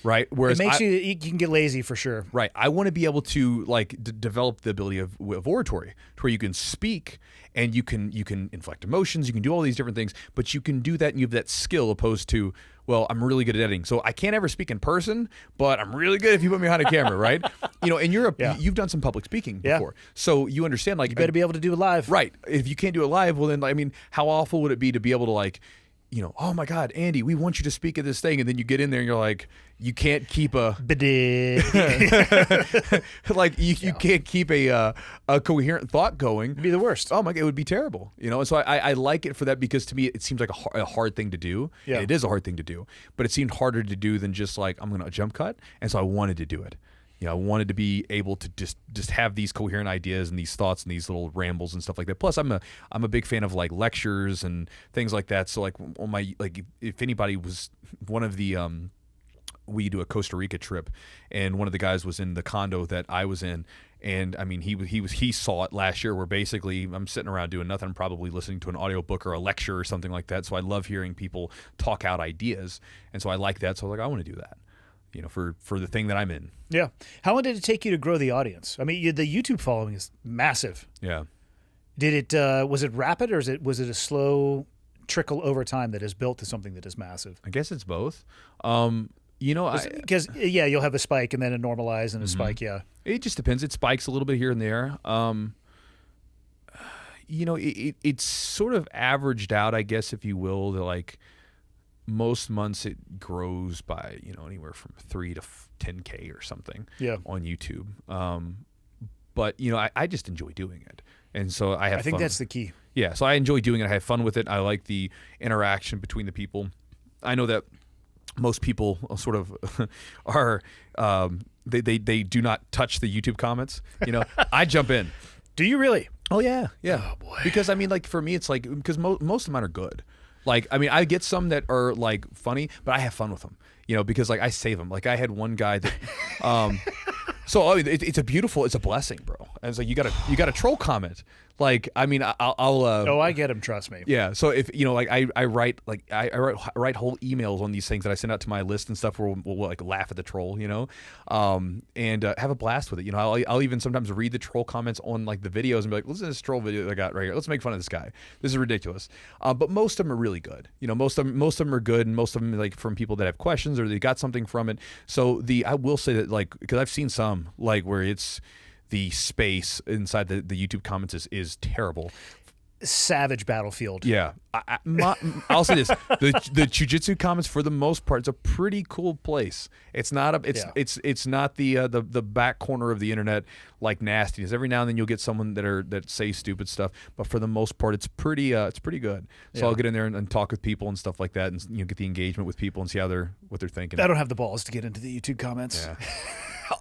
S3: right? Whereas
S1: It makes you can get lazy for sure.
S3: Right. I want to be able to like develop the ability of oratory, to where you can speak and you can inflect emotions, you can do all these different things, but you can do that and you have that skill, opposed to, well, I'm really good at editing, so I can't ever speak in person, but I'm really good if you put me behind a camera, right? And you've done some public speaking before, so you understand, like,
S1: You better be able to do it live.
S3: right? If you can't do it live, well then, I mean, how awful would it be to be able to, like, oh my God, Andy, we want you to speak at this thing, and then you get in there and you're like, you can't keep a like you can't keep a coherent thought going.
S1: It'd be the worst.
S3: Oh my God, it would be terrible. And so I like it for that, because to me it seems like a hard thing to do.
S1: Yeah.
S3: And it is a hard thing to do, but it seemed harder to do than just like, I'm gonna jump cut, and so I wanted to do it. I wanted to be able to just have these coherent ideas and these thoughts and these little rambles and stuff like that. Plus, I'm a big fan of like lectures and things like that. So like on my, like, if anybody was one of the we do a Costa Rica trip, and one of the guys was in the condo that I was in, and I mean he saw it last year, where basically I'm sitting around doing nothing, probably listening to an audiobook or a lecture or something like that. So I love hearing people talk out ideas, and so I like that. So I was like, I want to do that. For the thing that I'm in.
S1: Yeah. How long did it take you to grow the audience? I mean, the YouTube following is massive.
S3: Yeah.
S1: Did it? Was it rapid, or was it a slow trickle over time that has built to something that is massive?
S3: I guess it's both.
S1: Because you'll have a spike and then a normalize and a spike. Yeah.
S3: It just depends. It spikes a little bit here and there. It's sort of averaged out, I guess, if you will, to like, most months it grows by anywhere from 3 to 10K or something on YouTube. But I just enjoy doing it, and so I think
S1: that's the key.
S3: Yeah, so I enjoy doing it. I have fun with it. I like the interaction between the people. I know that most people sort of are they do not touch the YouTube comments. I jump in.
S1: Do you really?
S3: Oh yeah.
S1: Oh boy.
S3: Because I mean, like, for me, it's like, because most of mine are good. Like, I mean, I get some that are like funny, but I have fun with them, because like I save them. Like, I had one guy that, so I mean, it's a blessing, bro. And it's like, you got a troll comment. Like, I mean, I'll
S1: I get them. Trust me.
S3: Yeah. So if like I write write whole emails on these things that I send out to my list and stuff, where we'll like laugh at the troll, and have a blast with it. I'll even sometimes read the troll comments on like the videos and be like, listen to this troll video that I got right here. Let's make fun of this guy. This is ridiculous. But most of them are really good. Most of them are good, and most of them, like, from people that have questions or they got something from it. So I will say that, like, because I've seen some like where it's, the space inside the YouTube comments is terrible.
S1: Savage battlefield.
S3: Yeah. I'll say this: the Chewjitsu comments, for the most part, it's a pretty cool place. It's not it's not the back corner of the internet, like nastiness. Every now and then you'll get someone that say stupid stuff, but for the most part, it's pretty good. So I'll get in there and talk with people and stuff like that, and get the engagement with people and see what they're thinking.
S1: I don't have the balls to get into the YouTube comments.
S3: Yeah.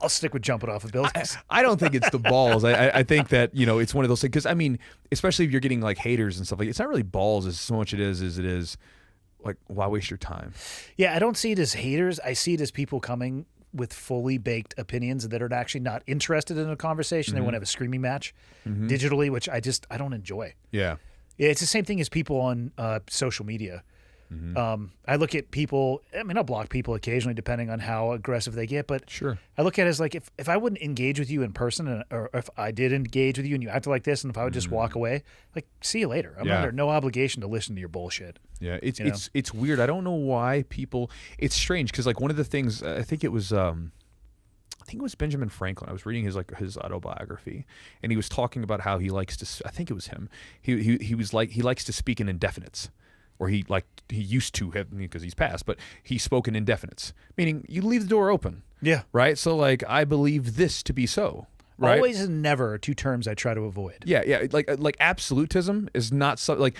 S1: I'll stick with jumping off of buildings.
S3: I don't think it's the balls. I think that, it's one of those things, because I mean, especially if you're getting like haters and stuff, like, it's not really balls as so much it is like, why waste your time?
S1: Yeah, I don't see it as haters. I see it as people coming with fully baked opinions that are actually not interested in a conversation. They want to have a screaming match digitally, which I don't enjoy.
S3: Yeah.
S1: It's the same thing as people on social media. I look at people, I mean, I'll block people occasionally depending on how aggressive they get, but
S3: sure,
S1: I look at it as like, if I wouldn't engage with you in person, or if I did engage with you and you acted like this, and if I would just walk away, like, see you later. I'm under no obligation to listen to your bullshit.
S3: Yeah, it's weird. I don't know why people. It's strange, because like, one of the things, I think it was Benjamin Franklin. I was reading his autobiography, and he was talking about how he likes to. I think it was him. He was like, he likes to speak in indefinites. Or he used to have, because he's passed, but he spoke in indefinites, meaning you leave the door open. Yeah. Right? So, like, I believe this to be so. Right?
S1: Always and never are two terms I try to avoid.
S3: Yeah. Like absolutism is not something, like,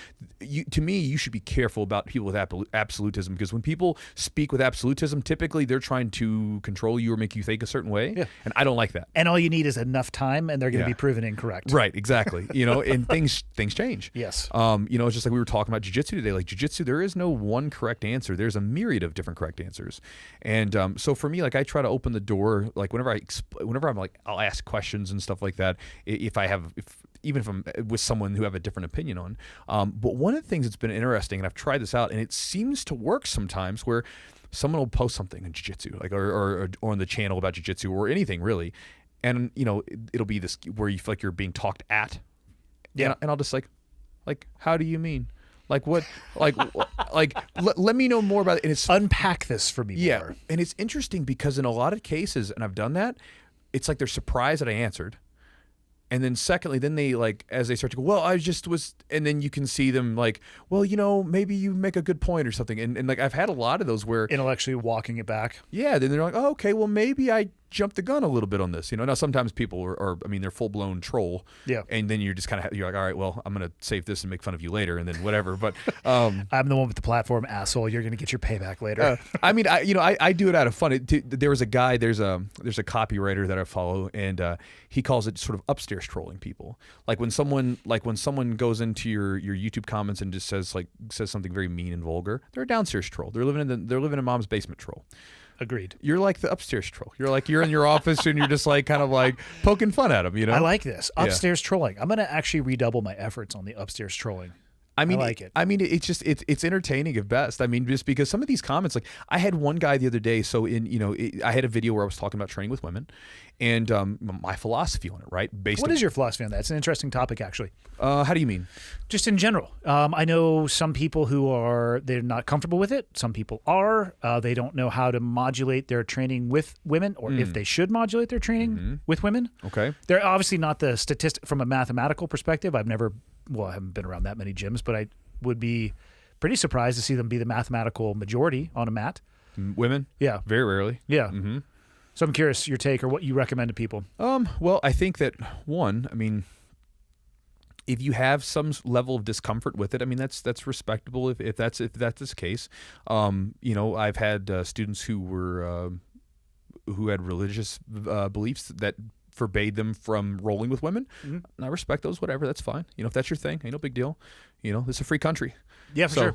S3: to me, you should be careful about people with absolutism, because when people speak with absolutism, typically they're trying to control you or make you think a certain way. Yeah. And I don't like that.
S1: And all you need is enough time, and they're going to be proven incorrect.
S3: Right. Exactly. And things change.
S1: Yes.
S3: It's just like we were talking about jiu-jitsu today. Like, jiu-jitsu, there is no one correct answer. There's a myriad of different correct answers. And so for me, like, I try to open the door, like, whenever I'm like, I'll ask questions and stuff like that, even if I'm with someone who have a different opinion on. But one of the things that's been interesting, and I've tried this out, and it seems to work sometimes, where someone will post something on jiu-jitsu, like or on the channel about jiu-jitsu or anything really, and it'll be this where you feel like you're being talked at.
S1: Yeah.
S3: And I'll just like, how do you mean? Like what? Let me know more about it. And it's
S1: Unpack this for me more.
S3: And it's interesting because in a lot of cases, and I've done that, it's like they're surprised that I answered. And then secondly, then they like, as they start to go, well, I just was, and then you can see them like, well, maybe you make a good point or something. And like, I've had a lot of those where
S1: Intellectually walking it back.
S3: yeah, then they're like, oh, okay, well, maybe I jumped the gun a little bit on this. Now sometimes people are I mean, they're full blown troll. Yeah. And then you're just kind of, you're like, all right, well, I'm going to save this and make fun of you later and then whatever. But
S1: I'm the one with the platform, asshole. You're going to get your payback later.
S3: I mean, I do it out of fun. There was a guy, there's a copywriter that I follow, and he calls it sort of upstairs trolling people. Like when someone goes into your YouTube comments and just says something very mean and vulgar, they're a downstairs troll. They're living in mom's basement troll.
S1: Agreed.
S3: You're like the upstairs troll. You're in your office and you're just like kind of like poking fun at them,
S1: I like this. Upstairs trolling. I'm going to actually redouble my efforts on the upstairs trolling. I like it.
S3: I mean, it's just it's entertaining at best. I mean, just because some of these comments, like I had one guy the other day. So I had a video where I was talking about training with women, and my philosophy on it, right?
S1: What is your philosophy on that? It's an interesting topic, actually.
S3: How do you mean?
S1: Just in general. I know some people they're not comfortable with it. Some people are. They don't know how to modulate their training with women, or if they should modulate their training with women.
S3: Okay.
S1: They're obviously not the statistic from a mathematical perspective. I haven't been around that many gyms, but I would be pretty surprised to see them be the mathematical majority on a mat.
S3: Women?
S1: Yeah.
S3: Very rarely.
S1: Yeah. Mm-hmm. So I'm curious your take or what you recommend to people.
S3: Well, I think that if you have some level of discomfort with it, I mean, that's respectable if that's the case. I've had students who had religious beliefs that forbade them from rolling with women. And I respect those, whatever, that's fine. If that's your thing, ain't no big deal. It's a free country.
S1: Yeah, for sure.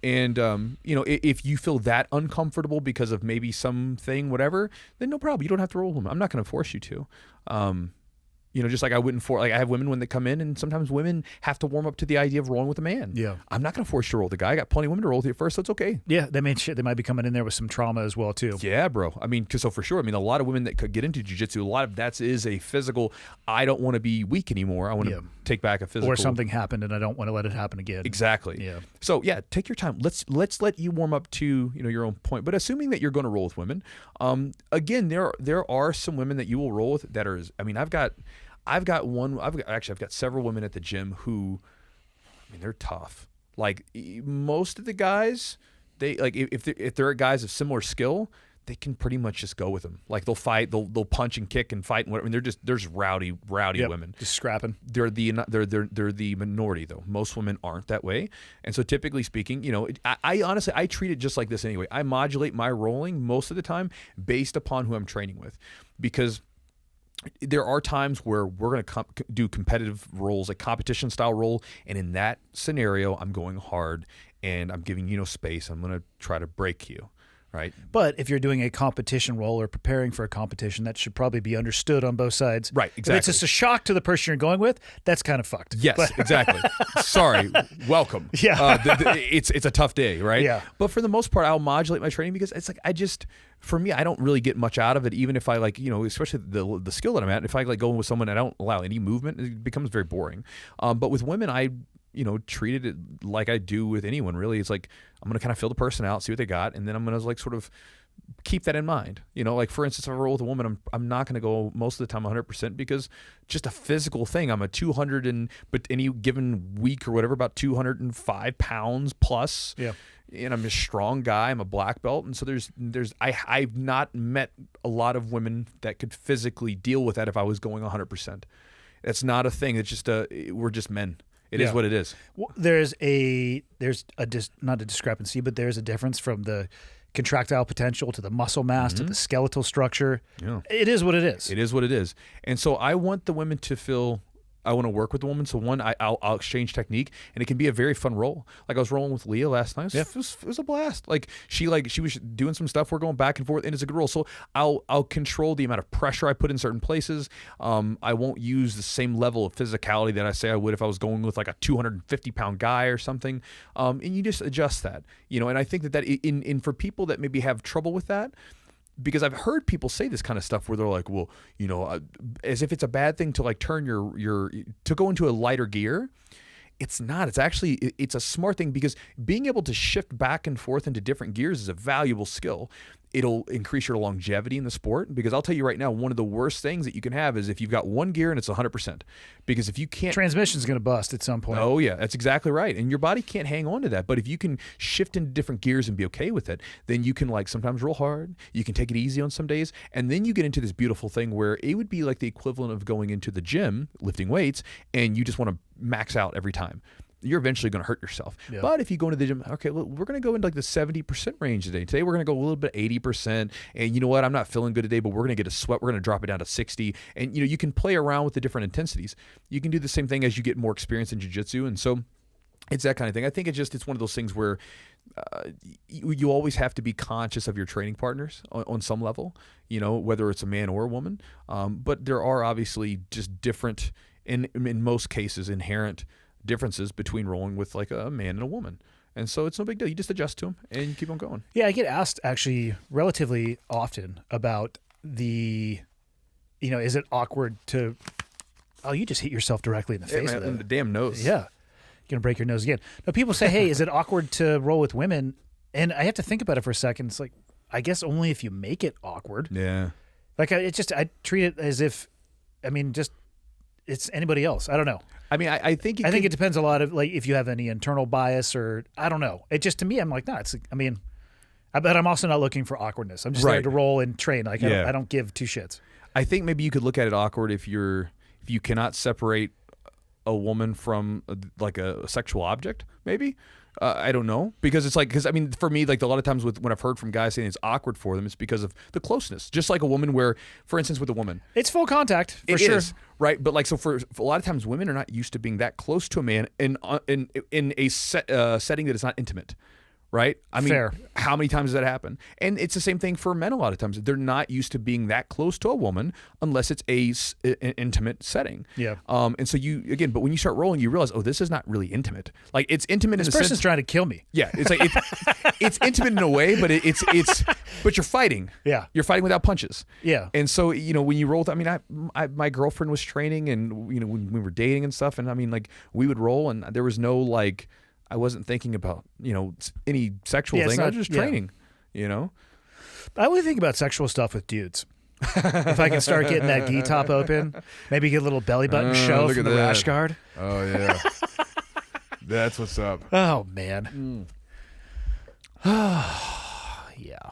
S3: If you feel that uncomfortable because of maybe something, whatever, then no problem. You don't have to roll with them. I'm not going to force you to. Just like I wouldn't I have women when they come in, and sometimes women have to warm up to the idea of rolling with a man. Yeah. I'm not going to force you to roll with the guy. I got plenty of women to roll with you first, so it's okay.
S1: Yeah, they might be coming in there with some trauma as well, too.
S3: Yeah, bro. I mean, so for sure. I mean, a lot of women that could get into jiu-jitsu, a lot of that is a physical, I don't want to be weak anymore. I want to take back a physical.
S1: Or something happened, and I don't want to let it happen again.
S3: Exactly. Yeah. So, yeah, take your time. Let's let you warm up to, your own point. But assuming that you're going to roll with women, again, there are some women that you will roll with that are, I mean, I've got several women at the gym who, I mean, they're tough. Like most of the guys, they like if they're guys of similar skill, they can pretty much just go with them. Like they'll fight, they'll punch and kick and fight and whatever. I mean, they're just rowdy women.
S1: Just scrapping.
S3: They're the minority though. Most women aren't that way. And so typically speaking, I honestly treat it just like this anyway. I modulate my rolling most of the time based upon who I'm training with, because there are times where we're going to do competitive rolls, a competition style roll, and in that scenario, I'm going hard and I'm giving you no space. I'm going to try to break you, right?
S1: But if you're doing a competition roll or preparing for a competition, that should probably be understood on both sides.
S3: Right, exactly.
S1: If it's just a shock to the person you're going with, that's kind of fucked.
S3: Yes, exactly. Sorry, welcome. Yeah. It's a tough day, right?
S1: Yeah.
S3: But for the most part, I'll modulate my training because it's like for me, I don't really get much out of it, even if I especially the skill that I'm at. If I go with someone I don't allow any movement, it becomes very boring. But with women, I treated it like I do with anyone, really. It's like, I'm going to kind of feel the person out, see what they got, and then I'm going to sort of keep that in mind. Like for instance, if I roll with a woman, I'm not going to go most of the time 100% because just a physical thing. I'm a 200 but any given week or whatever, about 205 pounds plus. Yeah. And I'm a strong guy. I'm a black belt. And so I've not met a lot of women that could physically deal with that if I was going 100%. That's not a thing. It's just we're just men. It is what it is.
S1: Well, not a discrepancy, but there's a difference from the contractile potential to the muscle mass to the skeletal structure. Yeah. It is what it is.
S3: It is what it is. And so I want the women to feel work with the woman. So one, I'll exchange technique, and it can be a very fun roll. Like I was rolling with Leah last night. It was a blast. Like she was doing some stuff. We're going back and forth, and it's a good roll. So I'll control the amount of pressure I put in certain places. I won't use the same level of physicality that I say I would if I was going with like a 250-pound guy or something. And you just adjust that, And I think that in for people that maybe have trouble with that. Because I've heard people say this kind of stuff where they're like, well, as if it's a bad thing to like turn to go into a lighter gear. It's not. It's actually, it's a smart thing because being able to shift back and forth into different gears is a valuable skill. It'll increase your longevity in the sport because I'll tell you right now, one of the worst things that you can have is if you've got one gear and it's 100%. Because if you can't...
S1: Transmission's going to bust at some point.
S3: Oh, yeah. That's exactly right. And your body can't hang on to that. But if you can shift into different gears and be okay with it, then you can like sometimes roll hard. You can take it easy on some days. And then you get into this beautiful thing where it would be like the equivalent of going into the gym, lifting weights, and you just want to max out every time. You're eventually going to hurt yourself. Yeah. But if you go into the gym, okay, well, we're going to go into like the 70% range today. Today, we're going to go a little bit 80%. And you know what? I'm not feeling good today, but we're going to get a sweat. We're going to drop it down to 60. And, you can play around with the different intensities. You can do the same thing as you get more experience in jiu-jitsu. And so it's that kind of thing. I think it's one of those things where you always have to be conscious of your training partners on some level, whether it's a man or a woman. But there are obviously just different, in most cases, inherent differences between rolling with like a man and a woman. And so it's no big deal. You just adjust to them and you keep on going.
S1: Yeah, I get asked actually relatively often about is it awkward to, you just hit yourself directly in the face with it.
S3: The damn nose.
S1: Yeah. You're going to break your nose again. Now people say, hey, is it awkward to roll with women? And I have to think about it for a second. It's like, I guess only if you make it awkward.
S3: Yeah.
S1: Like I treat it as if, it's anybody else. I don't know.
S3: I mean, I think
S1: it depends a lot of like if you have any internal bias or I don't know. It just to me, I'm like, no, but I'm also not looking for awkwardness. I'm just there to roll and train. Like I don't give two shits.
S3: I think maybe you could look at it awkward if you cannot separate a woman from like a sexual object, maybe. I don't know because for me, like a lot of times when I've heard from guys saying it's awkward for them, it's because of the closeness. Just like a woman where, for instance, with a woman,
S1: it's full contact for sure,
S3: right? But like, so for a lot of times, women are not used to being that close to a man in a setting that is not intimate. Right? I mean,
S1: fair.
S3: How many times does that happen? And it's the same thing for men a lot of times. They're not used to being that close to a woman unless it's an intimate setting.
S1: Yeah.
S3: And so but when you start rolling, you realize, this is not really intimate. Like it's intimate in a sense.
S1: This person's trying to kill me.
S3: Yeah. It's like, it's intimate in a way, but but you're fighting.
S1: Yeah.
S3: You're fighting without punches.
S1: Yeah.
S3: And so, when you roll, my girlfriend was training and, when we were dating and stuff, and we would roll and there was no I wasn't thinking about, any sexual thing. I was just training, I
S1: only think about sexual stuff with dudes. If I can start getting that gi top open, maybe get a little belly button show from the rash guard.
S4: Oh, yeah. That's what's up.
S1: Oh, man. Yeah.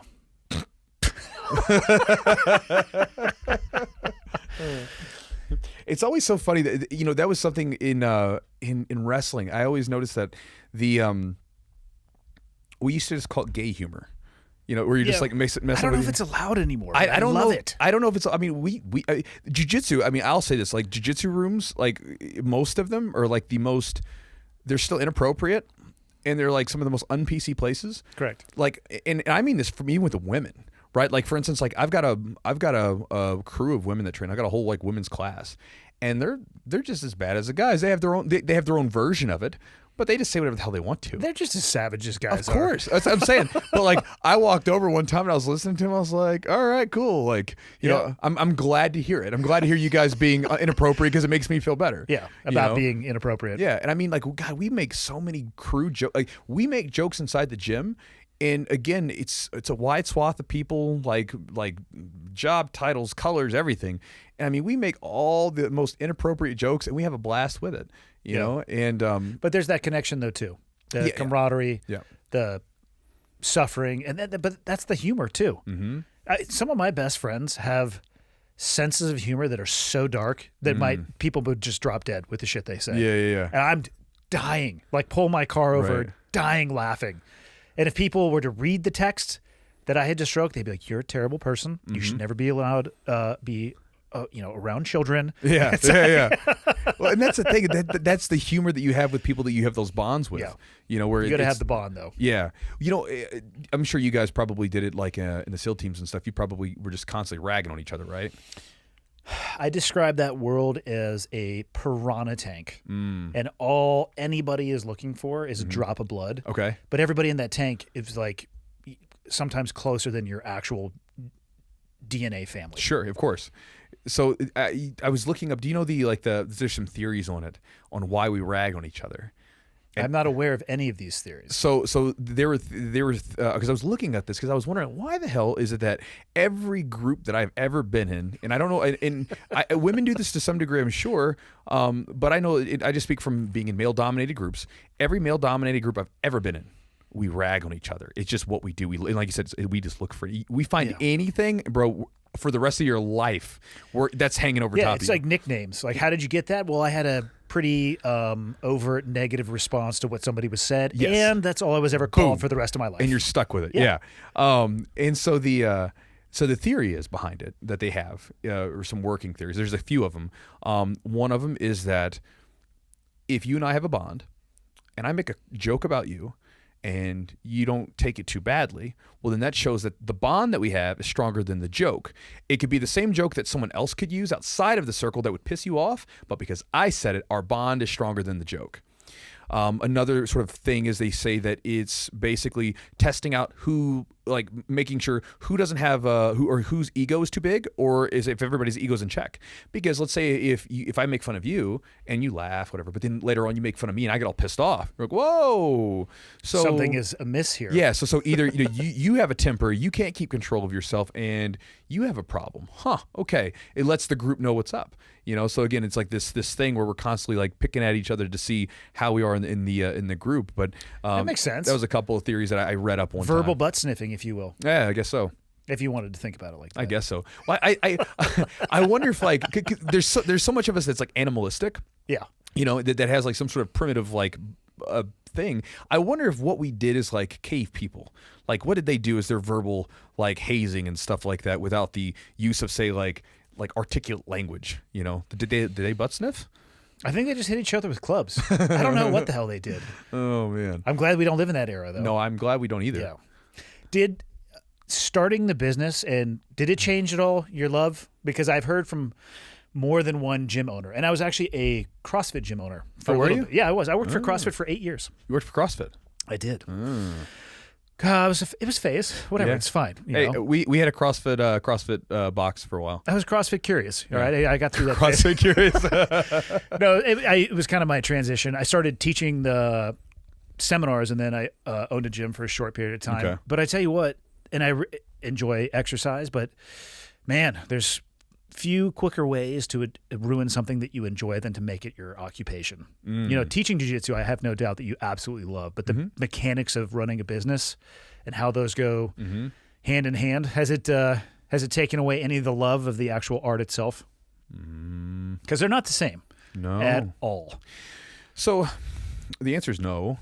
S3: It's always so funny that that was something in wrestling. I always noticed that we used to just call it gay humor, where you're just like messing with.
S1: I don't know if it's allowed anymore.
S3: I don't
S1: love
S3: know
S1: it.
S3: I don't know if it's. I mean, we jiu-jitsu. I mean, I'll say this: like jiu-jitsu rooms, like most of them are like the most. They're still inappropriate, and they're like some of the most un-PC places.
S1: Correct.
S3: Like, and I mean this from even with the women. Right, like for instance, like I've got a crew of women that train. I got a whole like women's class, and they're just as bad as the guys. They have their own version of it, but they just say whatever the hell they want to.
S1: They're just as savage as guys.
S3: Of course, that's what I'm saying. But like, I walked over one time and I was listening to him. I was like, all right, cool. Like, I'm glad to hear it. I'm glad to hear you guys being inappropriate because it makes me feel better.
S1: Yeah, about being inappropriate.
S3: Yeah, and I mean, like, God, we make so many crew jokes. Like, we make jokes inside the gym. And again, it's a wide swath of people, like job titles, colors, everything. And I mean, we make all the most inappropriate jokes, and we have a blast with it, you know. And
S1: but there's that connection though too, the camaraderie, the suffering, and but that's the humor too. Mm-hmm. Some of my best friends have senses of humor that are so dark that people would just drop dead with the shit they say.
S3: Yeah.
S1: And I'm dying, like pull my car over, dying laughing. And if people were to read the text that I had just stroked, they'd be like, "You're a terrible person. You should never be allowed be around children.
S3: Yeah, yeah. Well, and that's the thing. That's the humor that you have with people that you have those bonds with.
S1: Yeah.
S3: Where
S1: You got to have the bond, though.
S3: Yeah. I'm sure you guys probably did it like in the SEAL teams and stuff. You probably were just constantly ragging on each other, right?
S1: I describe that world as a piranha tank, and all anybody is looking for is a drop of blood.
S3: Okay.
S1: But everybody in that tank is like sometimes closer than your actual DNA family.
S3: Sure, of course. So I was looking up. Do you know there's some theories on it on why we rag on each other.
S1: I'm not aware of any of these theories.
S3: So there were because I was looking at this because I was wondering why the hell is it that every group that I've ever been in, and I don't know, and women do this to some degree, I'm sure, but I know I just speak from being in male-dominated groups. Every male-dominated group I've ever been in, we rag on each other. It's just what we do. And like you said, we just look for. We find anything, bro. For the rest of your life, that's hanging over top of you.
S1: Yeah, it's like nicknames. Like, how did you get that? Well, I had a pretty overt negative response to what somebody was said, and that's all I was ever called for the rest of my life.
S3: And you're stuck with it. Yeah. And so the theory is behind it that they have, or some working theories. There's a few of them. One of them is that if you and I have a bond, and I make a joke about you, and you don't take it too badly, well, then that shows that the bond that we have is stronger than the joke. It could be the same joke that someone else could use outside of the circle that would piss you off, but because I said it, our bond is stronger than the joke. Another sort of thing is they say that it's basically testing out who, like making sure who doesn't have whose ego is too big, or is if everybody's ego's in check. Because let's say if I make fun of you and you laugh, whatever, but then later on you make fun of me and I get all pissed off. You're like, whoa, so
S1: something is amiss here.
S3: Yeah, so either you have a temper, you can't keep control of yourself, and you have a problem. Okay, it lets the group know what's up. So again, it's like this thing where we're constantly like picking at each other to see how we are in the group. But
S1: that makes sense.
S3: That was a couple of theories that I read up on.
S1: Verbal butt sniffing, if you will.
S3: Yeah, I guess so.
S1: If you wanted to think about it like that.
S3: I guess so. Well, I wonder if like there's so much of us that's like animalistic.
S1: Yeah.
S3: That has like some sort of primitive like thing. I wonder if what we did is like cave people. Like what did they do? Is their verbal like hazing and stuff like that without the use of say like articulate language, Did they butt sniff?
S1: I think they just hit each other with clubs. I don't know what the hell they did.
S3: Oh man.
S1: I'm glad we don't live in that era though.
S3: No, I'm glad we don't either.
S1: Yeah. Did starting the business did it change at all your love? Because I've heard from more than one gym owner, and I was actually a CrossFit gym owner for a little bit. Yeah, I was. I worked for CrossFit for 8 years.
S3: You worked for CrossFit?
S1: I did. It was phase. Whatever,
S3: Yeah.
S1: It's fine.
S3: Hey, we had a CrossFit box for a while.
S1: I was CrossFit curious. All right, I got through that.
S3: CrossFit curious.
S1: No, it was kind of my transition. I started teaching the seminars, and then I owned a gym for a short period of time.
S3: Okay.
S1: But I tell you what, and I enjoy exercise, but man, there's few quicker ways to ruin something that you enjoy than to make it your occupation. Teaching jiu-jitsu, I have no doubt that you absolutely love, but the mechanics of running a business and how those go hand in hand, has it taken away any of the love of the actual art itself? Because they're not the same at all.
S3: So the answer is no.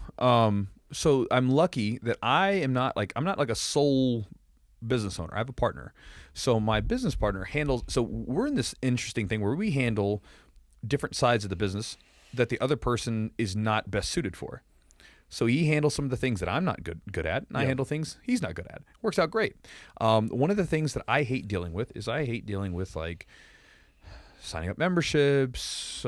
S3: So I'm lucky that I'm not like a sole business owner. I have a partner. So my business partner handles, so we're in this interesting thing where we handle different sides of the business that the other person is not best suited for. So he handles some of the things that I'm not good at, and I handle things he's not good at. Works out great. One of the things that I hate dealing with is like signing up memberships,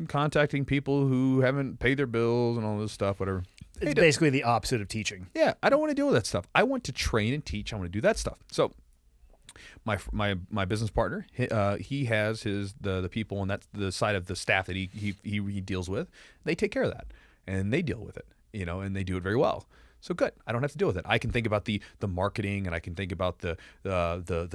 S3: contacting people who haven't paid their bills and all this stuff, whatever.
S1: It's basically the opposite of teaching.
S3: Yeah, I don't want to deal with that stuff. I want to train and teach. I want to do that stuff. So my business partner, he has the people, and that's the side of the staff that he deals with. They take care of that, and they deal with it, and they do it very well. So good. I don't have to deal with it. I can think about the marketing, and I can think about the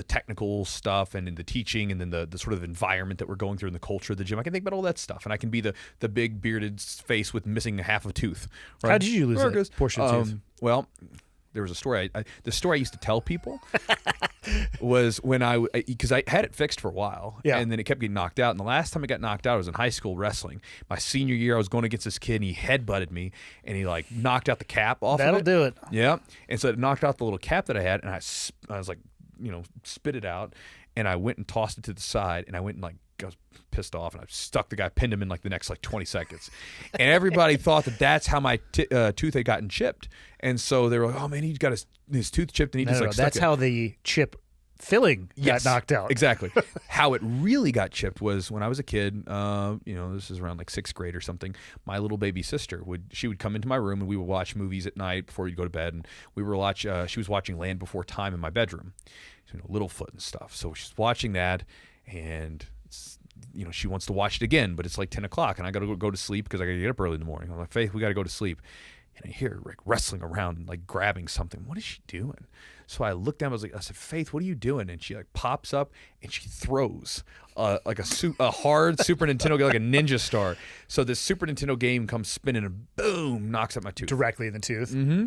S3: technical stuff, and in the teaching, and then the sort of environment that we're going through in the culture of the gym. I can think about all that stuff, and I can be the big bearded face with missing half a tooth. Right?
S1: How did you lose that portion of tooth?
S3: Well, there was a story. The story I used to tell people was when because I had it fixed for a while, and then it kept getting knocked out. And the last time it got knocked out, I was in high school wrestling. My senior year, I was going against this kid, and he headbutted me, and he like knocked out the cap off.
S1: That'll
S3: of it.
S1: do it.
S3: Yeah, and so it knocked out the little cap that I had, and I was like spit it out, and I went and tossed it to the side, and I went and like I was pissed off, and I stuck the guy, pinned him in like the next like 20 seconds, and everybody thought that's how my tooth had gotten chipped, and so they were like, oh man, he got his tooth chipped, and he just
S1: that's how the chip filling got knocked out.
S3: Exactly. How it really got chipped was when I was a kid. This is around like 6th grade or something. My little baby sister would come into my room, and we would watch movies at night before you go to bed. And we were she was watching Land Before Time in my bedroom, Littlefoot and stuff. So she's watching that, and she wants to watch it again, but it's like 10 o'clock, and I got to go to sleep because I got to get up early in the morning. I'm like, Faith, we got to go to sleep. And I hear her like wrestling around and like grabbing something. What is she doing? So I looked down. I said, Faith, what are you doing? And she like pops up and she throws like a hard Super Nintendo game, like a Ninja Star. So this Super Nintendo game comes spinning and boom, knocks out my tooth
S1: directly in the tooth.
S3: Mm-hmm.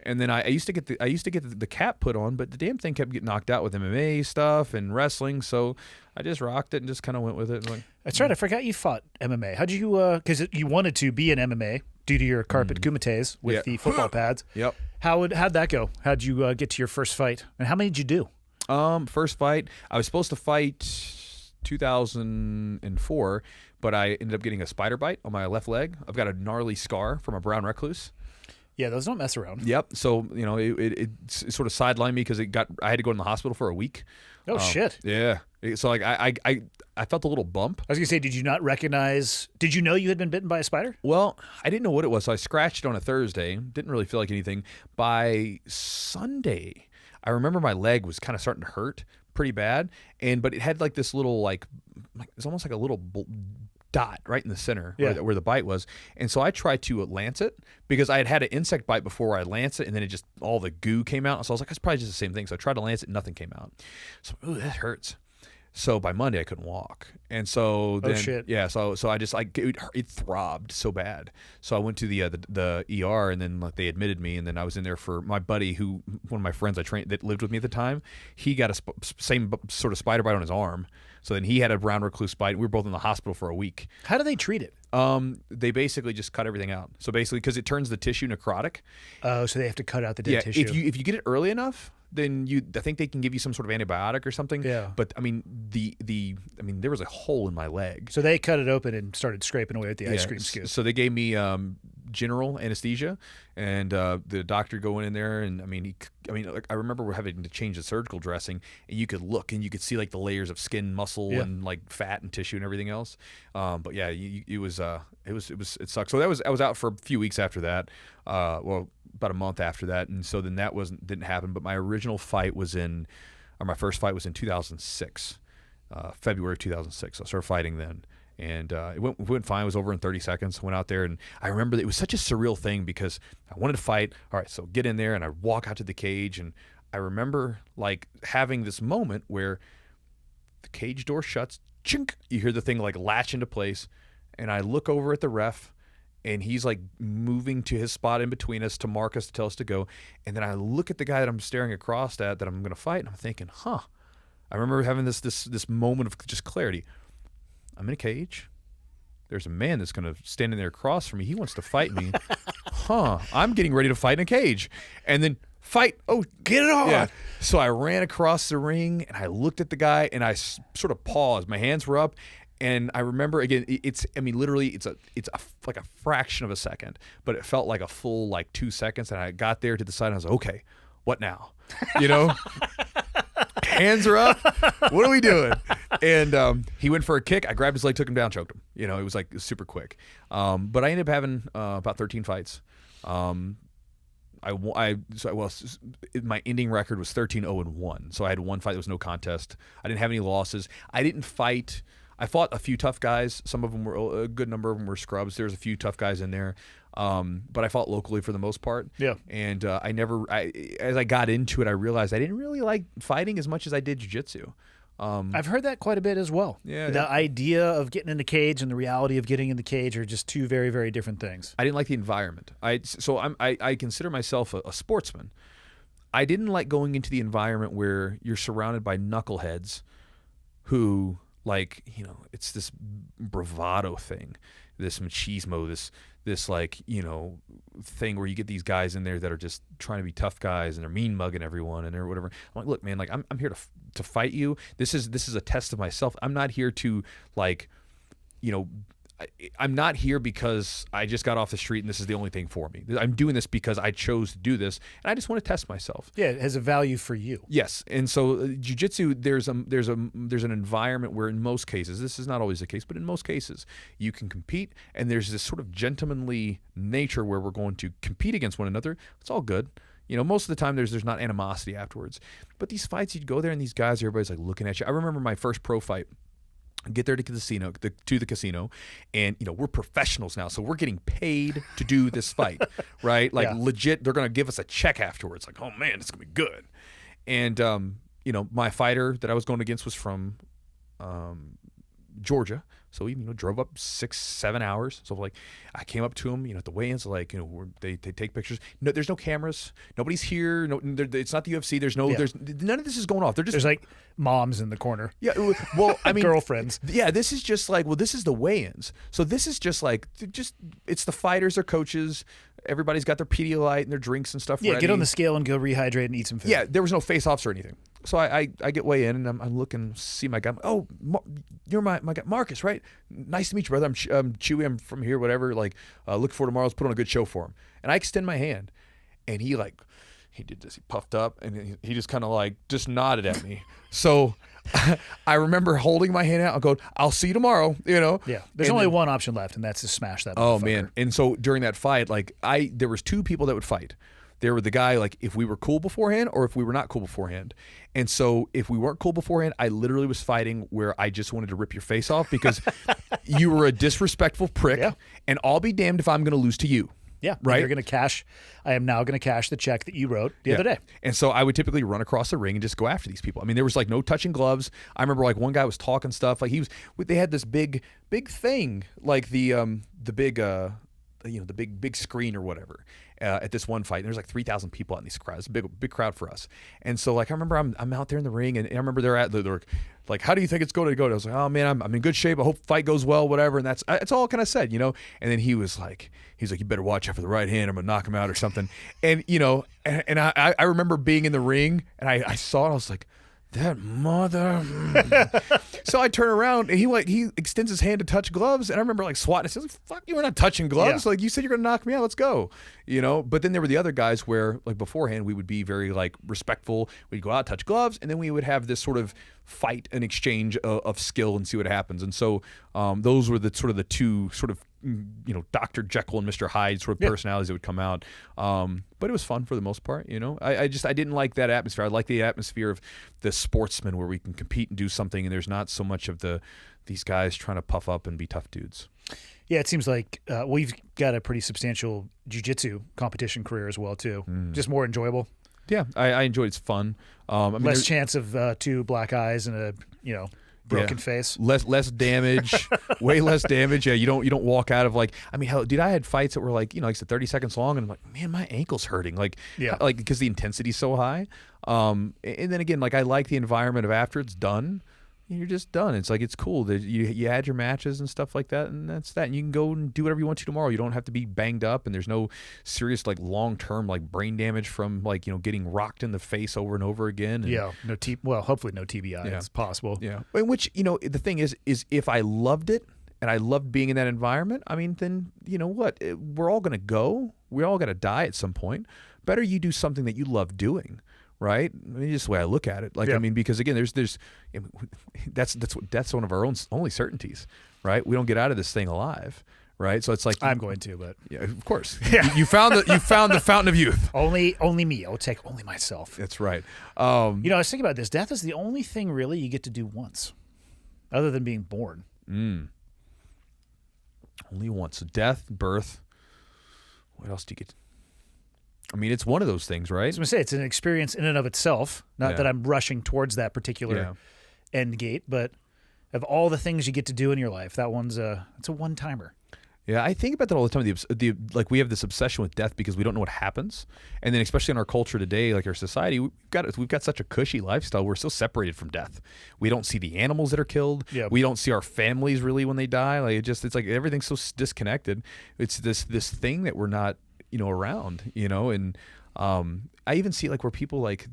S3: And then I used to get the cap put on, but the damn thing kept getting knocked out with MMA stuff and wrestling. So I just rocked it and just kind of went with it. Like,
S1: that's right. I forgot you fought MMA. How'd you? Because you wanted to be in MMA due to your carpet kumites with the football pads.
S3: Yep.
S1: How'd that go? How'd you get to your first fight? And how many did you do?
S3: First fight, I was supposed to fight 2004, but I ended up getting a spider bite on my left leg. I've got a gnarly scar from a brown recluse.
S1: Yeah, those don't mess around.
S3: Yep. So it sort of sidelined me because I had to go in the hospital for a week.
S1: Oh shit.
S3: Yeah. So like I felt a little bump.
S1: I was gonna say, did you not recognize? Did you know you had been bitten by a spider?
S3: Well, I didn't know what it was, so I scratched it on a Thursday. Didn't really feel like anything. By Sunday, I remember my leg was kind of starting to hurt pretty bad, but it had like this little like it's almost like a little dot right in the center where the bite was. And so I tried to lance it because I had an insect bite before I lanced it, and then it just all the goo came out. So I was like, that's probably just the same thing. So I tried to lance it, nothing came out. So ooh, that hurts. So by Monday I couldn't walk, and so then so I just it throbbed so bad. So I went to the ER, and then they admitted me, and then I was in there for my buddy, one of my friends I trained that lived with me at the time. He got a same sort of spider bite on his arm. So then he had a brown recluse bite. We were both in the hospital for a week.
S1: How do they treat it?
S3: They basically just cut everything out. So basically, because it turns the tissue necrotic.
S1: Oh, so they have to cut out the dead tissue.
S3: If you get it early enough, then I think they can give you some sort of antibiotic or something.
S1: Yeah.
S3: But I mean, there was a hole in my leg.
S1: So they cut it open and started scraping away at the ice cream scoop.
S3: So they gave me general anesthesia, and the doctor going in there, and I remember we're having to change the surgical dressing, and you could look and you could see like the layers of skin, muscle, and like fat and tissue and everything else. But yeah, it sucked. So I was out for a few weeks after that. About a month after that, and so then that didn't happen. But my original fight my first fight was in 2006, February of 2006. I started fighting then. And it went fine. It was over in 30 seconds. Went out there, and I remember that it was such a surreal thing because I wanted to fight. All right, so get in there, and I walk out to the cage, and I remember like having this moment where the cage door shuts, chink, you hear the thing like latch into place, and I look over at the ref, and he's like moving to his spot in between us to mark us, to tell us to go, and then I look at the guy that I'm staring across at that I'm going to fight, and I'm thinking, I remember having this moment of just clarity. I'm in a cage. There's a man that's going to stand in there across from me. He wants to fight me. I'm getting ready to fight in a cage. And then fight. Oh, get it on. Yeah. So I ran across the ring, and I looked at the guy, and I sort of paused. My hands were up, and I remember, again, literally it's like a fraction of a second, but it felt like a full 2 seconds. And I got there to the side, and I was like, okay, what now? Hands are up. What are we doing? And he went for a kick. I grabbed his leg, took him down, choked him. It was like super quick. But I ended up having about 13 fights. My ending record was 13-0-1. So I had one fight that was no contest. I didn't have any losses. I fought a few tough guys. Some of them were, a good number of them were scrubs. There's a few tough guys in there. But I fought locally for the most part. Yeah. And as I got into it, I realized I didn't really like fighting as much as I did jiu-jitsu.
S1: I've heard that quite a bit as well.
S3: Yeah.
S1: The idea of getting in the cage and the reality of getting in the cage are just two very, very different things.
S3: I didn't like the environment. I consider myself a sportsman. I didn't like going into the environment where you're surrounded by knuckleheads who like, it's this bravado thing, this machismo, this like, thing where you get these guys in there that are just trying to be tough guys and they're mean mugging everyone and they're whatever. I'm like, look, man, like I'm here to fight you. This is a test of myself. I'm not here to like, I'm not here because I just got off the street and this is the only thing for me. I'm doing this because I chose to do this and I just want to test myself.
S1: Yeah, it has a value for you.
S3: Yes, and so jiu-jitsu, there's an environment where in most cases, this is not always the case, but in most cases, you can compete, and there's this sort of gentlemanly nature where we're going to compete against one another. It's all good. Most of the time there's not animosity afterwards. But these fights, you'd go there and these guys, everybody's like looking at you. I remember my first pro fight. Get there to the casino, and we're professionals now, so we're getting paid to do this fight, right? Like legit, they're gonna give us a check afterwards. Like, oh man, it's gonna be good. And my fighter that I was going against was from Georgia, so we drove up 6-7 hours. So like, I came up to him, at the weigh-ins, like they take pictures. No, there's no cameras, nobody's here. No, it's not the UFC. There's none of this is going off. There's
S1: like moms in the corner.
S3: Yeah, well, I mean,
S1: girlfriends.
S3: Yeah, this is just like, this is the weigh-ins. So this is just like, it's the fighters, their coaches. Everybody's got their Pedialyte and their drinks and stuff.
S1: Yeah,
S3: ready.
S1: get on the scale and go rehydrate and eat some food.
S3: Yeah, there was no face-offs or anything. So I get weigh in and I'm looking, see my guy. Oh, you're my guy, Marcus, right? Nice to meet you, brother. I'm Chewy. I'm from here, whatever. Like, look for tomorrow. Let's put on a good show for him. And I extend my hand, and he did this. He puffed up, and he just kind of just nodded at me. So I remember holding my hand out and going, I'll see you tomorrow,
S1: Yeah. There's only one option left, and that's to smash that motherfucker.
S3: Oh, man. And so during that fight, there was two people that would fight. There were the guy, if we were cool beforehand or if we were not cool beforehand. And so if we weren't cool beforehand, I literally was fighting where I just wanted to rip your face off because you were a disrespectful prick, and I'll be damned if I'm going to lose to you.
S1: Yeah,
S3: right.
S1: I am now going to cash the check that you wrote the other day.
S3: And so I would typically run across the ring and just go after these people. I mean, there was no touching gloves. I remember one guy was talking stuff. They had this big thing, the big screen or whatever. At this one fight, and there's 3,000 people out in these crowds. It's a big crowd for us. And so I remember I'm out there in the ring, and I remember they're like, how do you think it's going to go? And I was like, oh man, I'm in good shape. I hope the fight goes well, whatever. And that's all I kind of said, And then he was like, you better watch out for the right hand. I'm gonna knock him out or something. And and I remember being in the ring, and I saw it. I was like, that mother. So I turn around and he extends his hand to touch gloves, and I remember swatting. I said, "Fuck you, we're not touching gloves.
S1: Yeah.
S3: You said you're gonna knock me out. Let's go." But then there were the other guys where beforehand we would be very respectful. We'd go out, touch gloves, and then we would have this sort of fight and exchange of skill and see what happens. And so those were the two sort of Dr. Jekyll and Mr. Hyde sort of personalities that would come out. But it was fun for the most part. I didn't like that atmosphere. I like the atmosphere of the sportsman where we can compete and do something, and there's not so much of these guys trying to puff up and be tough dudes.
S1: Yeah, it seems like you've got a pretty substantial jiu-jitsu competition career as well too. Just more enjoyable.
S3: Yeah, I enjoyed it. It's fun.
S1: Less chance of two black eyes and a broken face.
S3: Less damage, way less damage. Yeah, you don't walk out of hell, dude, I had fights that were like 30 seconds long, and I'm like, man, my ankle's hurting. Because the intensity's so high. And then again, I like the environment of after it's done. You're just done. It's it's cool that you had your matches and stuff like that, and that's that. And you can go and do whatever you want to tomorrow. You don't have to be banged up, and there's no serious long-term brain damage from getting rocked in the face over and over again. And,
S1: hopefully no TBI. Yeah. It's possible.
S3: Yeah. In which the thing is if I loved it and I loved being in that environment, I mean, then what? We're all gonna go. We're all gonna die at some point. Better you do something that you love doing. Right? I mean, just the way I look at it. I mean, because again, that's one of our only certainties, right? We don't get out of this thing alive, right? So it's
S1: I'm going to, but
S3: yeah, of course. Yeah. You found the fountain of youth.
S1: Only me. I'll take only myself.
S3: That's right.
S1: I was thinking about this. Death is the only thing really you get to do once, other than being born.
S3: Only once. So death, birth. What else do you get? I mean, it's one of those things, right?
S1: I was going to say, it's an experience in and of itself. Not that I'm rushing towards that particular end gate, but of all the things you get to do in your life, that one's it's a one-timer.
S3: Yeah, I think about that all the time. Like we have this obsession with death because we don't know what happens, and then especially in our culture today, like our society, we've got such a cushy lifestyle. We're so separated from death. We don't see the animals that are killed.
S1: Yeah.
S3: We don't see our families really when they die. Like it's like everything's so disconnected. It's this thing that we're not around. And I even see like where people like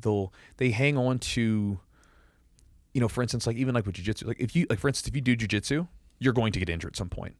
S3: they hang on to, for instance, like even like with jiu-jitsu, like if you do jiu-jitsu, you're going to get injured at some point.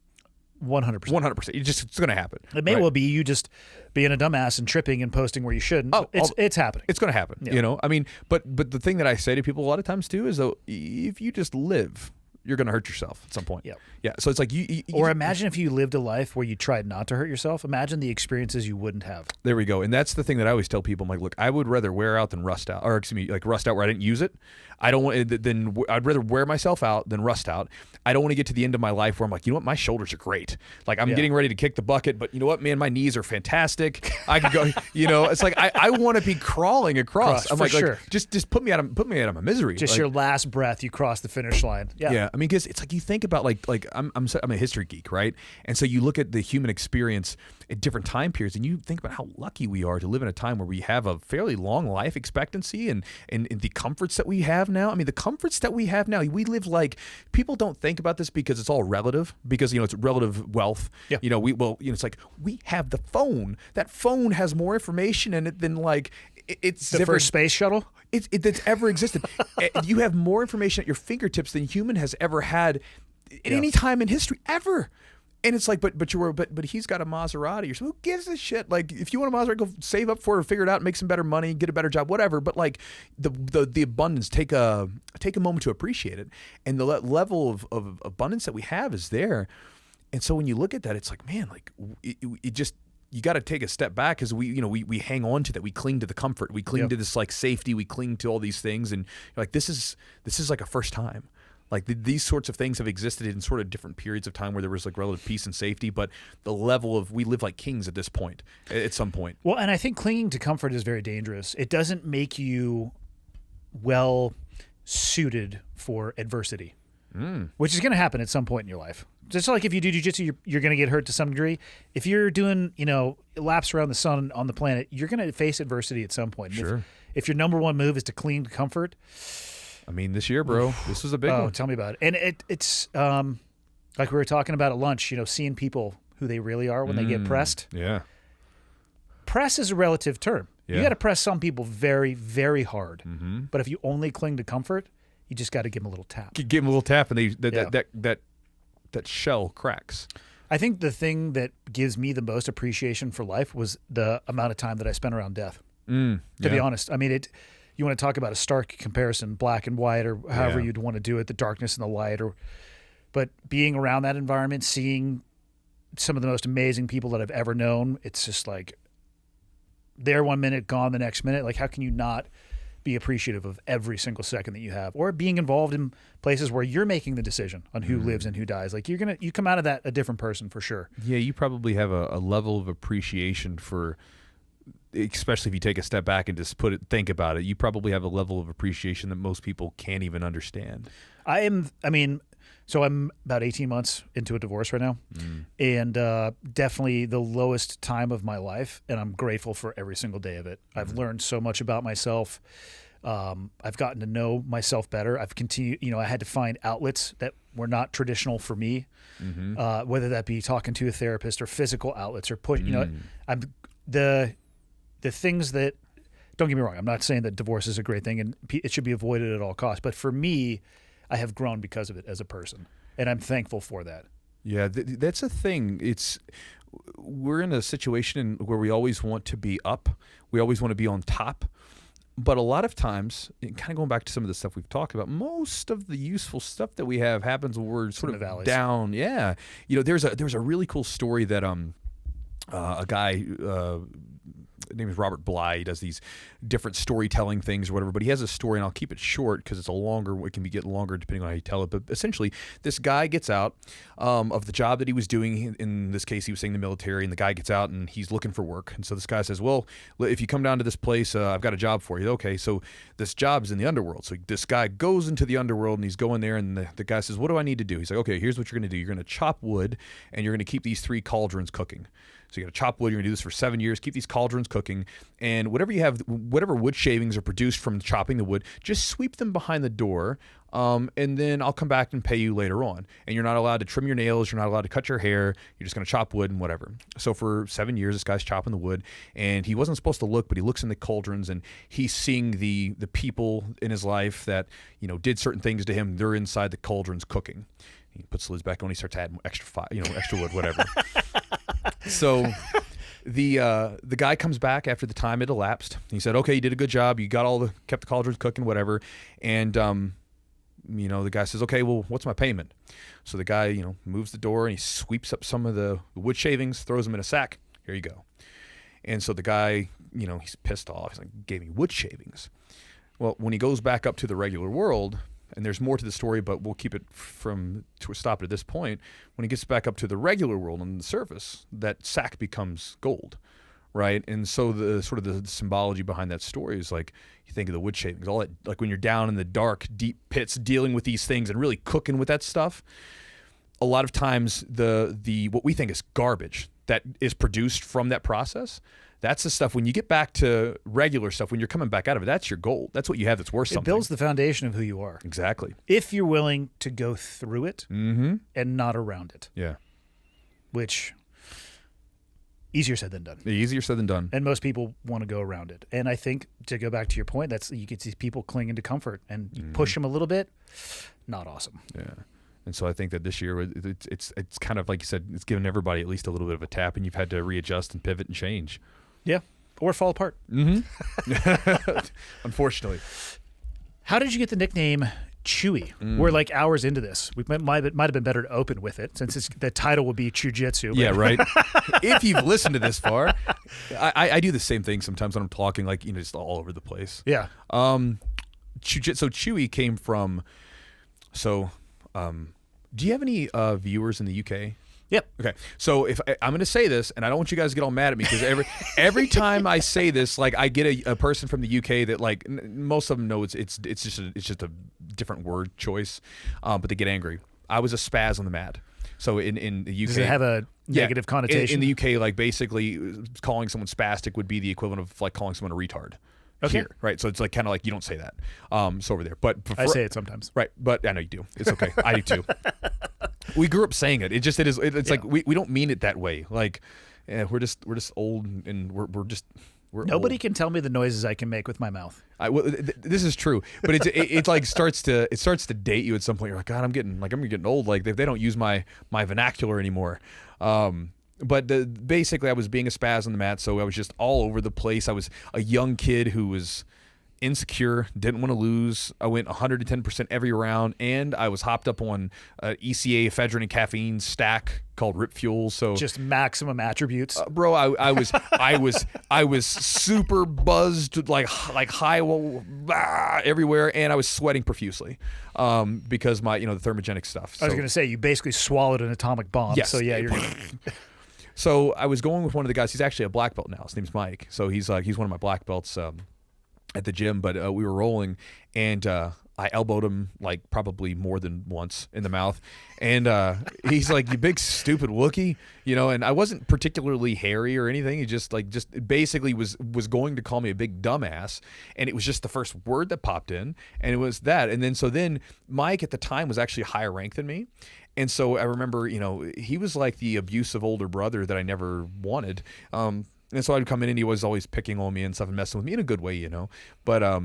S1: 100%.
S3: 100%. It's going to happen.
S1: It may well be you just being a dumbass and tripping and posting where you shouldn't. It's happening.
S3: It's going to happen.
S1: Yeah.
S3: I mean, but the thing that I say to people a lot of times too is though, if you just live, you're going to hurt yourself at some point.
S1: Yeah.
S3: Yeah. So it's like
S1: or imagine if you lived a life where you tried not to hurt yourself. Imagine the experiences you wouldn't have.
S3: There we go. And that's the thing that I always tell people. I'm like, look, I would rather wear out than rust out, or excuse me, like rust out where I didn't use it. I'd rather wear myself out than rust out. I don't want to get to the end of my life where I'm like, you know what, my shoulders are great. Like I'm getting ready to kick the bucket, but you know what, man, my knees are fantastic. I could go, it's like I want to be crawling across. I'm like, just put me out of my misery.
S1: Just
S3: like,
S1: your last breath, you cross the finish line. Yeah.
S3: Yeah. I mean, because it's like you think about like I'm a history geek, right? And so you look at the human experience at different time periods, and you think about how lucky we are to live in a time where we have a fairly long life expectancy and the comforts that we have now. I mean, the comforts that we have now, we live like, people don't think about this because it's all relative, because it's relative wealth. Yeah. It's like we have the phone. That phone has more information in it than like it's
S1: the first space shuttle.
S3: That's ever existed. You have more information at your fingertips than human has ever had at any time in history ever. And it's like, but he's got a Maserati. So who gives a shit? Like, if you want a Maserati, go save up for it, figure it out, make some better money, get a better job, whatever. But like the abundance, take a moment to appreciate it, and the level of abundance that we have is there. And so when you look at that, it's like, man, like it just, you got to take a step back, because we hang on to that, we cling to the comfort, we cling to this like safety, we cling to all these things, and you're like, this is like a first time. Like these sorts of things have existed in sort of different periods of time where there was like relative peace and safety, but the level of, we live like kings at this point, at some point.
S1: Well, and I think clinging to comfort is very dangerous. It doesn't make you well suited for adversity, which is going to happen at some point in your life. Just like if you do jiu-jitsu, you're going to get hurt to some degree. If you're doing, laps around the sun on the planet, you're going to face adversity at some point.
S3: Sure.
S1: If your number one move is to cling to comfort,
S3: I mean, this year, bro, this was a big one.
S1: Tell me about it. And it's like we were talking about at lunch, seeing people who they really are when they get pressed.
S3: Yeah.
S1: Press is a relative term.
S3: Yeah.
S1: You got to press some people very, very hard.
S3: Mm-hmm.
S1: But if you only cling to comfort, you just got to give them a little tap.
S3: Give them a little tap, and that shell cracks.
S1: I think the thing that gives me the most appreciation for life was the amount of time that I spent around death. To be honest. I mean, you want to talk about a stark comparison, black and white, or however you'd want to do it, the darkness and the light, but being around that environment, seeing some of the most amazing people that I've ever known, it's just like there one minute, gone the next minute. Like, how can you not be appreciative of every single second that you have, or being involved in places where you're making the decision on who lives and who dies? Like, you come out of that a different person for sure.
S3: Yeah, you probably have a level of appreciation for, especially if you take a step back and just think about it, you probably have a level of appreciation that most people can't even understand.
S1: I'm about 18 months into a divorce right now, and definitely the lowest time of my life, and I'm grateful for every single day of it. I've learned so much about myself. I've gotten to know myself better. I've continued, I had to find outlets that were not traditional for me, whether that be talking to a therapist or physical outlets, or I'm the things that, don't get me wrong, I'm not saying that divorce is a great thing and it should be avoided at all costs, but for me, I have grown because of it as a person, and I'm thankful for that. Yeah,
S3: that's a thing. We're in a situation where we always want to be up. We always want to be on top. But a lot of times, kind of going back to some of the stuff we've talked about, most of the useful stuff that we have happens when we're sort of down. Yeah. There's a really cool story that a guy, name is Robert Bly. He does these different storytelling things or whatever, but he has a story, and I'll keep it short because it's it can be getting longer depending on how you tell it. But essentially, this guy gets out of the job that he was doing. In this case, he was saying the military, and the guy gets out and he's looking for work. And so this guy says, well, if you come down to this place, I've got a job for you. Okay, so this job's in the underworld. So this guy goes into the underworld and he's going there, and the guy says, what do I need to do? He's like, okay, here's what you're going to do. You're going to chop wood, and you're going to keep these 3 cauldrons cooking. So you got to chop wood. You're going to do this for 7 years. Keep these cauldrons cooking, and whatever you have, whatever wood shavings are produced from chopping the wood, just sweep them behind the door, and then I'll come back and pay you later on. And you're not allowed to trim your nails. You're not allowed to cut your hair. You're just going to chop wood and whatever. So for 7 years, this guy's chopping the wood, and he wasn't supposed to look, but he looks in the cauldrons, and he's seeing the people in his life that did certain things to him. They're inside the cauldrons cooking. He puts the lids back on. He starts adding extra extra wood, whatever. So the guy comes back after the time had elapsed. He said, okay, you did a good job. You got kept the cauldrons cooking, whatever. And, the guy says, okay, well, what's my payment? So the guy, moves the door and he sweeps up some of the wood shavings, throws them in a sack. Here you go. And so the guy, he's pissed off. He's like, gave me wood shavings. Well, when he goes back up to the regular world, and there's more to the story, but we'll keep it to stop it at this point. When he gets back up to the regular world on the surface, that sack becomes gold, right? And so the sort of the symbology behind that story is like, you think of the wood shavings, all that, like when you're down in the dark, deep pits dealing with these things and really cooking with that stuff. A lot of times the what we think is garbage that is produced from that process, that's the stuff, when you get back to regular stuff, when you're coming back out of it, that's your gold. That's what you have that's worth something.
S1: It builds the foundation of who you are.
S3: Exactly.
S1: If you're willing to go through it and not around it.
S3: Yeah.
S1: Which, easier said than done.
S3: Easier said than done.
S1: And most people want to go around it. And I think, to go back to your point, you get these people clinging to comfort, and you push them a little bit, not awesome.
S3: Yeah. And so I think that this year, it's kind of like you said, it's given everybody at least a little bit of a tap, and you've had to readjust and pivot and change.
S1: Yeah, or fall apart.
S3: Unfortunately.
S1: How did you get the nickname Chewy? We're like hours into this. We might have been better to open with it, since the title would be Chewjitsu.
S3: Yeah, right. If you've listened to this far, I do the same thing sometimes when I'm talking, like, just all over the place.
S1: Yeah.
S3: Chewjitsu. So Chewy came from. So, do you have any viewers in the UK?
S1: Yep.
S3: Okay. So if I'm going to say this, and I don't want you guys to get all mad at me, because every time I say this, like, I get a person from the UK that, like, most of them know it's just a different word choice, but they get angry. I was a spaz on the mat. So in the UK,
S1: does it have a negative connotation?
S3: In the UK, like, basically calling someone spastic would be the equivalent of like calling someone a retard.
S1: Okay.
S3: Here, right? So it's like kind of like you don't say that. So over there, but
S1: I say it sometimes.
S3: Right, but I know you do. It's okay. I do too. We grew up saying it. It's like we don't mean it that way. Like, we're just old, and we're
S1: Nobody
S3: old.
S1: can tell me the noises I can make with my mouth.
S3: This is true, but it like starts to date you at some point. You're like, God, I'm getting old. Like, they don't use my vernacular anymore. But basically, I was being a spaz on the mat, so I was just all over the place. I was a young kid who was insecure, didn't want to lose. I went 110% every round, and I was hopped up on ECA, ephedrine, and caffeine stack called Rip Fuel. So
S1: just maximum attributes,
S3: bro. I was super buzzed, like high everywhere, and I was sweating profusely because my the thermogenic stuff. So,
S1: I was going to say, you basically swallowed an atomic bomb.
S3: Yes.
S1: So yeah, you're.
S3: So I was going with one of the guys. He's actually a black belt now. His name's Mike. So he's one of my black belts at the gym. But we were rolling, and I elbowed him like probably more than once in the mouth. And he's like, "You big stupid Wookie," And I wasn't particularly hairy or anything. He just basically was going to call me a big dumbass, and it was just the first word that popped in, and it was that. And then Mike at the time was actually higher ranked than me. And so I remember, he was like the abusive older brother that I never wanted. And so I'd come in, and he was always picking on me and stuff and messing with me in a good way, But,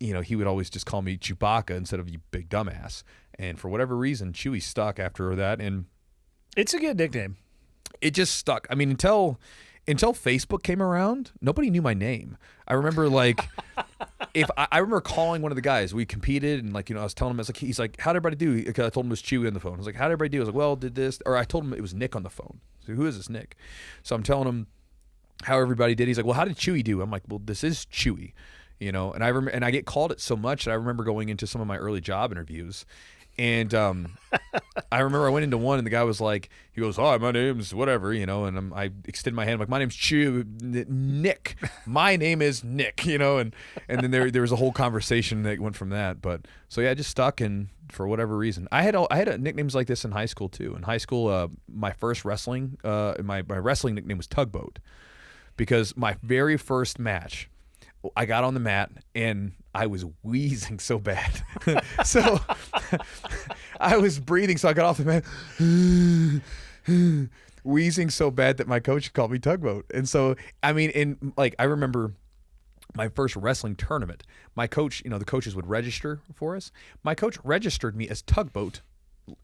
S3: he would always just call me Chewbacca instead of you big dumbass. And for whatever reason, Chewy stuck after that. And
S1: it's a good nickname.
S3: It just stuck. I mean, until Facebook came around, nobody knew my name. I remember I remember calling one of the guys. We competed, and I was telling him, he's like, how'd everybody do? Because I told him it was Chewy on the phone. I was like, how'd everybody do? I was like, well, did this, or I told him it was Nick on the phone. So who is this Nick? So I'm telling him, how everybody did. He's like, well, how did Chewy do? I'm like, well, this is Chewy, you know. And I get called it so much that I remember going into some of my early job interviews. And I remember I went into one, and the guy was like, he goes, "Hi, my name's whatever," you know, and I extend my hand, I'm like, "My name's Nick. My name is Nick," you know, and then there was a whole conversation that went from that. But so yeah, I just stuck, and for whatever reason, I had nicknames like this in high school too. In high school, my first wrestling, my wrestling nickname was Tugboat, because my very first match, I got on the mat and I was wheezing so bad. So I was breathing, so I got off the mat wheezing so bad that my coach called me Tugboat. And so, I mean, I remember my first wrestling tournament, my coach, you know, the coaches would register for us. My coach registered me as Tugboat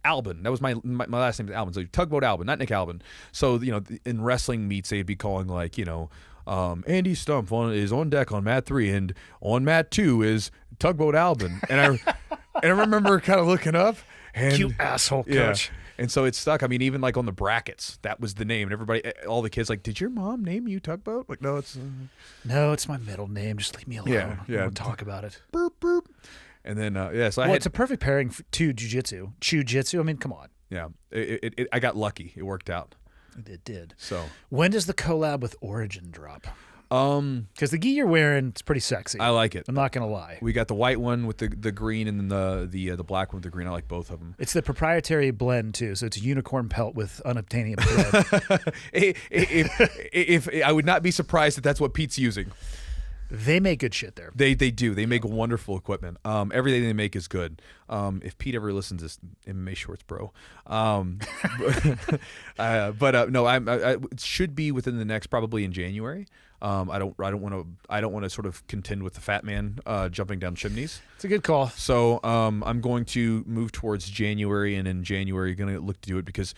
S3: Albin. That was my last name is Albin. So Tugboat Albin, not Nick Albin. So, you know, in wrestling meets, they'd be calling like, you know, Andy Stump is on deck on mat 3, and on mat 2 is Tugboat Albin. And I remember kind of looking up, and
S1: Cute asshole coach.
S3: Yeah. And so it stuck. I mean, even like on the brackets, that was the name. And everybody, all the kids, like, did your mom name you Tugboat? Like, no, it's
S1: my middle name. Just leave me alone.
S3: Yeah.
S1: We won't talk about it.
S3: Boop boop. And then so
S1: it's a perfect pairing to jiu-jitsu. Chewjitsu. I mean, come on.
S3: Yeah, I got lucky. It worked out.
S1: It did.
S3: So
S1: when does the collab with Origin drop? Because the gi you're wearing, it's pretty sexy.
S3: I like it.
S1: I'm not gonna lie.
S3: We got the white one with the green, and then the black one with the green. I like both of them.
S1: It's the proprietary blend too, so it's a unicorn pelt with unobtainium thread.
S3: if I would not be surprised if that's what Pete's using.
S1: They make good shit there.
S3: They do. They make wonderful equipment. Everything they make is good. If Pete ever listens to this, MMA Shorts, bro. No, it should be within the next, probably in January. I don't want to sort of contend with the fat man jumping down chimneys.
S1: It's a good call.
S3: So I'm going to move towards January, and in January going to look to do it because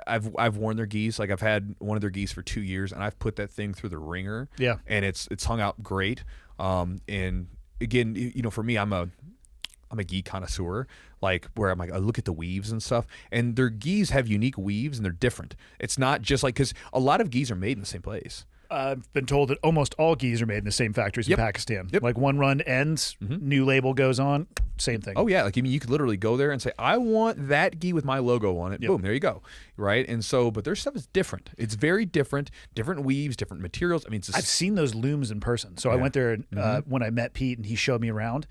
S3: I've worn their gis. Like I've had one of their gis for 2 years, and I've put that thing through the ringer.
S1: Yeah,
S3: and it's hung out great. And again, you know, for me, I'm a gi connoisseur. Like where I'm like, I look at the weaves and stuff, and their gis have unique weaves and they're different. It's not just like, because a lot of gis are made in the same place.
S1: I've been told that almost all gis are made in the same factories in Pakistan.
S3: Yep.
S1: Like one run ends, new label goes on, same thing.
S3: Oh yeah, like I mean, you could literally go there and say, I want that gi with my logo on it.
S1: Yep.
S3: Boom, there you go. Right, and so, but their stuff is different. It's very different weaves, different materials. I mean,
S1: I've seen those looms in person. So I went there when I met Pete, and he showed me around.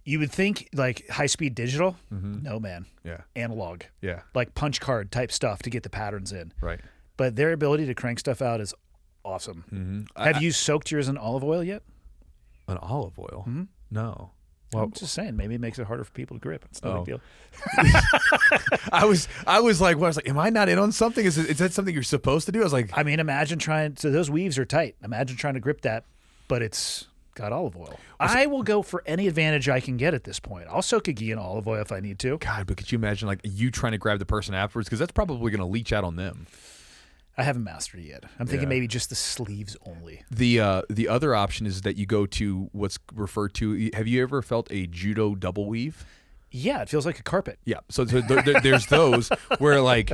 S1: You would think like high-speed digital. No, man.
S3: Yeah.
S1: Analog.
S3: Yeah.
S1: Like punch card type stuff to get the patterns in.
S3: Right.
S1: But their ability to crank stuff out is awesome. Have you soaked yours in olive oil yet?
S3: An olive oil? No.
S1: Well, I'm just saying, maybe it makes it harder for people to grip. It's no big deal.
S3: I was like, what? I was like, am I not in on something? Is that something you're supposed to do? I was like,
S1: I mean, imagine trying. So those weaves are tight. Imagine trying to grip that, but it's got olive oil. I will go for any advantage I can get at this point. I'll soak a gi in olive oil if I need to.
S3: God, but could you imagine like you trying to grab the person afterwards? Because that's probably going to leach out on them.
S1: I haven't mastered it yet. I'm thinking maybe just the sleeves only.
S3: The other option is that you go to what's referred to. Have you ever felt a judo double weave?
S1: Yeah, it feels like a carpet.
S3: Yeah. So there's those where like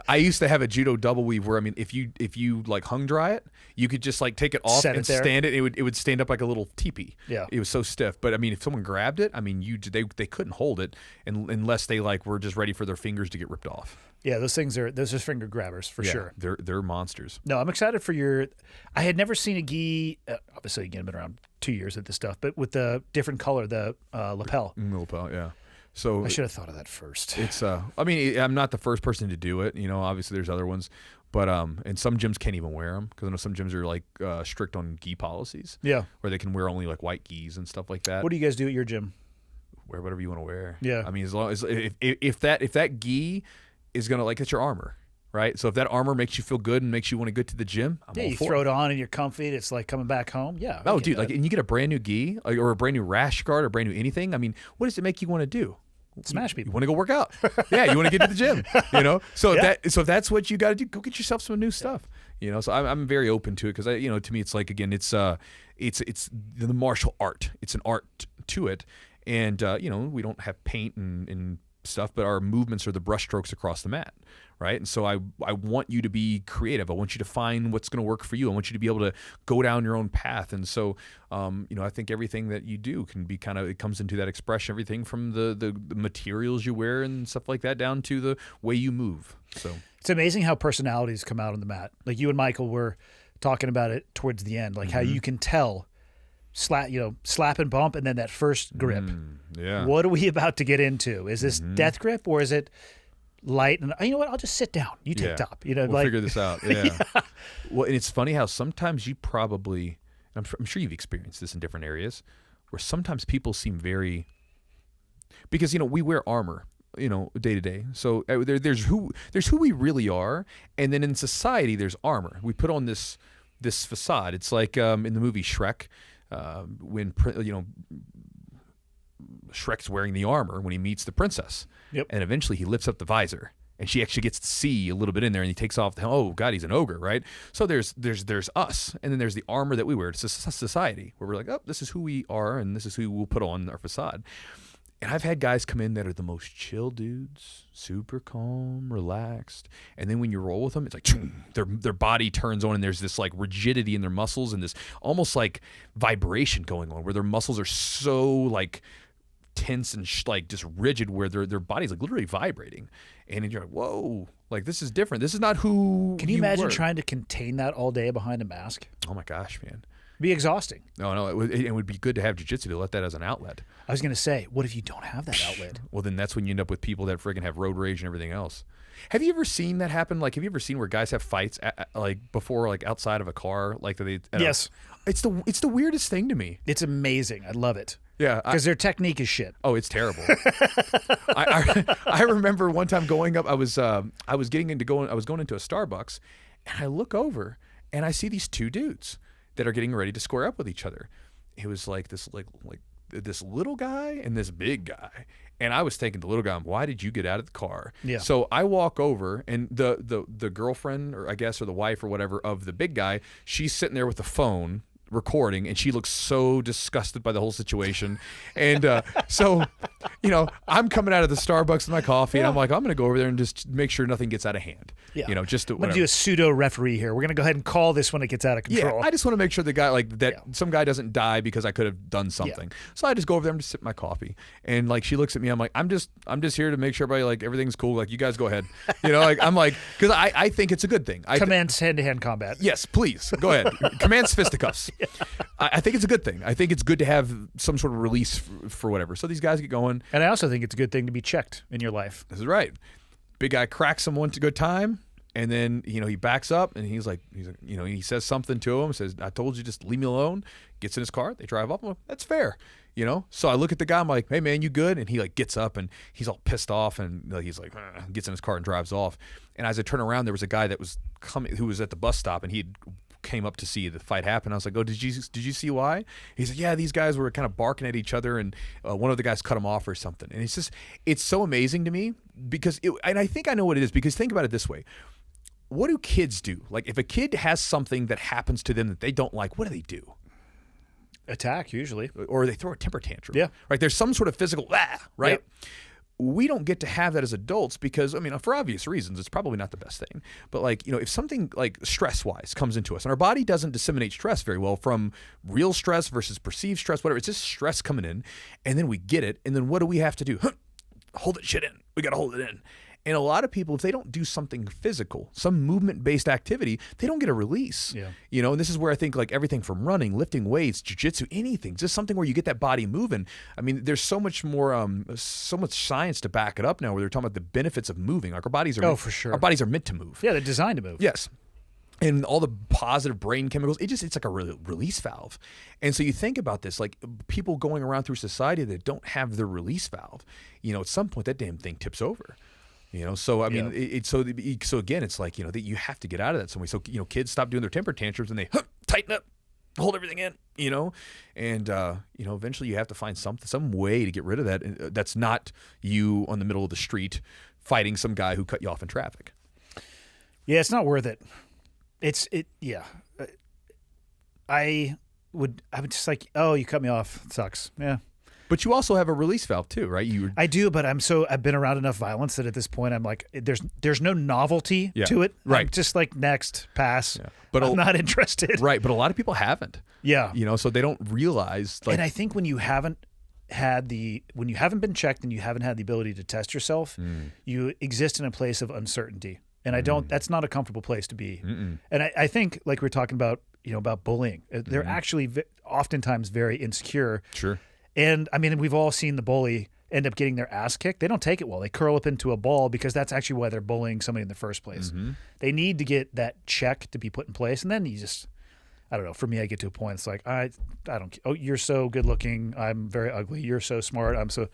S3: I used to have a judo double weave where, I mean, if you like hung dry it, you could just like take it off and stand it. It would stand up like a little teepee.
S1: Yeah.
S3: It was so stiff. But I mean, if someone grabbed it, I mean, they couldn't hold it unless they like were just ready for their fingers to get ripped off.
S1: Yeah, those are finger grabbers for sure.
S3: They're monsters.
S1: No, I'm excited for your. I had never seen a gi. Obviously, again, been around 2 years at this stuff, but with the different color, the lapel.
S3: Lapel, yeah. So
S1: I should have thought of that first.
S3: It's I mean, I'm not the first person to do it. You know, obviously there's other ones, but and some gyms can't even wear them because I know some gyms are like strict on gi policies.
S1: Yeah,
S3: where they can wear only like white gis and stuff like that.
S1: What do you guys do at your gym?
S3: Wear whatever you want to wear.
S1: Yeah,
S3: I mean, as long as if that gi is gonna, like, it's your armor, right? So if that armor makes you feel good and makes you want to go to the gym, I'm all
S1: you
S3: for
S1: throw
S3: it.
S1: it on and you're comfy. It's like coming back home. Yeah.
S3: Oh, dude, like, and you get a brand new gi or a brand new rash guard or brand new anything. I mean, what does it make you want to do?
S1: Smash people.
S3: You want to go work out. Yeah, you want to get to the gym, you know? So if that's what you got to do, go get yourself some new stuff, you know? So I'm very open to it because, you know, to me, it's like, again, it's the martial art. It's an art to it. And, you know, we don't have paint and stuff, but our movements are the brushstrokes across the mat, right? And so I want you to be creative. I want you to find what's going to work for you. I want you to be able to go down your own path. And so, I think everything that you do can be it comes into that expression, everything from the materials you wear and stuff like that down to the way you move. So
S1: it's amazing how personalities come out on the mat. Like you and Michael were talking about it towards the end, like how you can tell slap and bump, and then that first grip.
S3: Yeah.
S1: What are we about to get into? Is this death grip or is it light? And you know what? I'll just sit down. You take top.
S3: We'll figure this out. Yeah. Well, and it's funny how sometimes you probably, I'm sure you've experienced this in different areas, where sometimes people seem very, because we wear armor, day to day. So there's who we really are, and then in society there's armor. We put on this facade. It's like in the movie Shrek. When Shrek's wearing the armor when he meets the princess, and eventually he lifts up the visor, and she actually gets to see a little bit in there, and he takes off oh god, he's an ogre, right? So there's us, and then there's the armor that we wear. It's a society where we're like, oh, this is who we are, and this is who we'll put on our facade. And I've had guys come in that are the most chill dudes, super calm, relaxed. And then when you roll with them, it's like their body turns on, and there's this like rigidity in their muscles and this almost like vibration going on where their muscles are so like tense and like just rigid, where their body's like literally vibrating. And you're like, whoa, like this is different. This is not who.
S1: Can you imagine trying to contain that all day behind a mask?
S3: Oh my gosh, man.
S1: Be exhausting.
S3: No, it would be good to have jiu-jitsu to let that as an outlet.
S1: I was going to say, what if you don't have that outlet?
S3: Well, then that's when you end up with people that friggin' have road rage and everything else. Have you ever seen that happen? Like, have you ever seen where guys have fights like before, like outside of a car, like they?
S1: Yes.
S3: It's the weirdest thing to me.
S1: It's amazing. I love it.
S3: Yeah,
S1: because their technique is shit.
S3: Oh, it's terrible. I remember one time going up. I was going into a Starbucks, and I look over and I see these two dudes that are getting ready to square up with each other. It was like this this little guy and this big guy. And I was thinking, the little guy, why did you get out of the car?
S1: Yeah.
S3: So I walk over, and the girlfriend, or I guess, or the wife or whatever of the big guy, she's sitting there with the phone recording, and she looks so disgusted by the whole situation. And so, I'm coming out of the Starbucks with my coffee, and I'm like, I'm going to go over there and just make sure nothing gets out of hand.
S1: Yeah.
S3: I'm going
S1: to do a pseudo referee here. We're going to go ahead and call this when it gets out of control.
S3: Yeah, I just want to make sure the guy some guy doesn't die because I could have done something. Yeah. So I just go over there and just sip my coffee, and like she looks at me, I'm like, I'm just here to make sure everybody, like, everything's cool. Like, you guys go ahead. I'm like, because I think it's a good thing.
S1: Commands hand-to-hand combat.
S3: Yes, please go ahead. Commands fisticuffs. Yeah. I think it's a good thing. I think it's good to have some sort of release for whatever. So these guys get going.
S1: And I also think it's a good thing to be checked in your life.
S3: This is right. Big guy cracks him one good time, and then he backs up, and he's like, he says something to him, says, I told you, just leave me alone. Gets in his car, they drive up. I'm like, that's fair. So I look at the guy, I'm like, hey man, you good? And he like gets up, and he's all pissed off, and he's like, gets in his car and drives off. And as I turn around, there was a guy that was coming, who was at the bus stop, and he came up to see the fight happen. I was like, oh, did you see why? He said, yeah, these guys were kind of barking at each other, and one of the guys cut him off or something. And it's so amazing to me, because and I think I know what it is, because think about it this way. What do kids do? Like, if a kid has something that happens to them that they don't like, what do?
S1: Attack, usually.
S3: Or they throw a temper tantrum.
S1: Yeah.
S3: Right? There's some sort of physical, right?
S1: Yep.
S3: We don't get to have that as adults because, for obvious reasons, it's probably not the best thing. But if something like stress-wise comes into us, and our body doesn't disseminate stress very well from real stress versus perceived stress, whatever, it's just stress coming in, and then we get it, and then what do we have to do? Hold that shit in. We got to hold it in. And a lot of people, if they don't do something physical, some movement-based activity, they don't get a release.
S1: Yeah.
S3: And this is where I think like everything from running, lifting weights, jiu-jitsu, anything, just something where you get that body moving. There's so much more, so much science to back it up now, where they're talking about the benefits of moving. Like, our bodies are,
S1: for sure.
S3: Our bodies are meant to move.
S1: Yeah, they're designed to move.
S3: Yes. And all the positive brain chemicals, it's like a release valve. And so you think about this, like people going around through society that don't have their release valve, at some point that damn thing tips over. So so again, it's like, that you have to get out of that some way. So, kids stop doing their temper tantrums, and they tighten up, hold everything in, and eventually you have to find some way to get rid of that. That's not you on the middle of the street fighting some guy who cut you off in traffic.
S1: Yeah, it's not worth it. Yeah. I would just like, oh, you cut me off. It sucks. Yeah.
S3: But you also have a release valve too, right?
S1: I do, but I've been around enough violence that at this point I'm like, there's no novelty to it.
S3: Right.
S1: I'm just like, next, pass.
S3: Yeah. But
S1: I'm not interested.
S3: Right, but a lot of people haven't.
S1: Yeah.
S3: So they don't realize.
S1: And I think when you haven't been checked and you haven't had the ability to test yourself, you exist in a place of uncertainty. And that's not a comfortable place to be. And I think, like we're talking about, about bullying, they're actually oftentimes very insecure.
S3: Sure.
S1: And I mean, we've all seen the bully end up getting their ass kicked. They don't take it well. They curl up into a ball because that's actually why they're bullying somebody in the first place. They need to get that check to be put in place. And then you just, I don't know. For me, I get to a point. It's like, I don't. Oh, you're so good looking. I'm very ugly. You're so smart. I'm so,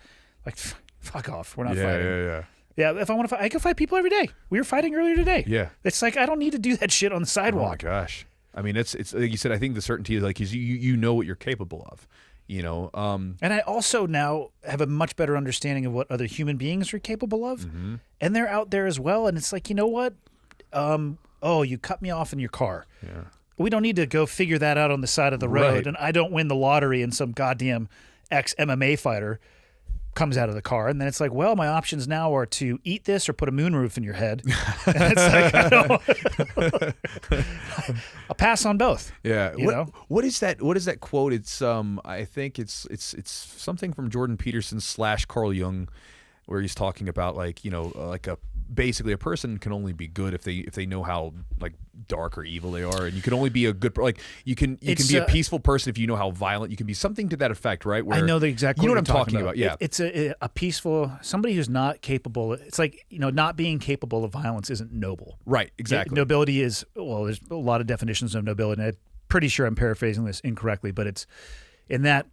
S1: like, fuck off. We're not fighting. Yeah. If I want to fight, I can fight people every day. We were fighting earlier today.
S3: Yeah.
S1: It's like I don't need to do that shit on the sidewalk.
S3: Oh my gosh. I mean, it's like you said. I think the certainty is like you know what you're capable of. And
S1: I also now have a much better understanding of what other human beings are capable of, and they're out there as well. And it's like, you know what? You cut me off in your car.
S3: Yeah.
S1: We don't need to go figure that out on the side of the road.
S3: Right.
S1: And I don't win the lottery and some goddamn ex-MMA fighter comes out of the car. And then it's like, well, my options now are to eat this or put a moonroof in your head. And it's like, I'll pass on both.
S3: Yeah.
S1: You know?
S3: What is that? What is that quote? It's I think it's something from Jordan Peterson / Carl Jung, where he's talking about like basically a person can only be good if they know how like dark or evil they are, and you can only be a good you can be a peaceful person if you know how violent you can be, something to that effect, right? Where
S1: I know the exact
S3: you know
S1: what
S3: what I'm talking about. Yeah,
S1: it's a peaceful somebody who's not capable. It's like not being capable of violence isn't noble.
S3: Right, exactly.
S1: Nobility is there's a lot of definitions of nobility, and I'm pretty sure I'm paraphrasing this incorrectly, but it's in that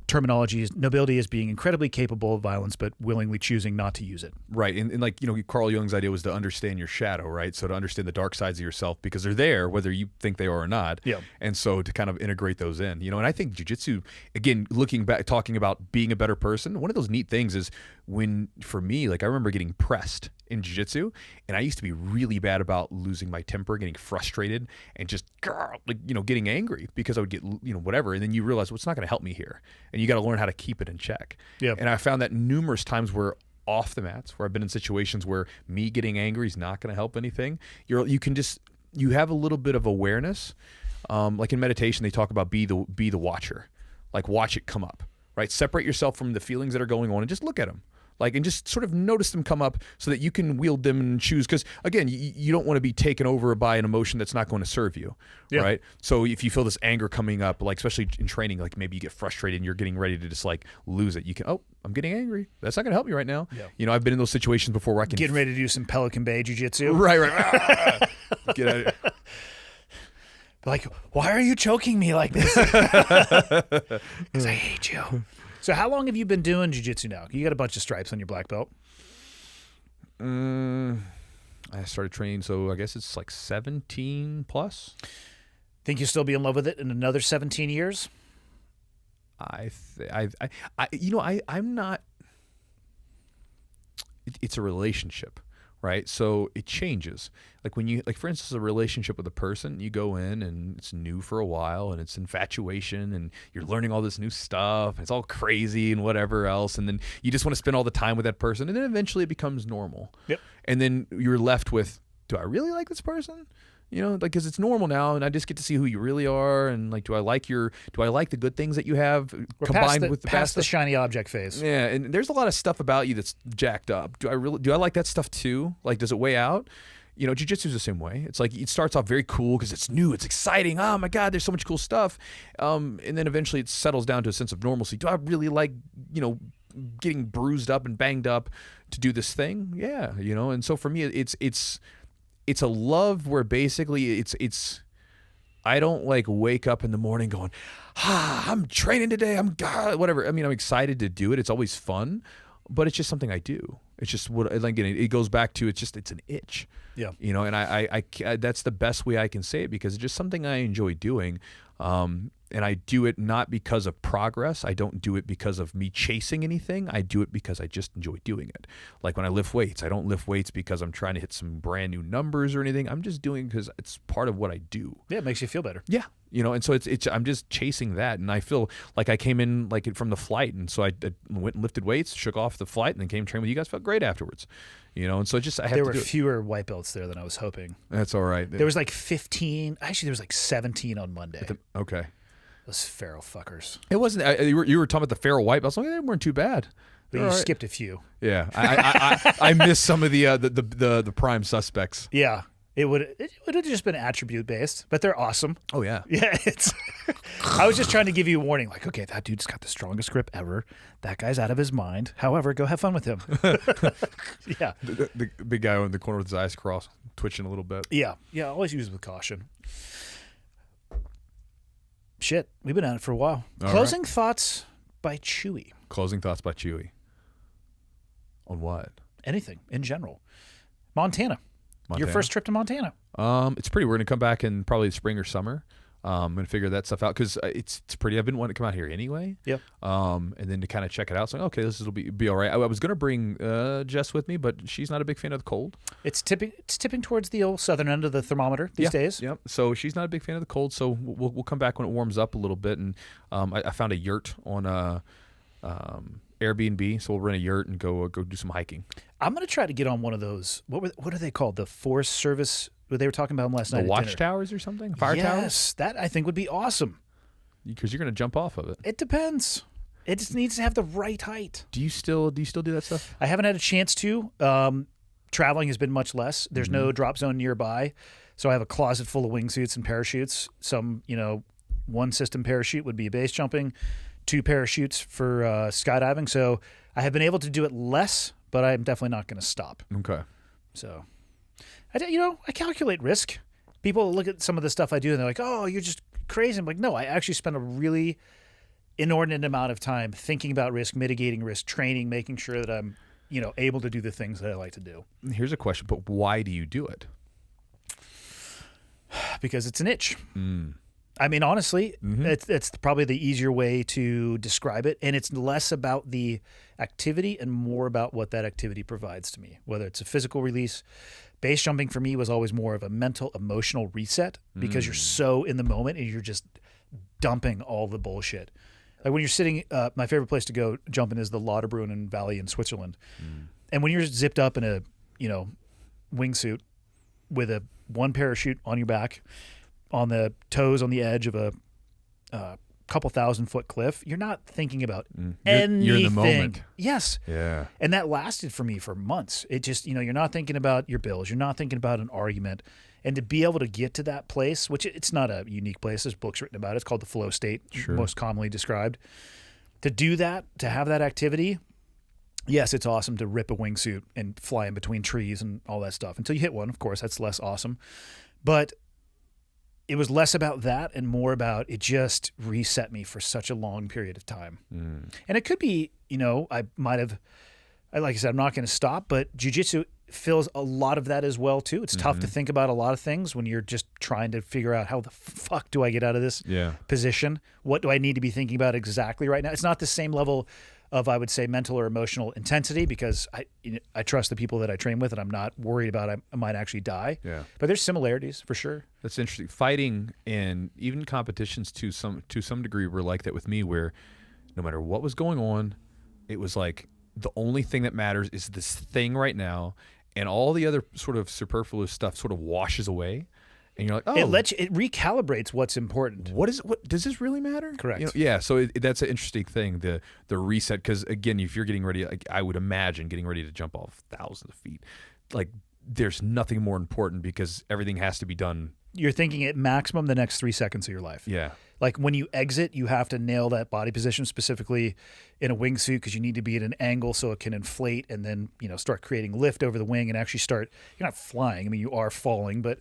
S1: terminology is nobility is being incredibly capable of violence but willingly choosing not to use it.
S3: Right. And like, Carl Jung's idea was to understand your shadow, right? So to understand the dark sides of yourself, because they're there whether you think they are or not.
S1: Yeah. And
S3: so to kind of integrate those in, and I think jiu-jitsu, again, looking back, talking about being a better person, one of those neat things is for me, like I remember getting pressed in jiu-jitsu, and I used to be really bad about losing my temper, getting frustrated, and just getting angry because I would get whatever, and then you realize, well, it's not going to help me here, and you got to learn how to keep it in check.
S1: Yeah.
S3: And I found that numerous times where off the mats, where I've been in situations where me getting angry is not going to help anything. You have a little bit of awareness, like in meditation they talk about be the watcher, like watch it come up, right? Separate yourself from the feelings that are going on and just look at them. And just sort of notice them come up so that you can wield them and choose. Because, again, you don't want to be taken over by an emotion that's not going to serve you, right? So if you feel this anger coming up, like especially in training, like maybe you get frustrated and you're getting ready to just like lose it. You can, I'm getting angry. That's not going to help me right now. Yeah. I've been in those situations before where I can...
S1: Getting ready to do some Pelican Bay Jiu-Jitsu.
S3: Right. Get out of here.
S1: Like, why are you choking me like this? Because I hate you. So how long have you been doing jiu-jitsu now? You got a bunch of stripes on your black belt.
S3: I started training, so I guess it's like 17 plus.
S1: Think you'll still be in love with it in another 17 years?
S3: I'm not. It's a relationship, right? So it changes. Like when you, for instance, a relationship with a person, you go in and it's new for a while and it's infatuation and you're learning all this new stuff. And it's all crazy and whatever else. And then you just want to spend all the time with that person. And then eventually it becomes normal. Yep. And then you're left with, do I really like this person? Because it's normal now, and I just get to see who you really are, and like, do I like the good things that you have combined with the
S1: past the shiny object phase?
S3: Yeah, and there's a lot of stuff about you that's jacked up. Do I like that stuff too? Like, does it weigh out? Jiu-jitsu is the same way. It's like it starts off very cool because it's new, it's exciting. Oh my God, there's so much cool stuff, and then eventually it settles down to a sense of normalcy. Do I really like getting bruised up and banged up to do this thing? Yeah, and so for me, it's a love where basically it's I don't like wake up in the morning going, I'm training today. Whatever. I mean, I'm excited to do it. It's always fun, but it's just something I do. It's just it goes back to, it's an itch. Yeah. And I that's the best way I can say it, because it's just something I enjoy doing. And I do it not because of progress. I don't do it because of me chasing anything. I do it because I just enjoy doing it. Like when I lift weights, I don't lift weights because I'm trying to hit some brand new numbers or anything. I'm just doing it because it's part of what I do.
S1: Yeah, it makes you feel better.
S3: Yeah. And so it's I'm just chasing that. And I feel like I came in like from the flight. And so I went and lifted weights, shook off the flight, and then came train with you guys. Felt great afterwards. And so I have
S1: there
S3: to
S1: were
S3: do it.
S1: fewer white belts there than I was hoping.
S3: That's all right.
S1: There was like 15. Actually, there was like 17 on Monday.
S3: Okay.
S1: Those feral fuckers.
S3: It wasn't. You were talking about the feral white belts. Like, they weren't too bad.
S1: But you skipped a few.
S3: Yeah, I missed some of the prime suspects.
S1: Yeah, it would have just been attribute based, but they're awesome.
S3: Oh yeah.
S1: Yeah, it's. I was just trying to give you a warning, like, okay, that dude's got the strongest grip ever. That guy's out of his mind. However, go have fun with him. Yeah.
S3: The big guy in the corner with his eyes crossed, twitching a little bit.
S1: Yeah. Always use it with caution. Shit, we've been at it for a while.
S3: All
S1: Closing thoughts by Chewy.
S3: Closing thoughts by Chewy. On what?
S1: Anything in general. Montana. Your first trip to Montana.
S3: It's pretty. We're gonna come back in probably spring or summer. I'm gonna figure that stuff out because it's pretty. I've been wanting to come out here anyway.
S1: Yep.
S3: And then to kind of check it out. So okay, this will be all right. I was gonna bring Jess with me, but she's not a big fan of the cold.
S1: It's tipping towards the old southern end of the thermometer these days.
S3: Yep. So she's not a big fan of the cold. So we'll come back when it warms up a little bit. And I found a yurt on Airbnb, so we'll rent a yurt and go do some hiking.
S1: I'm gonna try to get on one of those. What are they called? The Forest Service. They were talking about them last night.
S3: The
S1: at dinner.
S3: watchtowers or something? Fire towers?
S1: Yes, that I think would be awesome.
S3: Because you're gonna jump off of it.
S1: It depends. It just needs to have the right height.
S3: Do you still do that stuff?
S1: I haven't had a chance to. Traveling has been much less. There's no drop zone nearby, so I have a closet full of wingsuits and parachutes. Some, one system parachute would be base jumping, 2 parachutes for skydiving. So I have been able to do it less, but I'm definitely not going to stop.
S3: Okay.
S1: So, I calculate risk. People look at some of the stuff I do and they're like, "Oh, you're just crazy." I'm like, "No, I actually spend a really inordinate amount of time thinking about risk, mitigating risk, training, making sure that I'm, able to do the things that I like to do."
S3: Here's a question, but why do you do it?
S1: Because it's an itch. I mean, honestly, it's probably the easier way to describe it. And it's less about the activity and more about what that activity provides to me, whether it's a physical release. Base jumping for me was always more of a mental, emotional reset because you're so in the moment and you're just dumping all the bullshit. Like when you're sitting, my favorite place to go jumping is the Lauterbrunnen Valley in Switzerland. And when you're zipped up in a, wingsuit with a one parachute on your back, on the toes on the edge of a couple 1,000-foot cliff, you're not thinking about anything.
S3: You're in the moment.
S1: Yes.
S3: Yeah.
S1: And that lasted for me for months. It just, you're not thinking about your bills. You're not thinking about an argument. And to be able to get to that place, which it's not a unique place. There's books written about it. It's called the flow state, most commonly described. To do that, to have that activity, yes, it's awesome to rip a wingsuit and fly in between trees and all that stuff. Until you hit one, of course, that's less awesome. But it was less about that and more about it just reset me for such a long period of time. And it could be, I might have, like I said, I'm not going to stop, but jiu-jitsu fills a lot of that as well too. It's tough to think about a lot of things when you're just trying to figure out how the fuck do I get out of this position? What do I need to be thinking about exactly right now? It's not the same level of, I would say, mental or emotional intensity because I trust the people that I train with and I'm not worried about I might actually die.
S3: Yeah.
S1: But there's similarities for sure.
S3: That's interesting. Fighting and even competitions to some degree were like that with me, where no matter what was going on, it was like the only thing that matters is this thing right now, and all the other sort of superfluous stuff sort of washes away. And you're like, oh,
S1: it recalibrates what's important.
S3: What does this really matter?
S1: Correct.
S3: Yeah. So that's an interesting thing, the reset. Because again, if you're getting ready, like I would imagine getting ready to jump off thousands of feet, like there's nothing more important because everything has to be done.
S1: You're thinking at maximum the next 3 seconds of your life.
S3: Yeah.
S1: Like when you exit, you have to nail that body position specifically in a wingsuit because you need to be at an angle so it can inflate and then start creating lift over the wing and actually start. You're not flying. I mean, you are falling, but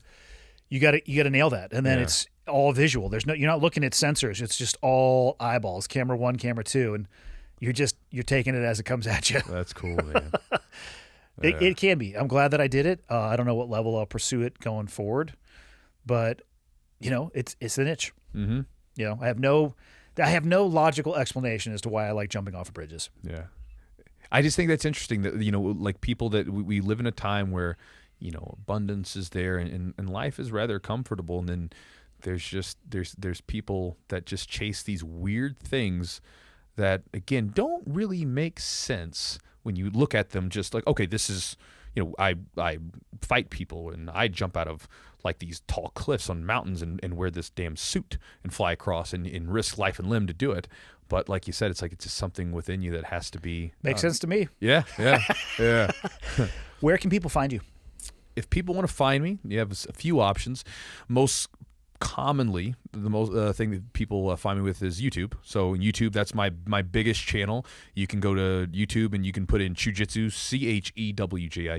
S1: you got to nail that, and then it's all visual. You're not looking at sensors. It's just all eyeballs. Camera 1, camera 2, and you're taking it as it comes at you.
S3: That's cool, man.
S1: It can be. I'm glad that I did it. I don't know what level I'll pursue it going forward, but it's an itch. You know, I have no logical explanation as to why I like jumping off of bridges.
S3: Yeah. I just think that's interesting that, you know, like people that we live in a time where, you know, abundance is there and life is rather comfortable. And then there's people that just chase these weird things that, again, don't really make sense when you look at them. Just like, okay, this is, you know, I fight people and I jump out of like these tall cliffs on mountains and wear this damn suit and fly across and risk life and limb to do it. But like you said, it's like it's just something within you that has to be.
S1: Makes sense to me.
S3: Yeah, yeah, yeah.
S1: Where can people find you?
S3: If people want to find me, you have a few options. Most commonly, the most thing that people find me with is YouTube. So in YouTube, that's my biggest channel. You can go to YouTube and you can put in Chewjitsu,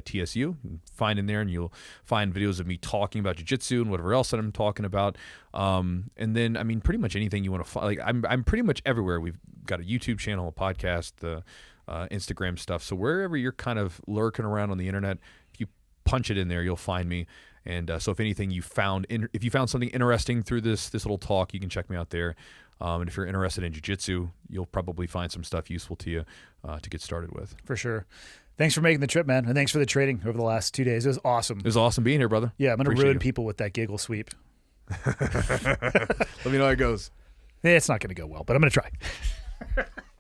S3: Chewjitsu, find in there, and you'll find videos of me talking about jiu-jitsu and whatever else that I'm talking about. And then, I mean, pretty much anything you want to find. Like I'm pretty much everywhere. We've got a YouTube channel, a podcast, the Instagram stuff. So wherever you're kind of lurking around on the internet, if you punch it in there, you'll find me. And so if anything if you found something interesting through this little talk, you can check me out there. And if you're interested in jiu-jitsu, you'll probably find some stuff useful to you to get started with.
S1: For sure. Thanks for making the trip, man. And thanks for the trading over the last 2 days. It was awesome.
S3: It was awesome being here, brother.
S1: Yeah, I'm going to
S3: Appreciate
S1: ruin
S3: you.
S1: people with that giggle sweep.
S4: Let me know how it goes.
S1: It's not going to go well, but I'm going to try.